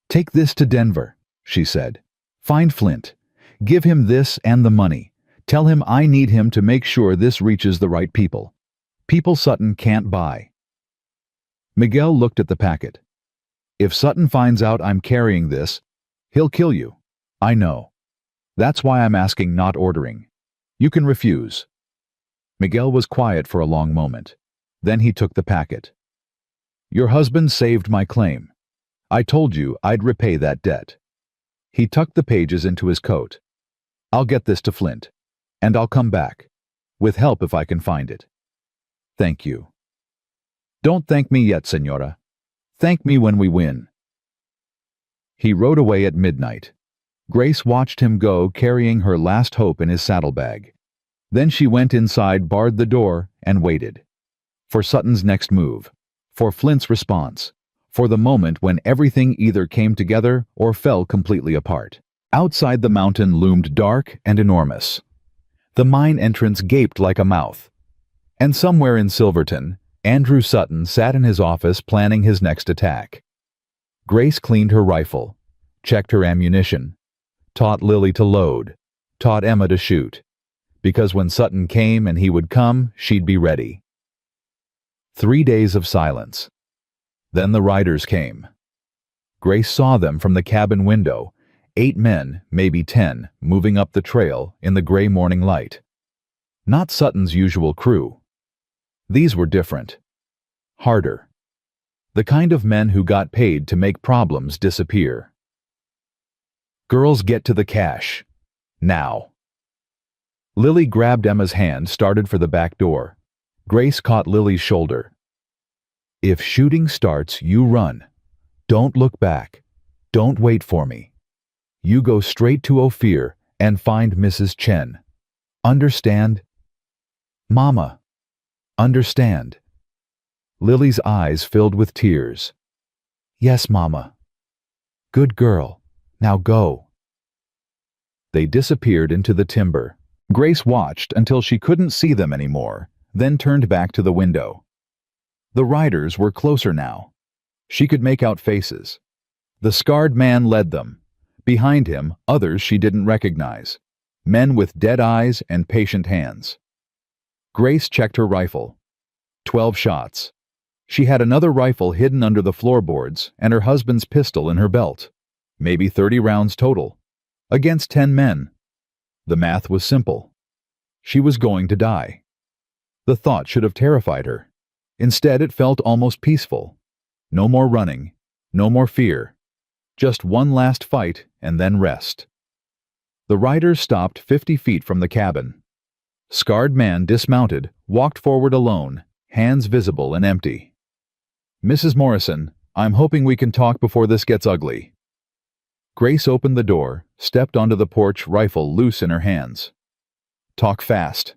"Take this to Denver," she said. "Find Flint. Give him this and the money. Tell him I need him to make sure this reaches the right people. People Sutton can't buy." Miguel looked at the packet. "If Sutton finds out I'm carrying this, he'll kill you. I know. That's why I'm asking, not ordering. You can refuse." Miguel was quiet for a long moment. Then he took the packet. "Your husband saved my claim. I told you I'd repay that debt." He tucked the pages into his coat. "I'll get this to Flint, and I'll come back, with help if I can find it. Thank you." "Don't thank me yet, Senora. Thank me when we win." He rode away at midnight. Grace watched him go, carrying her last hope in his saddlebag. Then she went inside, barred the door, and waited. For Sutton's next move. For Flint's response. For the moment when everything either came together or fell completely apart. Outside, the mountain loomed dark and enormous. The mine entrance gaped like a mouth. And somewhere in Silverton, Andrew Sutton sat in his office planning his next attack. Grace cleaned her rifle, checked her ammunition, taught Lily to load, taught Emma to shoot, because when Sutton came, and he would come, she'd be ready. 3 days of silence. Then the riders came. Grace saw them from the cabin window, 8 men, maybe 10, moving up the trail in the gray morning light. Not Sutton's usual crew. These were different. Harder. The kind of men who got paid to make problems disappear. "Girls, get to the cache. Now." Lily grabbed Emma's hand, started for the back door. Grace caught Lily's shoulder. "If shooting starts, you run. Don't look back. Don't wait for me. You go straight to Ophir and find Mrs. Chen. Understand?" "Mama. Understand." Lily's eyes filled with tears. "Yes, Mama." "Good girl. Now go." They disappeared into the timber. Grace watched until she couldn't see them anymore, then turned back to the window. The riders were closer now. She could make out faces. The scarred man led them. Behind him, others she didn't recognize. Men with dead eyes and patient hands. Grace checked her rifle. 12 shots. She had another rifle hidden under the floorboards and her husband's pistol in her belt. Maybe 30 rounds total. Against 10 men. The math was simple. She was going to die. The thought should have terrified her. Instead, it felt almost peaceful. No more running. No more fear. Just one last fight and then rest. The riders stopped 50 feet from the cabin. Scarred man dismounted, walked forward alone, hands visible and empty. "Mrs. Morrison, I'm hoping we can talk before this gets ugly." Grace opened the door, stepped onto the porch, rifle loose in her hands. "Talk fast."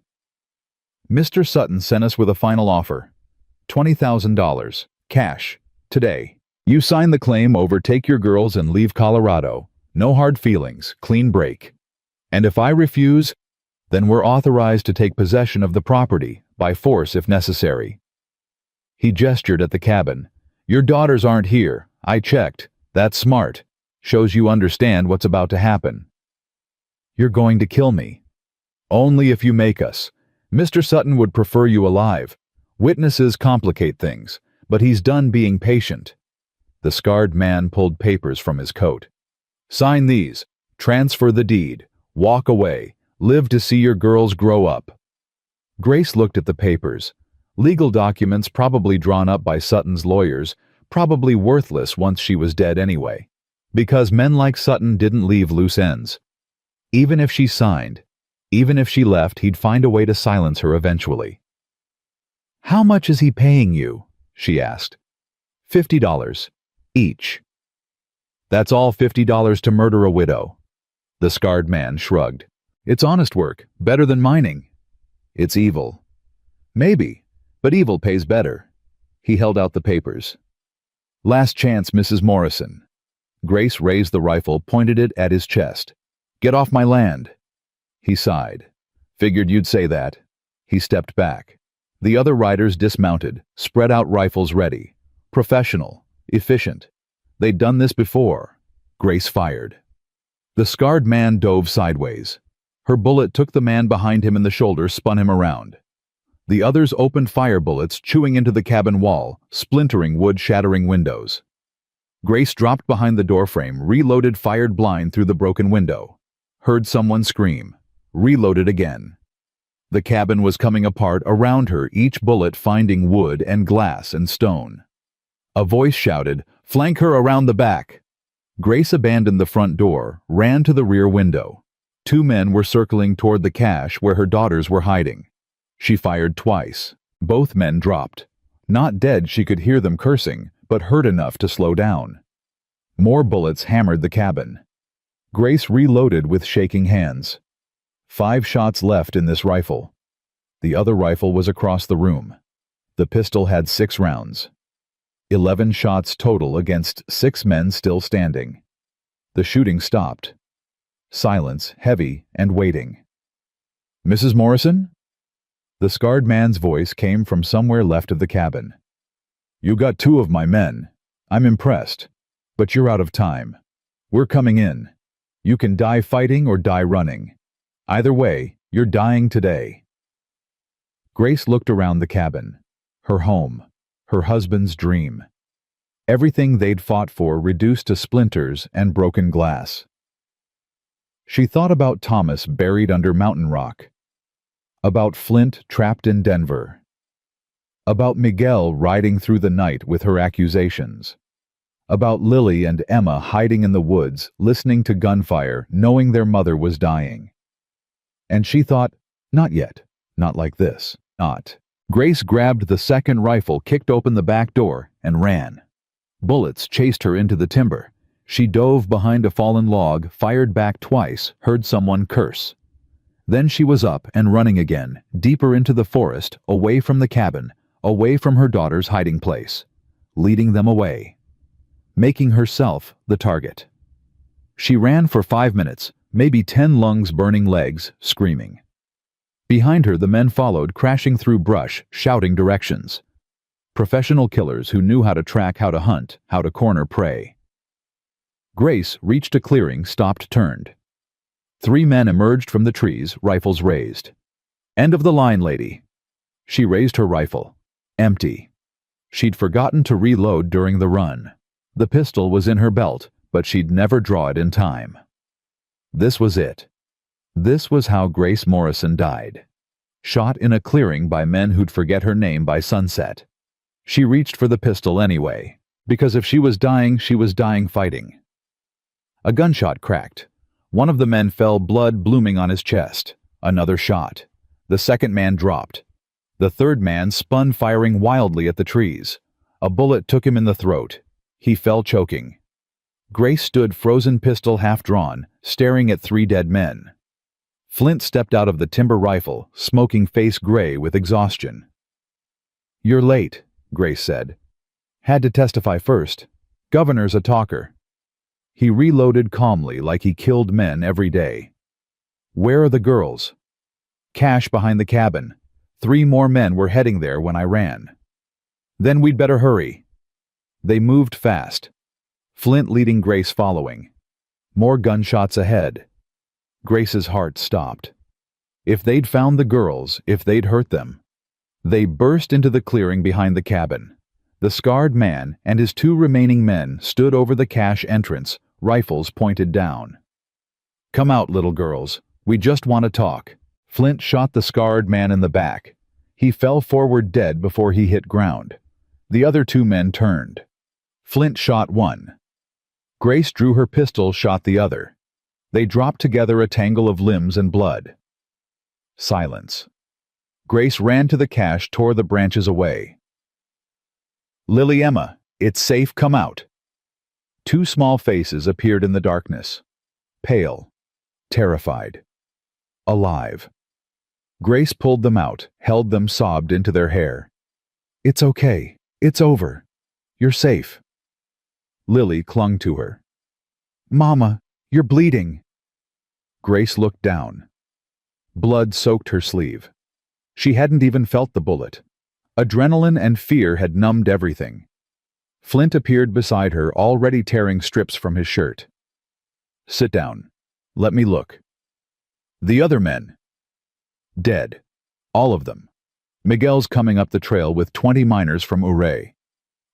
"Mr. Sutton sent us with a final offer. $20,000, cash, today. You sign the claim over, take your girls and leave Colorado. No hard feelings, clean break. And if I refuse, then we're authorized to take possession of the property, by force if necessary." He gestured at the cabin. "Your daughters aren't here. I checked. That's smart. Shows you understand what's about to happen." "You're going to kill me." "Only if you make us. Mr. Sutton would prefer you alive. Witnesses complicate things, but he's done being patient." The scarred man pulled papers from his coat. "Sign these. Transfer the deed. Walk away. Live to see your girls grow up." Grace looked at the papers. Legal documents probably drawn up by Sutton's lawyers, probably worthless once she was dead anyway. Because men like Sutton didn't leave loose ends. Even if she signed, even if she left, he'd find a way to silence her eventually. "How much is he paying you?" she asked. $50. Each." "That's all $50 to murder a widow." The scarred man shrugged. "It's honest work, better than mining." "It's evil." "Maybe, but evil pays better." He held out the papers. "Last chance, Mrs. Morrison." Grace raised the rifle, pointed it at his chest. "Get off my land." He sighed. "Figured you'd say that." He stepped back. The other riders dismounted, spread out rifles ready. Professional, efficient. They'd done this before. Grace fired. The scarred man dove sideways. Her bullet took the man behind him in the shoulder, spun him around. The others opened fire bullets, chewing into the cabin wall, splintering wood, shattering windows. Grace dropped behind the doorframe, reloaded, fired blind through the broken window. Heard someone scream. Reloaded again. The cabin was coming apart around her, each bullet finding wood and glass and stone. A voice shouted, "Flank her around the back." Grace abandoned the front door, ran to the rear window. 2 men were circling toward the cache where her daughters were hiding. She fired twice. Both men dropped. Not dead, she could hear them cursing, but hurt enough to slow down. More bullets hammered the cabin. Grace reloaded with shaking hands. 5 shots left in this rifle. The other rifle was across the room. The pistol had 6 rounds. 11 shots total against 6 men still standing. The shooting stopped. Silence, heavy and waiting. "Mrs. Morrison?" The scarred man's voice came from somewhere left of the cabin. "You got 2 of my men. I'm impressed. But you're out of time. We're coming in. You can die fighting or die running. Either way, you're dying today." Grace looked around the cabin. Her home. Her husband's dream. Everything they'd fought for reduced to splinters and broken glass. She thought about Thomas buried under mountain rock. About Flint trapped in Denver. About Miguel riding through the night with her accusations. About Lily and Emma hiding in the woods, listening to gunfire, knowing their mother was dying. And she thought, not yet, not like this, not. Grace grabbed the second rifle, kicked open the back door, and ran. Bullets chased her into the timber. She dove behind a fallen log, fired back twice, heard someone curse. Then she was up and running again, deeper into the forest, away from the cabin, away from her daughter's hiding place, leading them away, making herself the target. She ran for 5 minutes, maybe 10 lungs burning legs, screaming. Behind her the men followed, crashing through brush, shouting directions. Professional killers who knew how to track, how to hunt, how to corner prey. Grace reached a clearing, stopped, turned. 3 men emerged from the trees, rifles raised. "End of the line, lady." She raised her rifle. Empty. She'd forgotten to reload during the run. The pistol was in her belt, but she'd never draw it in time. This was it. This was how Grace Morrison died. Shot in a clearing by men who'd forget her name by sunset. She reached for the pistol anyway, because if she was dying fighting. A gunshot cracked. One of the men fell, blood blooming on his chest. Another shot. The second man dropped. The third man spun, firing wildly at the trees. A bullet took him in the throat. He fell choking. Grace stood, frozen, pistol half drawn, staring at 3 dead men. Flint stepped out of the timber rifle, smoking face gray with exhaustion. "You're late," Grace said. "Had to testify first. Governor's a talker." He reloaded calmly, like he killed men every day. "Where are the girls?" "Cache behind the cabin. 3 more men were heading there when I ran." "Then we'd better hurry." They moved fast. Flint leading, Grace following. More gunshots ahead. Grace's heart stopped. If they'd found the girls, if they'd hurt them. They burst into the clearing behind the cabin. The scarred man and his 2 remaining men stood over the cache entrance, rifles pointed down. "Come out, little girls. We just want to talk." Flint shot the scarred man in the back. He fell forward dead before he hit ground. The other 2 men turned. Flint shot one. Grace drew her pistol, shot the other. They dropped together, a tangle of limbs and blood. Silence. Grace ran to the cache, tore the branches away. "Lily, Emma, it's safe, come out." 2 small faces appeared in the darkness. Pale. Terrified. Alive. Grace pulled them out, held them, sobbed into their hair. "It's okay. It's over. You're safe." Lily clung to her. "Mama, you're bleeding." Grace looked down. Blood soaked her sleeve. She hadn't even felt the bullet. Adrenaline and fear had numbed everything. Flint appeared beside her, already tearing strips from his shirt. "Sit down. Let me look." The other men. Dead. All of them. Miguel's coming up the trail with 20 miners from Ouray.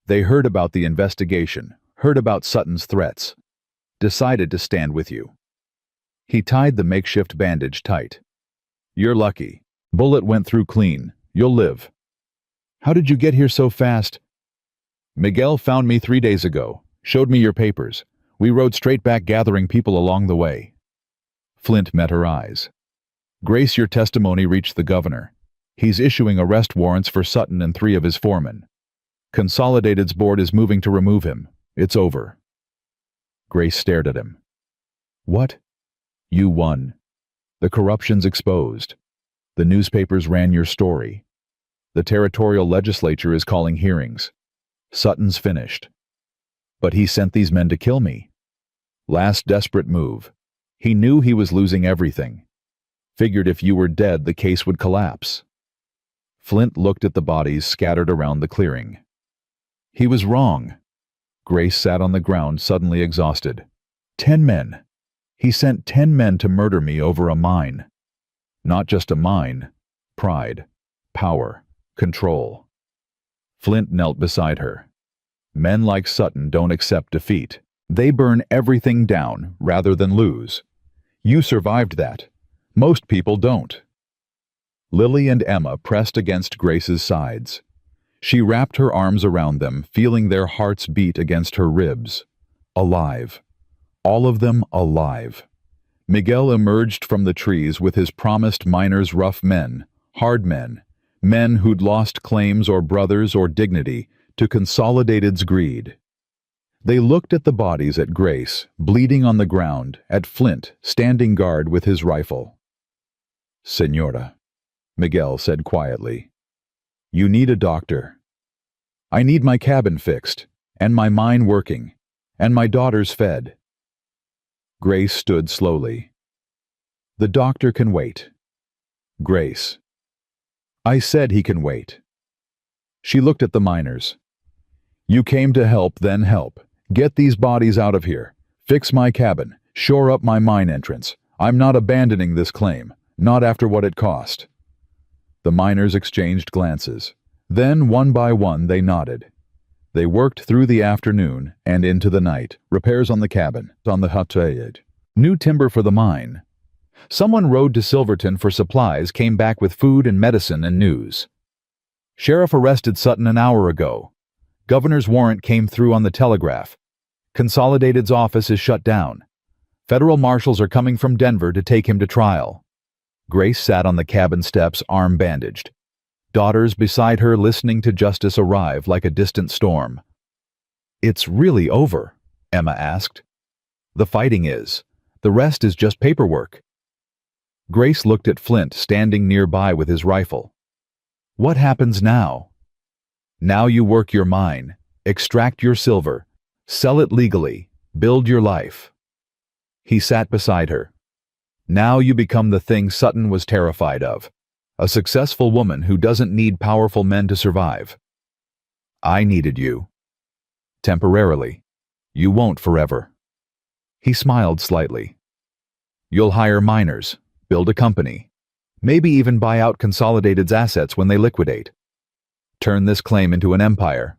They heard about the investigation, heard about Sutton's threats. Decided to stand with you. He tied the makeshift bandage tight. "You're lucky. Bullet went through clean. You'll live." "How did you get here so fast?" "Miguel found me 3 days ago. Showed me your papers. We rode straight back, gathering people along the way." Flint met her eyes. "Grace, your testimony reached the governor. He's issuing arrest warrants for Sutton and 3 of his foremen. Consolidated's board is moving to remove him. It's over." Grace stared at him. "What?" "You won. The corruption's exposed. The newspapers ran your story. The territorial legislature is calling hearings. Sutton's finished. But he sent these men to kill me. Last desperate move. He knew he was losing everything. Figured if you were dead, the case would collapse." Flint looked at the bodies scattered around the clearing. He was wrong. Grace sat on the ground, suddenly exhausted. 10 men. He sent 10 men to murder me over a mine. Not just a mine. Pride. Power. Control. Flint knelt beside her. Men like Sutton don't accept defeat. They burn everything down rather than lose. You survived that. Most people don't. Lily and Emma pressed against Grace's sides. She wrapped her arms around them, feeling their hearts beat against her ribs. Alive. All of them alive. Miguel emerged from the trees with his promised miners, rough men, hard men, men who'd lost claims or brothers or dignity to Consolidated's greed. They looked at the bodies, at Grace, bleeding on the ground, at Flint, standing guard with his rifle. "Señora," Miguel said quietly, "you need a doctor. I need my cabin fixed, and my mine working, and my daughters fed." Grace stood slowly. "The doctor can wait." "Grace." "I said he can wait." She looked at the miners. "You came to help, then help. Get these bodies out of here. Fix my cabin. Shore up my mine entrance. I'm not abandoning this claim, not after what it cost." The miners exchanged glances. Then, one by one, they nodded. They worked through the afternoon and into the night. Repairs on the cabin, on the hutayed. New timber for the mine. Someone rode to Silverton for supplies, came back with food and medicine and news. "Sheriff arrested Sutton an hour ago. Governor's warrant came through on the telegraph. Consolidated's office is shut down. Federal marshals are coming from Denver to take him to trial." Grace sat on the cabin steps, arm bandaged. daughters beside her listening to justice arrive like a distant storm. "It's really over?" Emma asked. "The fighting is. The rest is just paperwork." Grace looked at Flint standing nearby with his rifle. "What happens now?" "Now you work your mine, extract your silver, sell it legally, build your life." He sat beside her. "Now you become the thing Sutton was terrified of, a successful woman who doesn't need powerful men to survive." "I needed you." "Temporarily. You won't forever." He smiled slightly. "You'll hire miners, build a company, maybe even buy out Consolidated's assets when they liquidate. Turn this claim into an empire."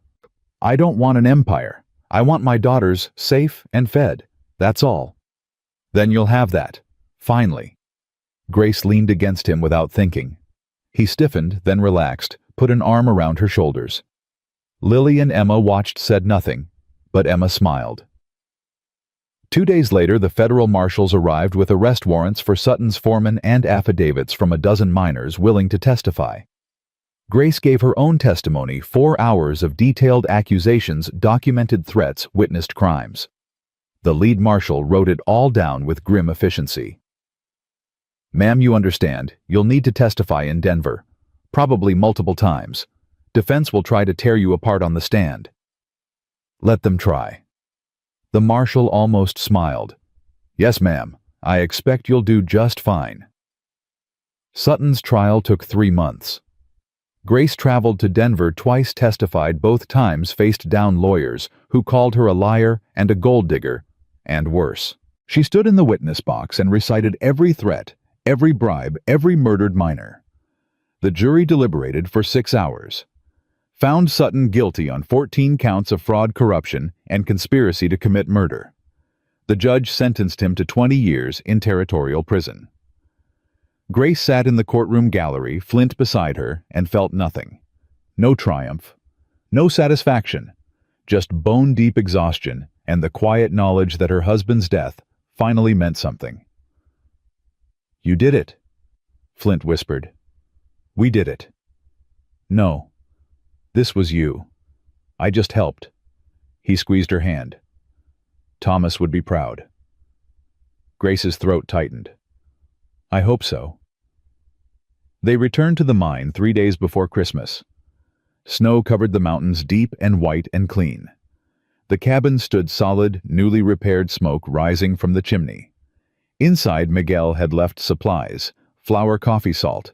"I don't want an empire. I want my daughters safe and fed. That's all." "Then you'll have that. Finally." Grace leaned against him without thinking. He stiffened, then relaxed, put an arm around her shoulders. Lily and Emma watched, said nothing, but Emma smiled. 2 days later, the federal marshals arrived with arrest warrants for Sutton's foreman and affidavits from a dozen miners willing to testify. Grace gave her own testimony, 4 hours of detailed accusations, documented threats, witnessed crimes. The lead marshal wrote it all down with grim efficiency. "Ma'am, you understand, you'll need to testify in Denver, probably multiple times. Defense will try to tear you apart on the stand." "Let them try." The marshal almost smiled. "Yes, ma'am, I expect you'll do just fine." Sutton's trial took 3 months. Grace traveled to Denver twice, testified both times, faced down lawyers who called her a liar and a gold digger, and worse. She stood in the witness box and recited every threat, every bribe, every murdered miner. The jury deliberated for 6 hours. Found Sutton guilty on 14 counts of fraud, corruption, and conspiracy to commit murder. The judge sentenced him to 20 years in territorial prison. Grace sat in the courtroom gallery, Flint beside her, and felt nothing. No triumph, no satisfaction, just bone-deep exhaustion and the quiet knowledge that her husband's death finally meant something. "You did it," Flint whispered. "We did it." "No. This was you. I just helped." He squeezed her hand. "Thomas would be proud." Grace's throat tightened. "I hope so." They returned to the mine 3 days before Christmas. Snow covered the mountains, deep and white and clean. The cabin stood solid, newly repaired, smoke rising from the chimney. Inside, Miguel had left supplies, flour, coffee, salt,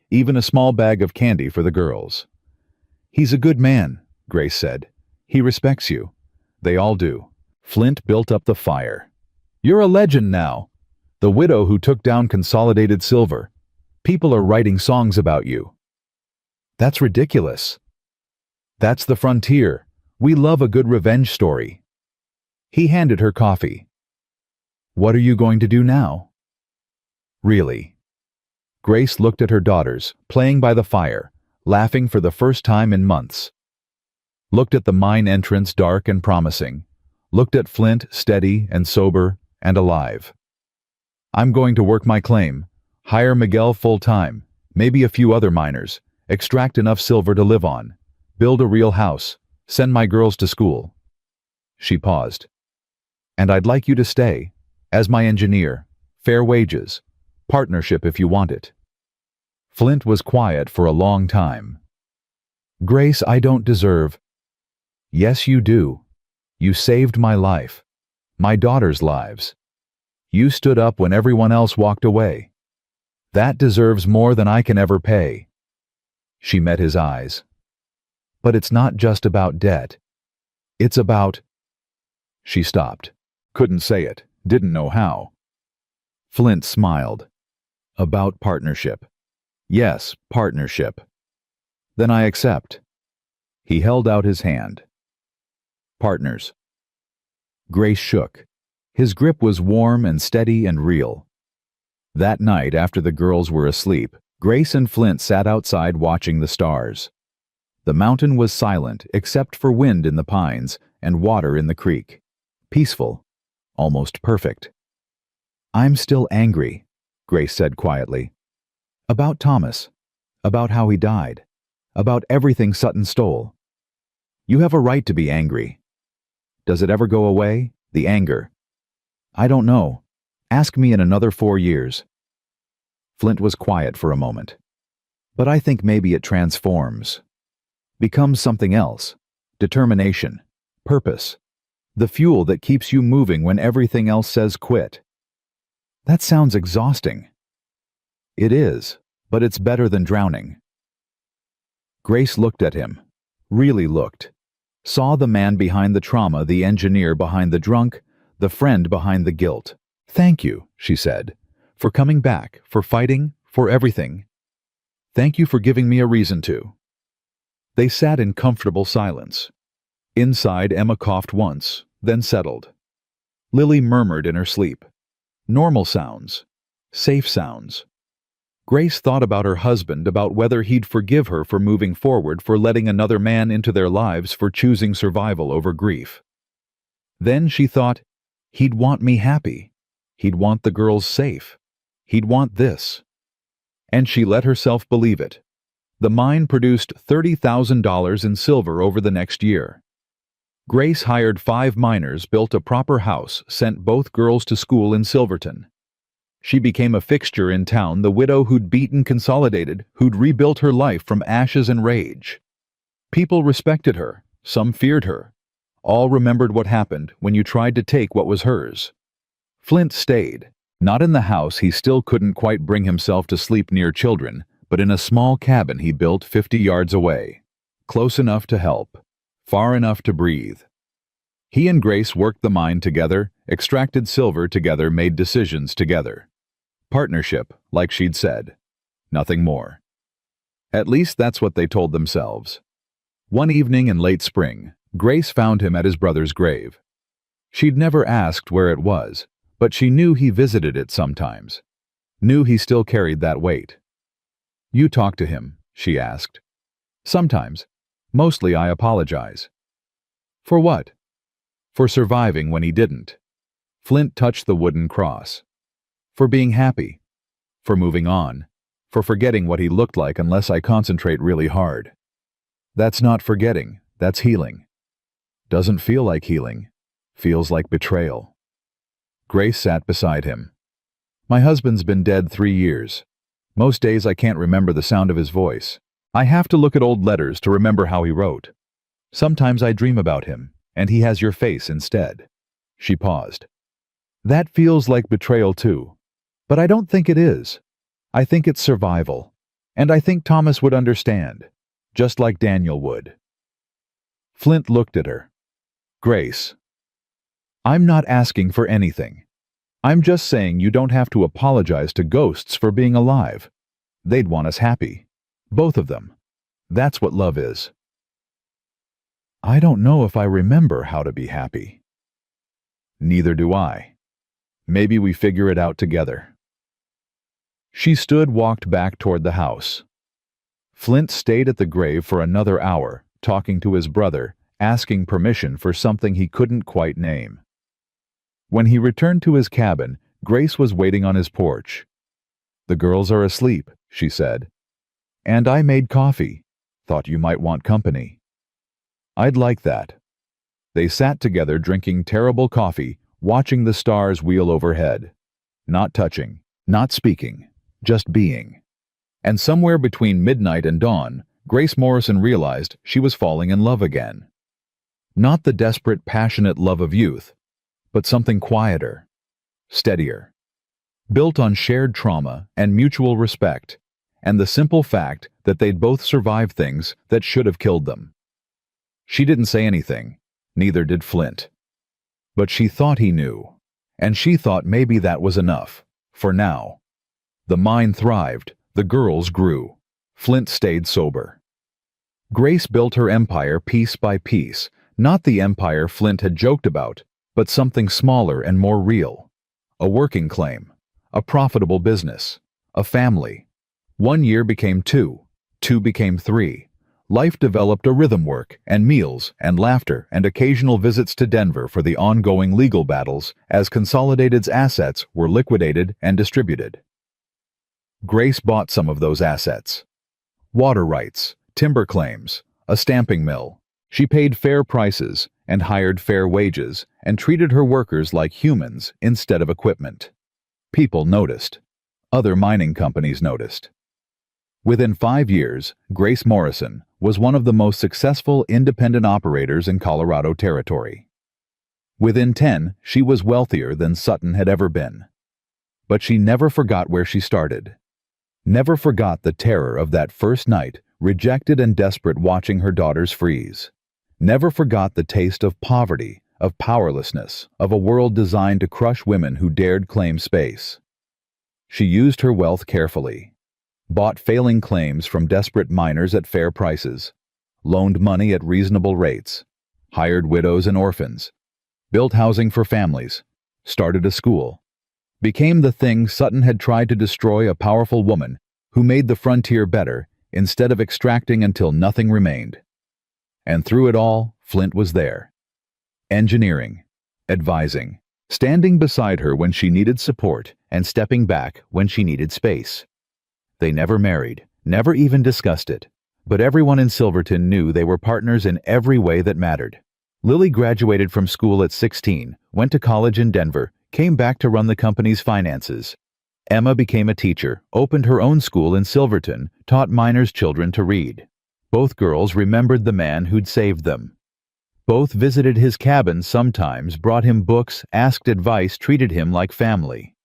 even a small bag of candy for the girls. "He's a good man," Grace said. "He respects you." "They all do." Flint built up the fire. "You're a legend now. The widow who took down Consolidated Silver. People are writing songs about you." "That's ridiculous." "That's the frontier. We love a good revenge story." He handed her coffee. "What are you going to do now?" "Really?" Grace looked at her daughters, playing by the fire, laughing for the first time in months. Looked at the mine entrance, dark and promising. Looked at Flint, steady and sober and alive. "I'm going to work my claim, hire Miguel full-time, maybe a few other miners, extract enough silver to live on, build a real house, send my girls to school." She paused. "And I'd like you to stay, as my engineer, fair wages, partnership if you want it." Flint was quiet for a long time. "Grace, I don't deserve—" "Yes, you do. You saved my life, my daughters' lives. You stood up when everyone else walked away. That deserves more than I can ever pay." She met his eyes. "But it's not just about debt. It's about—" She stopped. Couldn't say it, didn't know how. Flint smiled. "About partnership." "Yes, partnership." "Then I accept." He held out his hand. "Partners." Grace shook. His grip was warm and steady and real. That night, after the girls were asleep, Grace and Flint sat outside watching the stars. The mountain was silent except for wind in the pines and water in the creek. Peaceful, almost perfect. "I'm still angry," Grace said quietly. "About Thomas, about how he died." About everything Sutton stole. You have a right to be angry. Does it ever go away, the anger? I don't know. Ask me in another 4 years. Flint was quiet for a moment. But I think maybe it transforms. Becomes something else. Determination. Purpose. The fuel that keeps you moving when everything else says quit. That sounds exhausting. It is, but it's better than drowning. Grace looked at him. Really looked. Saw the man behind the trauma, the engineer behind the drunk, the friend behind the guilt. Thank you, she said, for coming back, for fighting, for everything. Thank you for giving me a reason to. They sat in comfortable silence. Inside, Emma coughed once, then settled. Lily murmured in her sleep. Normal sounds. Safe sounds. Grace thought about her husband, about whether he'd forgive her for moving forward, for letting another man into their lives, for choosing survival over grief. Then she thought, he'd want me happy. He'd want the girls safe. He'd want this. And she let herself believe it. The mine produced $30,000 in silver over the next year. Grace hired 5 miners, built a proper house, sent both girls to school in Silverton. She became a fixture in town, the widow who'd beaten Consolidated, who'd rebuilt her life from ashes and rage. People respected her, some feared her. All remembered what happened when you tried to take what was hers. Flint stayed. Not in the house, he still couldn't quite bring himself to sleep near children, but in a small cabin he built 50 yards away. Close enough to help. Far enough to breathe. He and Grace worked the mine together, extracted silver together, made decisions together. Partnership, like she'd said. Nothing more. At least that's what they told themselves. One evening in late spring, Grace found him at his brother's grave. She'd never asked where it was, but she knew he visited it sometimes. Knew he still carried that weight. You talk to him, she asked. Sometimes. Mostly I apologize. For what? For surviving when he didn't. Flint touched the wooden cross. For being happy. For moving on. For forgetting what he looked like unless I concentrate really hard. That's not forgetting, that's healing. Doesn't feel like healing. Feels like betrayal. Grace sat beside him. My husband's been dead 3 years. Most days I can't remember the sound of his voice. I have to look at old letters to remember how he wrote. Sometimes I dream about him, and he has your face instead. She paused. That feels like betrayal too. But I don't think it is. I think it's survival. And I think Thomas would understand. Just like Daniel would. Flint looked at her. Grace. I'm not asking for anything. I'm just saying you don't have to apologize to ghosts for being alive. They'd want us happy. Both of them. That's what love is. I don't know if I remember how to be happy. Neither do I. Maybe we figure it out together. She walked back toward the house. Flint stayed at the grave for another hour, talking to his brother, asking permission for something he couldn't quite name. When he returned to his cabin, Grace was waiting on his porch. The girls are asleep, she said. And I made coffee. Thought you might want company. I'd like that. They sat together drinking terrible coffee, watching the stars wheel overhead. Not touching, not speaking, just being. And somewhere between midnight and dawn, Grace Morrison realized she was falling in love again. Not the desperate, passionate love of youth, but something quieter, steadier. Built on shared trauma and mutual respect, and the simple fact that they'd both survived things that should have killed them. She didn't say anything, neither did Flint. But she thought he knew, and she thought maybe that was enough, for now. The mine thrived, the girls grew. Flint stayed sober. Grace built her empire piece by piece, not the empire Flint had joked about, but something smaller and more real. A working claim, a profitable business, a family. 1 year became 2, 2 became 3. Life developed a rhythm work, and meals, and laughter, and occasional visits to Denver for the ongoing legal battles as Consolidated's assets were liquidated and distributed. Grace bought some of those assets. Water rights, Timber claims, a stamping mill. She paid fair prices and hired fair wages and treated her workers like humans instead of equipment. People noticed. Other mining companies noticed. Within 5 years, Grace Morrison was one of the most successful independent operators in Colorado Territory. Within 10, she was wealthier than Sutton had ever been. But she never forgot where she started. Never forgot the terror of that first night, rejected and desperate, watching her daughters freeze. Never forgot the taste of poverty, of powerlessness, of a world designed to crush women who dared claim space. She used her wealth carefully. Bought failing claims from desperate miners at fair prices, loaned money at reasonable rates, hired widows and orphans, built housing for families, started a school, became the thing Sutton had tried to destroy, a powerful woman who made the frontier better instead of extracting until nothing remained. And through it all, Flint was there. Engineering, advising, standing beside her when she needed support and stepping back when she needed space. They never married, never even discussed it, but everyone in Silverton knew they were partners in every way that mattered. Lily graduated from school at 16, went to college in Denver, came back to run the company's finances. Emma became a teacher, opened her own school in Silverton, taught miners' children to read. Both girls remembered the man who'd saved them. Both visited his cabin sometimes, brought him books, asked advice, treated him like family.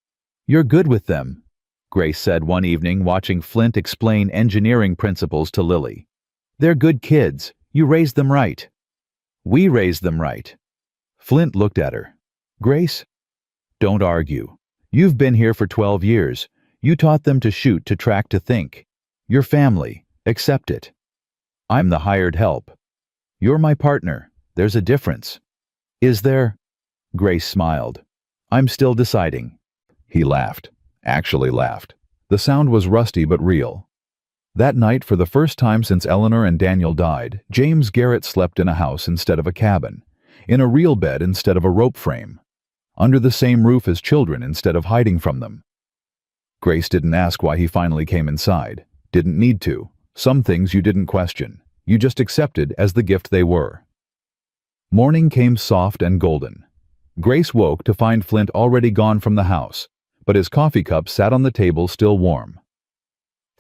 "You're good with them," Grace said one evening, watching Flint explain engineering principles to Lily. "They're good kids. You raised them right." "We raised them right." Flint looked at her. "Grace, don't argue. You've been here for 12 years. You taught them to shoot, to track, to think. Your family. Accept it. I'm the hired help. You're my partner. There's a difference." "Is there?" Grace smiled. "I'm still deciding." He laughed. Actually laughed. The sound was rusty but real. That night, for the first time since Eleanor and Daniel died, James Garrett slept in a house instead of a cabin, in a real bed instead of a rope frame, under the same roof as children instead of hiding from them. Grace didn't ask why he finally came inside. Didn't need to. Some things you didn't question. You just accepted as the gift they were. Morning came soft and golden. Grace woke to find Flint already gone from the house, but his coffee cup sat on the table still warm.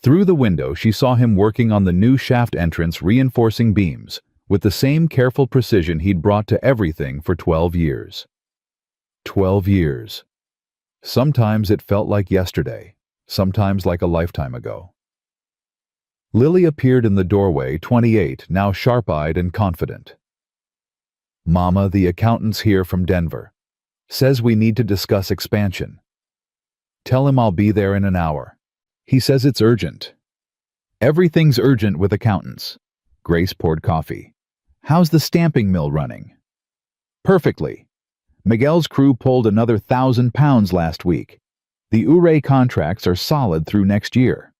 Through the window, she saw him working on the new shaft entrance, reinforcing beams, with the same careful precision he'd brought to everything for 12 years. 12 years. Sometimes it felt like yesterday, sometimes like a lifetime ago. Lily appeared in the doorway, 28, now sharp-eyed and confident. "Mama, the accountant's here from Denver. Says we need to discuss expansion. Tell him I'll be there in an hour. He says it's urgent." "Everything's urgent with accountants." Grace poured coffee. "How's the stamping mill running?" "Perfectly. Miguel's crew pulled another 1,000 pounds last week. The Ouray contracts are solid through next year."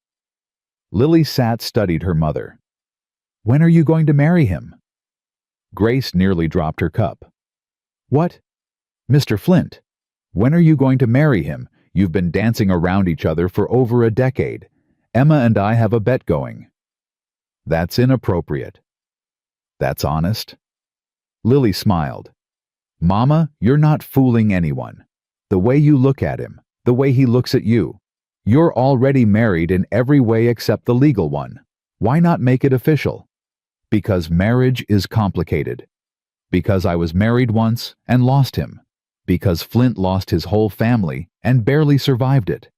Lily studied her mother. "When are you going to marry him?" Grace nearly dropped her cup. "What? Mr. Flint, when are you going to marry him? You've been dancing around each other for over a decade. Emma and I have a bet going." "That's inappropriate." "That's honest." Lily smiled. "Mama, you're not fooling anyone. The way you look at him, the way he looks at you. You're already married in every way except the legal one. Why not make it official?" "Because marriage is complicated. Because I was married once and lost him. Because Flint lost his whole family and barely survived it.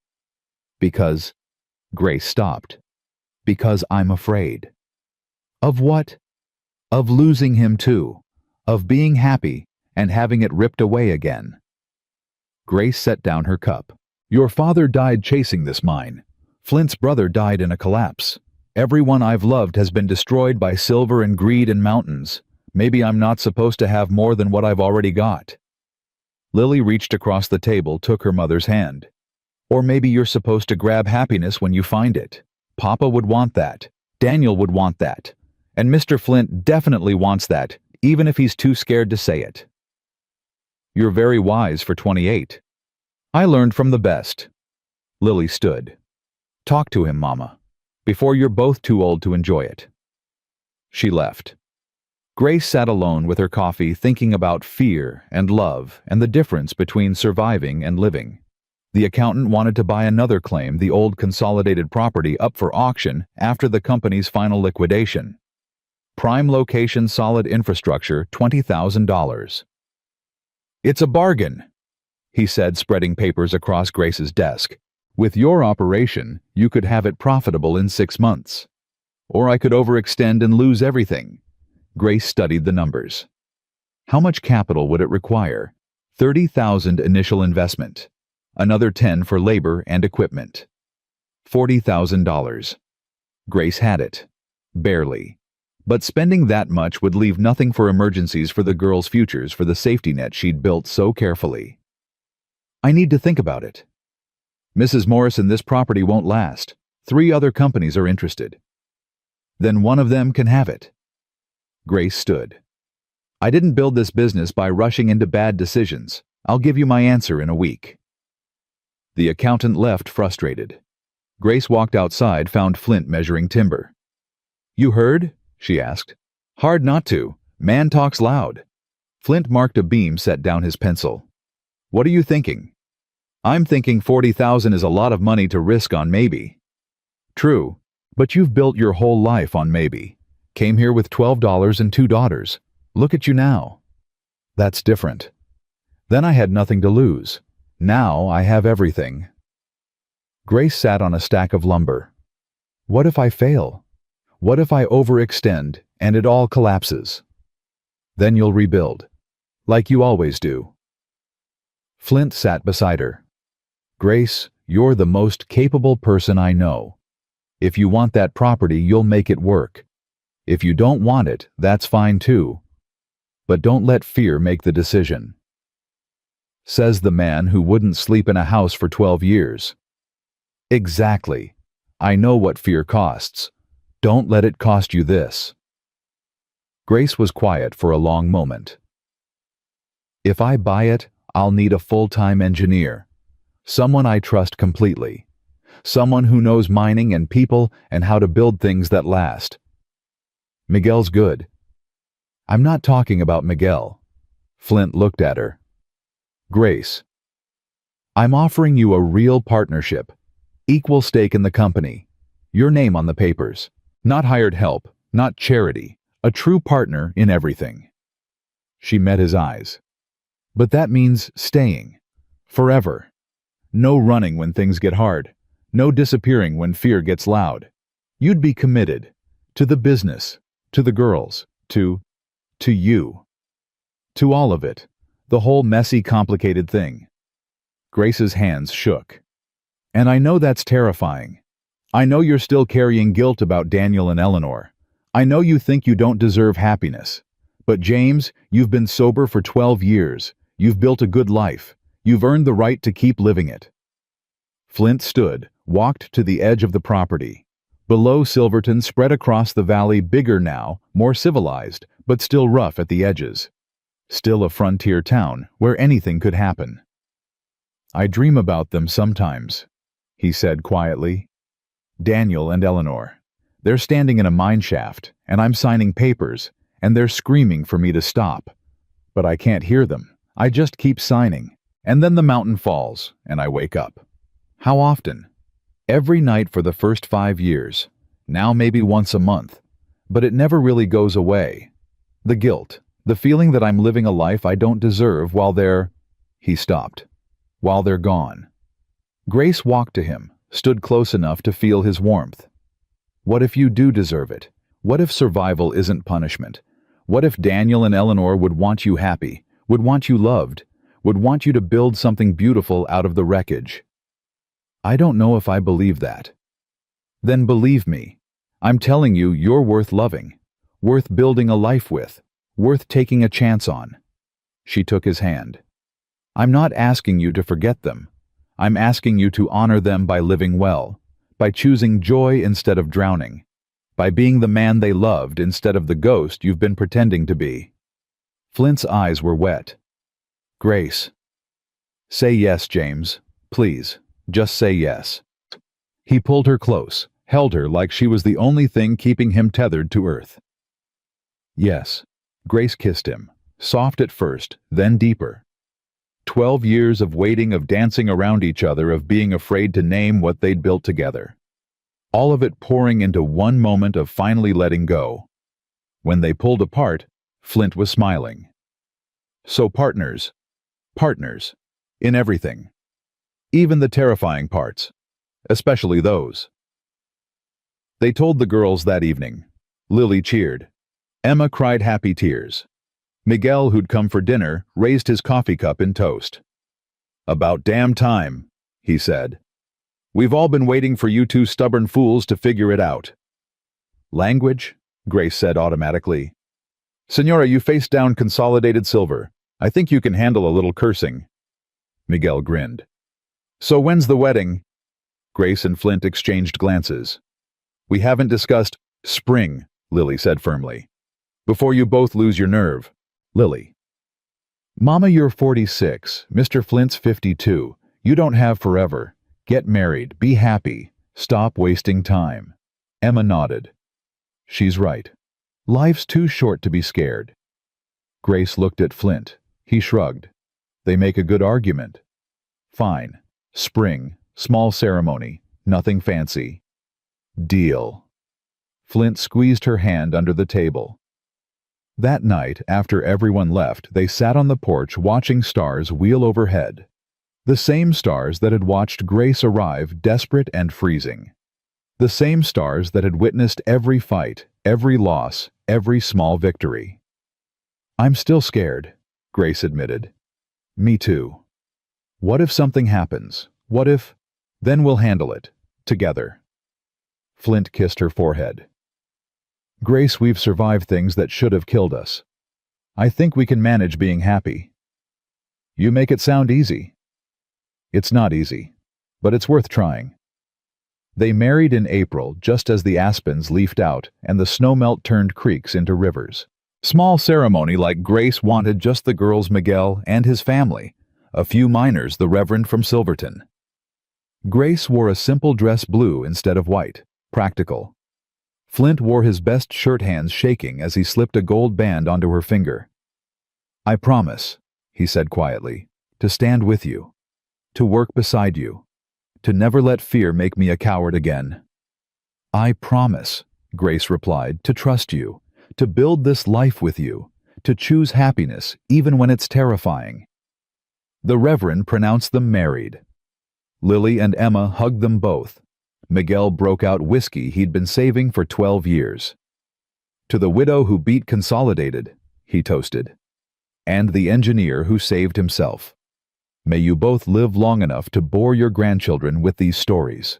Because—" Grace stopped. "Because I'm afraid." "Of what?" "Of losing him too. Of being happy and having it ripped away again." Grace set down her cup. "Your father died chasing this mine. Flint's brother died in a collapse. Everyone I've loved has been destroyed by silver and greed and mountains. Maybe I'm not supposed to have more than what I've already got." Lily reached across the table, took her mother's hand. "Or maybe you're supposed to grab happiness when you find it. Papa would want that. Daniel would want that. And Mr. Flint definitely wants that, even if he's too scared to say it." "You're very wise for 28. I learned from the best." Lily stood. "Talk to him, Mama, before you're both too old to enjoy it." She left. Grace sat alone with her coffee thinking about fear and love and the difference between surviving and living. The accountant wanted to buy another claim, the old consolidated property, up for auction after the company's final liquidation. Prime location, solid infrastructure, $20,000. "It's a bargain," he said, spreading papers across Grace's desk. "With your operation, you could have it profitable in 6 months. Or I could overextend and lose everything." Grace studied the numbers. How much capital would it require? $30,000 initial investment. Another $10,000 for labor and equipment. $40,000. Grace had it. Barely. But spending that much would leave nothing for emergencies, for the girls' futures, for the safety net she'd built so carefully. "I need to think about it." "Mrs. Morrison, this property won't last. 3 other companies are interested." "Then one of them can have it." Grace stood. "I didn't build this business by rushing into bad decisions. I'll give you my answer in a week." The accountant left, frustrated. Grace walked outside, found Flint measuring timber. "You heard?" she asked. "Hard not to. Man talks loud." Flint marked a beam, set down his pencil. "What are you thinking?" "I'm thinking 40,000 is a lot of money to risk on maybe." "True, but you've built your whole life on maybe. Came here with $12 and 2 daughters. Look at you now." "That's different. Then I had nothing to lose. Now I have everything." Grace sat on a stack of lumber. "What if I fail? What if I overextend and it all collapses?" "Then you'll rebuild, like you always do." Flint sat beside her. "Grace, you're the most capable person I know. If you want that property, you'll make it work. If you don't want it, that's fine too. But don't let fear make the decision." Says the man who wouldn't sleep in a house for 12 years. Exactly. I know what fear costs. Don't let it cost you this. Grace was quiet for a long moment. "If I buy it, I'll need a full-time engineer. Someone I trust completely. Someone who knows mining and people and how to build things that last." "Miguel's good." "I'm not talking about Miguel." Flint looked at her. "Grace, I'm offering you a real partnership. Equal stake in the company. Your name on the papers. Not hired help, not charity. A true partner in everything." She met his eyes. "But that means staying. Forever. No running when things get hard. No disappearing when fear gets loud. You'd be committed. To the business. To the girls. To you. To all of it. The whole messy, complicated thing." Grace's hands shook. "And I know that's terrifying. I know you're still carrying guilt about Daniel and Eleanor. I know you think you don't deserve happiness. But James, you've been sober for 12 years. You've built a good life. You've earned the right to keep living it." Flint stood, walked to the edge of the property. Below, Silverton spread across the valley, bigger now, more civilized, but still rough at the edges. Still a frontier town where anything could happen. "I dream about them sometimes," he said quietly. "Daniel and Eleanor. They're standing in a mine shaft, and I'm signing papers, and they're screaming for me to stop. But I can't hear them. I just keep signing. And then the mountain falls, and I wake up. How often? Every night for the first 5 years. Now maybe once a month. But it never really goes away. The guilt, the feeling that I'm living a life I don't deserve while they're..." He stopped. "While they're gone." Grace walked to him, stood close enough to feel his warmth. "What if you do deserve it? What if survival isn't punishment? What if Daniel and Eleanor would want you happy, would want you loved, would want you to build something beautiful out of the wreckage?" "I don't know if I believe that." "Then believe me. I'm telling you, you're worth loving, worth building a life with, worth taking a chance on." She took his hand. "I'm not asking you to forget them. I'm asking you to honor them by living well, by choosing joy instead of drowning, by being the man they loved instead of the ghost you've been pretending to be." Flint's eyes were wet. "Grace. Say yes, James. Please, just say yes." He pulled her close, held her like she was the only thing keeping him tethered to earth. Yes. Grace kissed him, soft at first, then deeper. 12 years of waiting, of dancing around each other, of being afraid to name what they'd built together. All of it pouring into one moment of finally letting go. When they pulled apart, Flint was smiling. So partners. Partners. In everything. Even the terrifying parts. Especially those. They told the girls that evening. Lily cheered. Emma cried happy tears. Miguel, who'd come for dinner, raised his coffee cup in toast. "About damn time," he said. "We've all been waiting for you two stubborn fools to figure it out." "Language?" Grace said automatically. "Senora, you face down consolidated silver. I think you can handle a little cursing." Miguel grinned. "So when's the wedding?" Grace and Flint exchanged glances. "We haven't discussed spring," Lily said firmly. "Before you both lose your nerve." Lily. "Mama, you're 46. Mr. Flint's 52. You don't have forever. Get married. Be happy. Stop wasting time." Emma nodded. "She's right. Life's too short to be scared." Grace looked at Flint. He shrugged. "They make a good argument." "Fine. Spring. Small ceremony. Nothing fancy." "Deal." Flint squeezed her hand under the table. That night, after everyone left, they sat on the porch watching stars wheel overhead. The same stars that had watched Grace arrive desperate and freezing. The same stars that had witnessed every fight, every loss, every small victory. "I'm still scared," Grace admitted. "Me too." "What if something happens? What if—" "Then we'll handle it. Together." Flint kissed her forehead. "Grace, we've survived things that should have killed us. I think we can manage being happy." "You make it sound easy." "It's not easy, but it's worth trying." They married in April, just as the aspens leafed out and the snowmelt turned creeks into rivers. Small ceremony like Grace wanted, just the girls, Miguel, and his family. A few minors, the Reverend from Silverton. Grace wore a simple dress, blue instead of white, practical. Flint wore his best shirt, hands shaking as he slipped a gold band onto her finger. "I promise," he said quietly, "to stand with you, to work beside you, to never let fear make me a coward again." "I promise," Grace replied, "to trust you, to build this life with you, to choose happiness even when it's terrifying." The Reverend pronounced them married. Lily and Emma hugged them both. Miguel broke out whiskey he'd been saving for 12 years. "To the widow who beat Consolidated," he toasted. "And the engineer who saved himself. May you both live long enough to bore your grandchildren with these stories."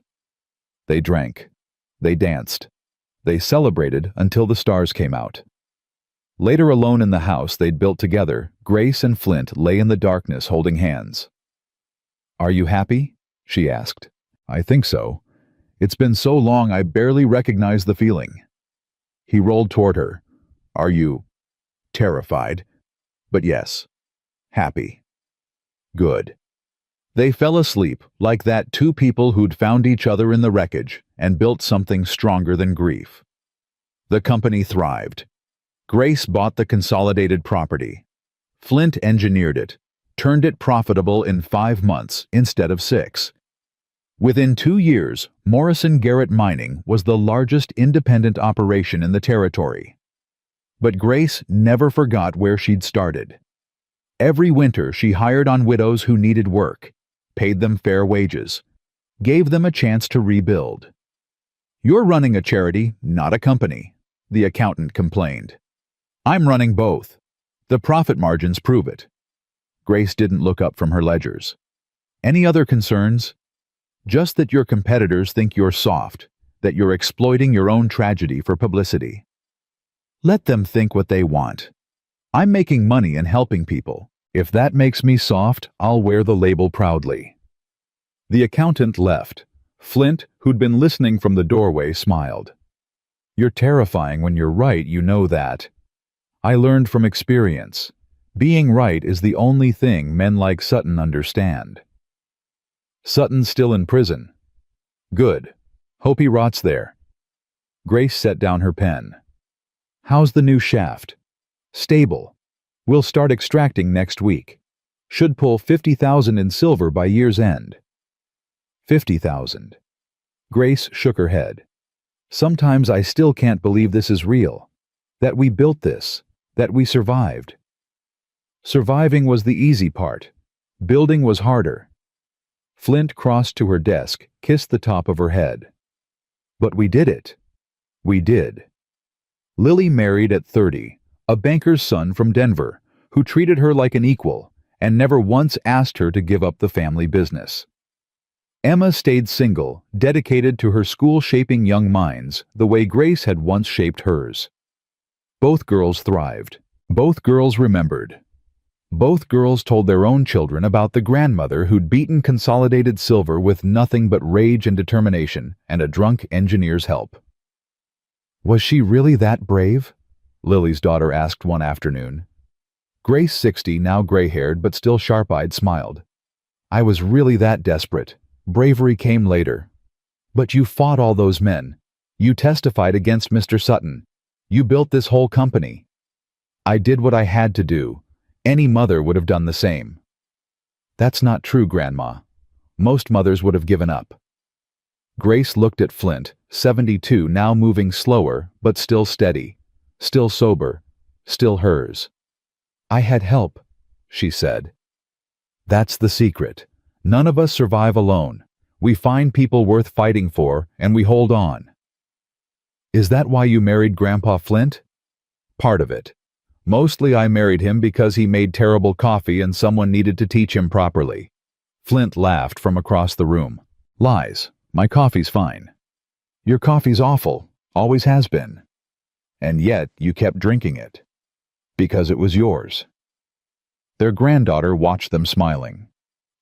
They drank. They danced. They celebrated until the stars came out. Later, alone in the house they'd built together, Grace and Flint lay in the darkness holding hands. "Are you happy?" she asked. "I think so. It's been so long I barely recognize the feeling." He rolled toward her. "Are you terrified?" "But yes. Happy." "Good." They fell asleep like that, two people who'd found each other in the wreckage and built something stronger than grief. The company thrived. Grace bought the Consolidated property. Flint engineered it, turned it profitable in 5 months instead of 6. Within 2 years, Morrison Garrett Mining was the largest independent operation in the territory. But Grace never forgot where she'd started. Every winter she hired on widows who needed work, paid them fair wages, gave them a chance to rebuild. "You're running a charity, not a company," the accountant complained. "I'm running both. The profit margins prove it." Grace didn't look up from her ledgers. "Any other concerns?" "Just that your competitors think you're soft, that you're exploiting your own tragedy for publicity." "Let them think what they want. I'm making money and helping people. If that makes me soft, I'll wear the label proudly." The accountant left. Flint, who'd been listening from the doorway, smiled. "You're terrifying when you're right, you know that. I learned from experience. Being right is the only thing men like Sutton understand." "Sutton's still in prison." "Good. Hope he rots there." Grace set down her pen. How's the new shaft? Stable. We'll start extracting next week. Should pull 50,000 in silver by year's end. 50,000. Grace shook her head. Sometimes I still can't believe this is real. That we built this. That we survived. Surviving was the easy part. Building was harder. Flint crossed to her desk, kissed the top of her head. But we did it. We did. Lily married at 30, a banker's son from Denver, who treated her like an equal and never once asked her to give up the family business. Emma stayed single, dedicated to her school shaping young minds the way Grace had once shaped hers. Both girls thrived. Both girls remembered. Both girls told their own children about the grandmother who'd beaten Consolidated Silver with nothing but rage and determination and a drunk engineer's help. Was she really that brave? Lily's daughter asked one afternoon. Grace, 60, now gray-haired but still sharp-eyed, smiled. I was really that desperate. Bravery came later. But you fought all those men. You testified against Mr. Sutton. You built this whole company. I did what I had to do. Any mother would have done the same. That's not true, Grandma. Most mothers would have given up. Grace looked at Flint, 72, now moving slower, but still steady, still sober, still hers. I had help, she said. That's the secret. None of us survive alone. We find people worth fighting for, and we hold on. Is that why you married Grandpa Flint? Part of it. Mostly I married him because he made terrible coffee and someone needed to teach him properly. Flint laughed from across the room. Lies. My coffee's fine. Your coffee's awful. Always has been. And yet you kept drinking it. Because it was yours. Their granddaughter watched them smiling.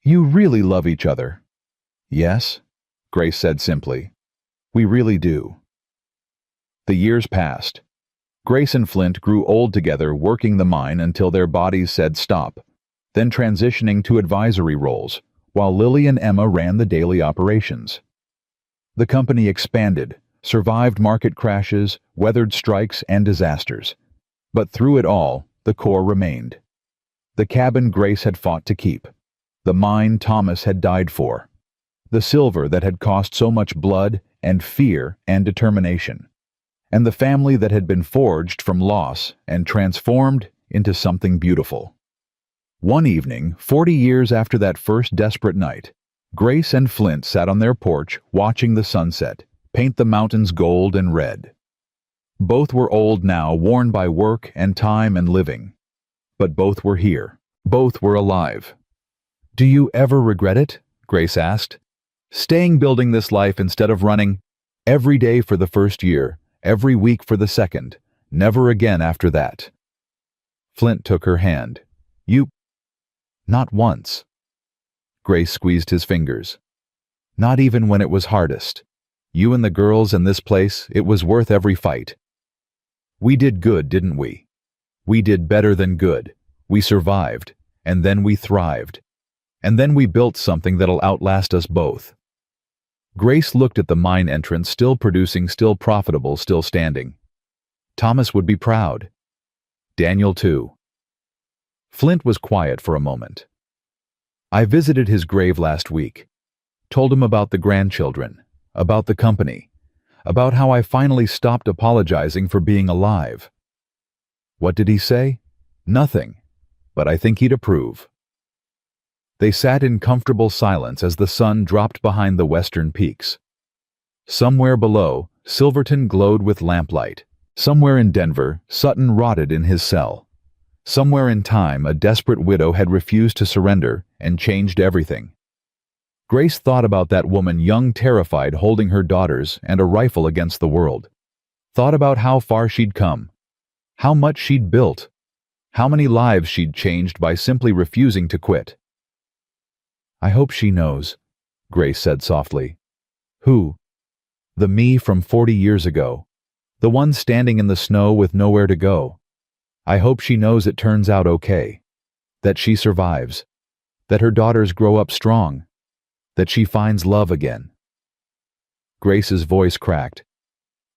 You really love each other. Yes, Grace said simply. We really do. The years passed. Grace and Flint grew old together working the mine until their bodies said stop, then transitioning to advisory roles, while Lily and Emma ran the daily operations. The company expanded, survived market crashes, weathered strikes and disasters. But through it all, the core remained. The cabin Grace had fought to keep. The mine Thomas had died for. The silver that had cost so much blood and fear and determination. And the family that had been forged from loss and transformed into something beautiful. One evening, 40 years after that first desperate night, Grace and Flint sat on their porch watching the sunset paint the mountains gold and red. Both were old now, worn by work and time and living. But both were here. Both were alive. Do you ever regret it? Grace asked. Staying building this life instead of running? Every day for the first year. Every week for the second, never again after that. Flint took her hand. You... Not once. Grace squeezed his fingers. Not even when it was hardest. You and the girls and this place, it was worth every fight. We did good, didn't we? We did better than good. We survived, and then we thrived. And then we built something that'll outlast us both. Grace looked at the mine entrance, still producing, still profitable, still standing. Thomas would be proud. Daniel too. Flint was quiet for a moment. I visited his grave last week. Told him about the grandchildren, about the company, about how I finally stopped apologizing for being alive. What did he say? Nothing, but I think he'd approve. They sat in comfortable silence as the sun dropped behind the western peaks. Somewhere below, Silverton glowed with lamplight. Somewhere in Denver, Sutton rotted in his cell. Somewhere in time, a desperate widow had refused to surrender and changed everything. Grace thought about that woman, young, terrified, holding her daughters and a rifle against the world. Thought about how far she'd come, how much she'd built, how many lives she'd changed by simply refusing to quit. I hope she knows, Grace said softly. Who? The me from 40 years ago. The one standing in the snow with nowhere to go. I hope she knows it turns out okay. That she survives. That her daughters grow up strong. That she finds love again. Grace's voice cracked.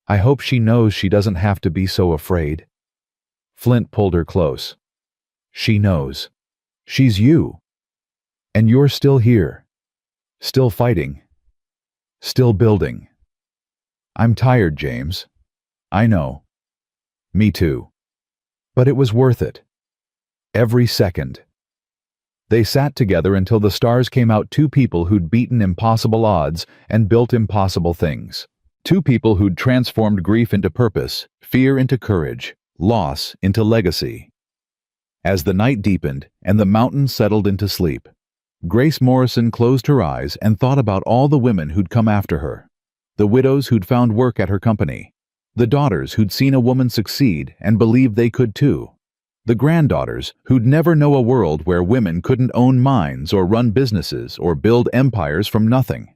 I hope she knows she doesn't have to be so afraid. Flint pulled her close. She knows. She's you. And you're still here. Still fighting. Still building. I'm tired, James. I know. Me too. But it was worth it. Every second. They sat together until the stars came out, two people who'd beaten impossible odds and built impossible things. Two people who'd transformed grief into purpose, fear into courage, loss into legacy. As the night deepened and the mountains settled into sleep, Grace Morrison closed her eyes and thought about all the women who'd come after her. The widows who'd found work at her company. The daughters who'd seen a woman succeed and believed they could too. The granddaughters who'd never know a world where women couldn't own mines or run businesses or build empires from nothing.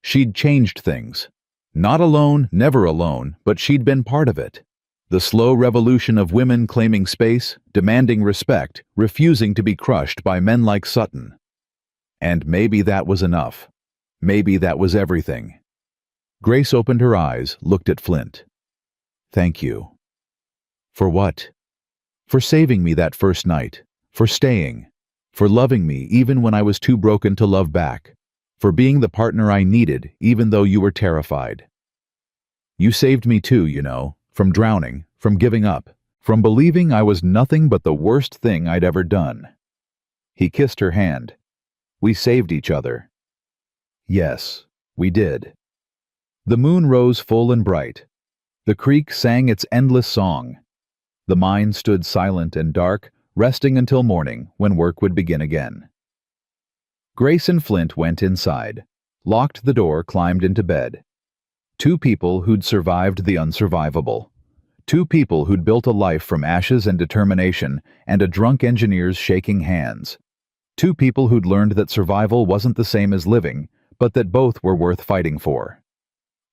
She'd changed things. Not alone, never alone, but she'd been part of it. The slow revolution of women claiming space, demanding respect, refusing to be crushed by men like Sutton. And maybe that was enough. Maybe that was everything. Grace opened her eyes, looked at Flint. Thank you. For what? For saving me that first night, for staying, for loving me even when I was too broken to love back, for being the partner I needed even though you were terrified. You saved me too, you know, from drowning, from giving up, from believing I was nothing but the worst thing I'd ever done. He kissed her hand. We saved each other. Yes, we did. The moon rose full and bright. The creek sang its endless song. The mine stood silent and dark, resting until morning when work would begin again. Grace and Flint went inside, locked the door, climbed into bed. Two people who'd survived the unsurvivable. Two people who'd built a life from ashes and determination and a drunk engineer's shaking hands. Two people who'd learned that survival wasn't the same as living, but that both were worth fighting for.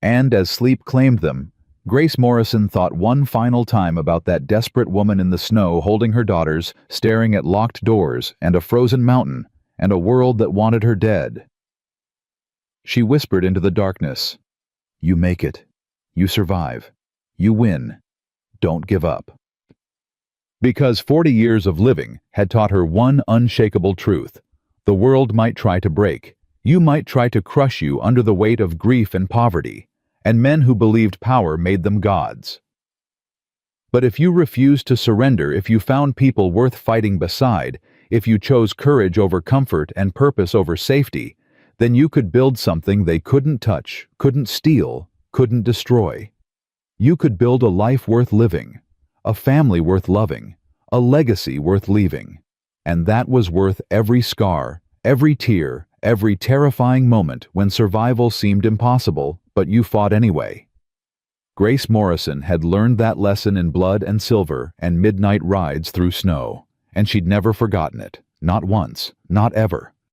And as sleep claimed them, Grace Morrison thought one final time about that desperate woman in the snow holding her daughters, staring at locked doors and a frozen mountain and a world that wanted her dead. She whispered into the darkness, "You make it. You survive. You win. Don't give up." Because 40 years of living had taught her one unshakable truth. The world might try to break. You might try to crush you under the weight of grief and poverty. And men who believed power made them gods. But if you refused to surrender, if you found people worth fighting beside, if you chose courage over comfort and purpose over safety, then you could build something they couldn't touch, couldn't steal, couldn't destroy. You could build a life worth living, a family worth loving, a legacy worth leaving. And that was worth every scar, every tear, every terrifying moment when survival seemed impossible, but you fought anyway. Grace Morrison had learned that lesson in blood and silver and midnight rides through snow, and she'd never forgotten it, not once, not ever.